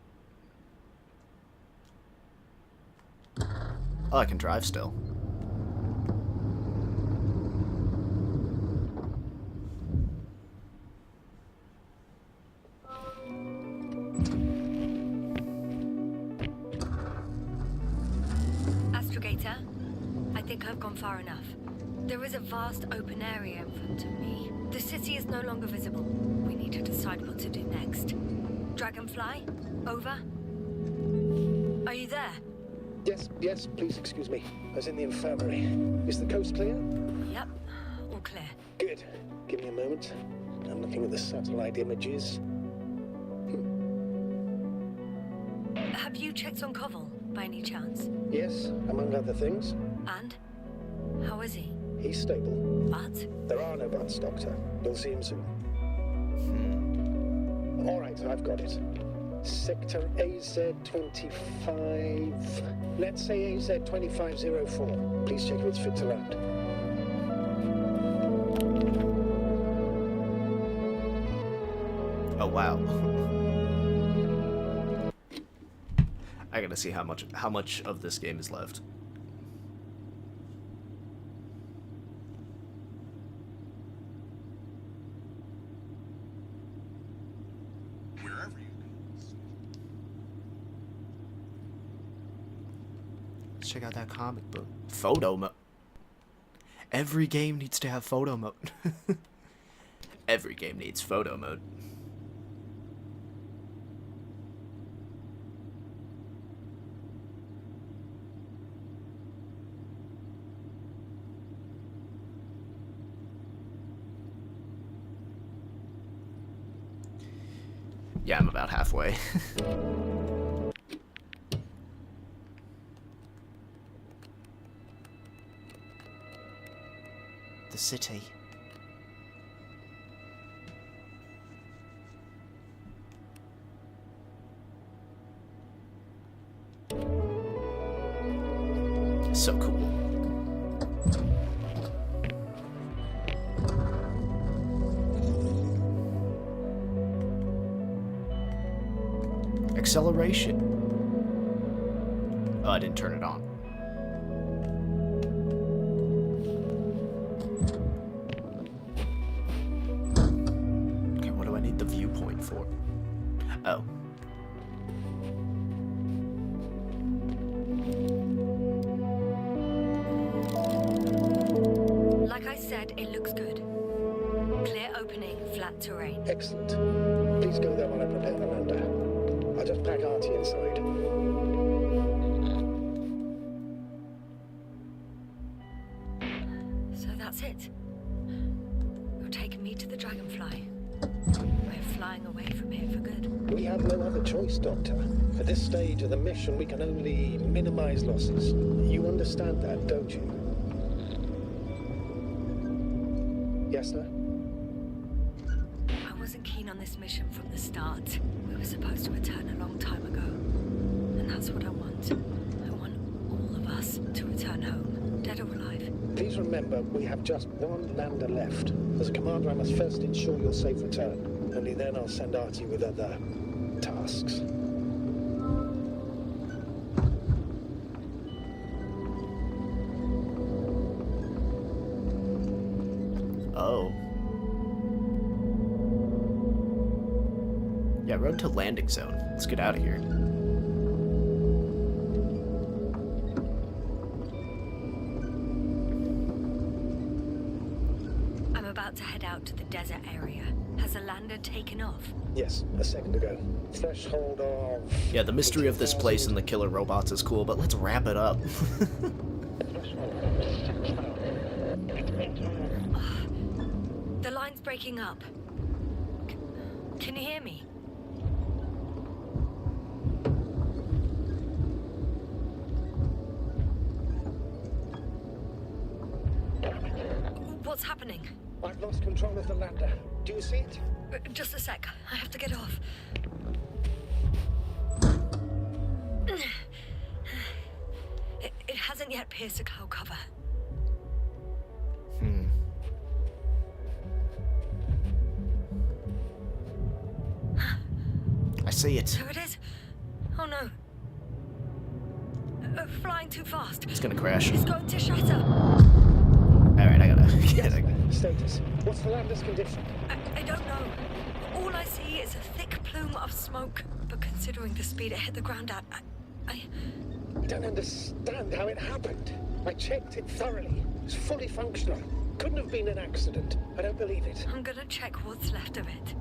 A: Oh, I can drive still.
B: Astrogator, I think I've gone far enough. There is a vast open area in front of me. The city is no longer visible. We need to decide what to do next. Dragonfly, over. Are you there?
I: Yes, please excuse me. I was in the infirmary. Is the coast clear?
B: Yep, all clear.
I: Good. Give me a moment. I'm looking at the satellite images.
B: Have you checked on Koval, by any chance?
I: Yes, among other things.
B: And? How is he?
I: He's stable.
B: But?
I: There are no buts, Doctor. You'll see him soon. All right, I've got it. Sector AZ-25... Let's say AZ-2504. Please check if it's fit to land.
A: Oh wow. I gotta see how much of this game is left.
L: Wherever you go.
A: Let's check out that comic book. Photo mode. Every game needs to have photo mode. Every game needs photo mode. Yeah, I'm about halfway. The city. So cool. Acceleration. Oh, I didn't turn it on. Okay, what do I need the viewpoint for? Oh.
B: Like I said, it looks good. Clear opening, flat terrain.
I: Excellent. Please go there while I prepare the lander. I'll just pack Artie inside.
B: So that's it. You're taking me to the Dragonfly. We're flying away from here for good.
I: We have no other choice, Doctor. At this stage of the mission, we can only minimize losses. You understand that, don't you? Yes, sir?
B: I wasn't keen on this mission from the start. We were supposed to return a long time ago. And that's what I want. I want all of us to return home, dead or alive.
I: Please remember, we have just one lander left. As a commander, I must first ensure your safe return. Only then I'll send Artie with other tasks.
A: Oh. Yeah, road to landing zone. Let's get out of here.
B: I'm about to head out to the desert area. Has a lander taken off?
I: Yes, a second ago. Threshold of...
A: Yeah, the mystery of this place and the killer robots is cool, but let's wrap it up.
B: The line's breaking up. Can you hear me? What's happening?
I: I've lost control of the lander. Do you see it?
B: Just a sec. I have to get off. It hasn't yet pierced a cloud cover.
A: I see it.
B: There it is. Oh no. Flying too fast.
A: It's gonna crash.
B: It's going to shatter.
A: Alright, I gotta get it.
I: Status. What's the lander's condition?
B: I don't know. All I see is a thick plume of smoke. But considering the speed it hit the ground at, I
I: don't understand how it happened. I checked it thoroughly. It's fully functional. Couldn't have been an accident. I don't believe it.
B: I'm gonna check what's left of it.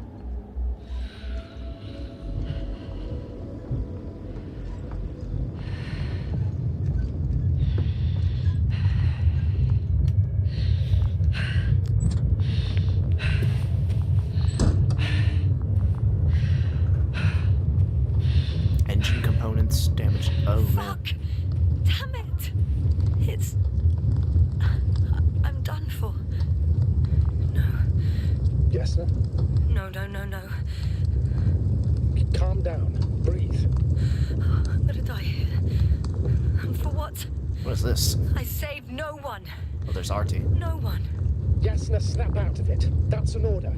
A: components damaged. Oh, man.
B: Fuck! Damn it! It's... I'm done for. No.
I: Yes, sir?
B: No.
I: Calm down. Breathe.
B: I'm gonna die here. And for what?
A: What is this?
B: I saved no one.
A: Oh, there's Artie.
B: No one.
I: Yasna, snap out of it. That's an order.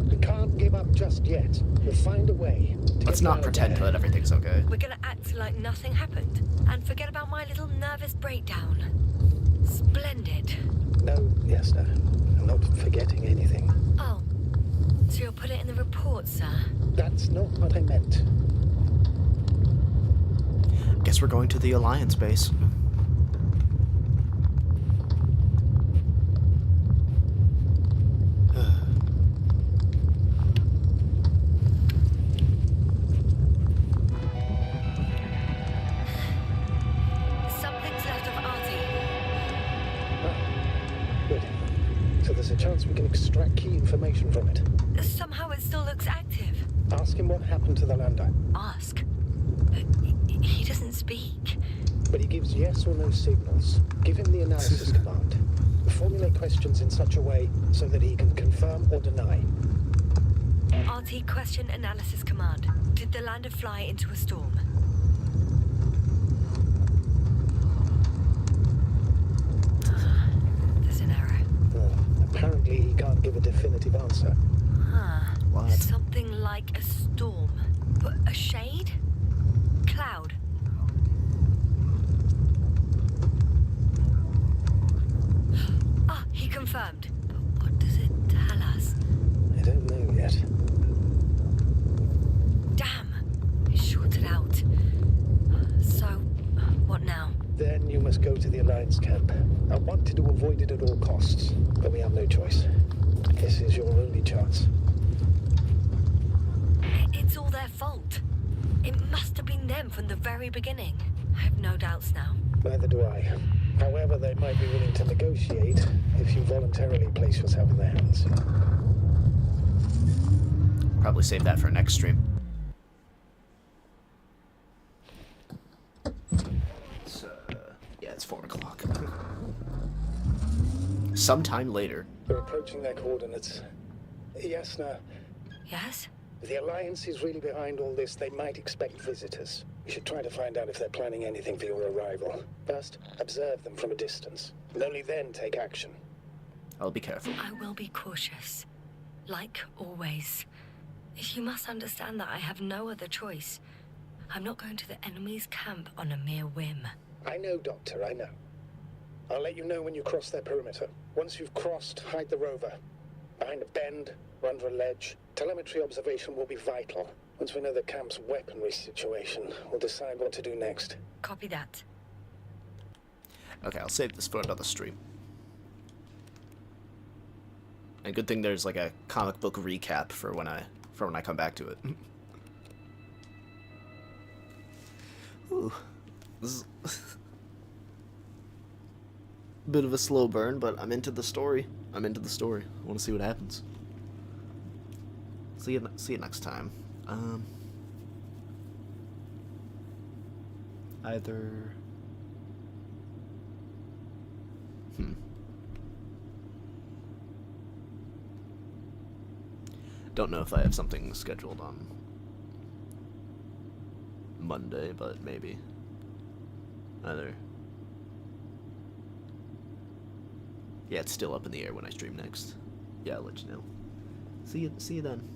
I: We can't give up just yet. We'll find a way.
A: Let's not pretend that everything's okay.
B: We're gonna act like nothing happened. And forget about my little nervous breakdown. Splendid.
I: No, Yasna. I'm not forgetting anything.
B: Oh. So you'll put it in the report, sir?
I: That's not what I meant.
A: Guess we're going to the Alliance base.
B: Something's left of Artie.
I: Good. So there's a chance we can extract key information from it.
B: Somehow it still looks active.
I: Ask him what happened to the lander.
B: Ask? He doesn't speak.
I: But he gives yes or no signals. Give him the analysis command. Formulate questions in such a way so that he can confirm or deny.
B: RT question analysis command. Did the lander fly into a storm? There's an error.
I: Apparently he can't give a definitive answer.
B: Huh.
A: What?
B: Something like a storm. But a shade? Cloud. Ah, he confirmed. But what does it tell us?
I: I don't know yet.
B: Damn. It shorted out. So, what now?
I: Then you must go to the Alliance camp. I wanted to avoid it at all costs, but we have no choice. This is your only chance.
B: It's all their fault. It must have been them from the very beginning. I have no doubts now.
I: Neither do I. However, they might be willing to negotiate if you voluntarily place yourself in their hands.
A: Probably save that for next stream. It's, yeah, it's 4 o'clock. Sometime later.
I: We're approaching their coordinates. Yasna,
B: Yes?
I: if the Alliance is really behind all this, they might expect visitors. We should try to find out if they're planning anything for your arrival. First, observe them from a distance, and only then take action.
A: I'll be careful.
B: I will be cautious. Like always. You must understand that I have no other choice. I'm not going to the enemy's camp on a mere whim.
I: I know, Doctor, I know. I'll let you know when you cross their perimeter. Once you've crossed, hide the rover. Behind a bend, or under a ledge. Telemetry observation will be vital. Once we know the camp's weaponry situation, we'll decide what to do next.
B: Copy that.
A: Okay, I'll save this for another stream. And good thing there's like a comic book recap for when I come back to it. Ooh, this is a bit of a slow burn, but I'm into the story. I want to see what happens. See you next time. Either. Don't know if I have something scheduled on Monday, but maybe. Either. Yeah, it's still up in the air when I stream next. Yeah, I'll let you know. See you then.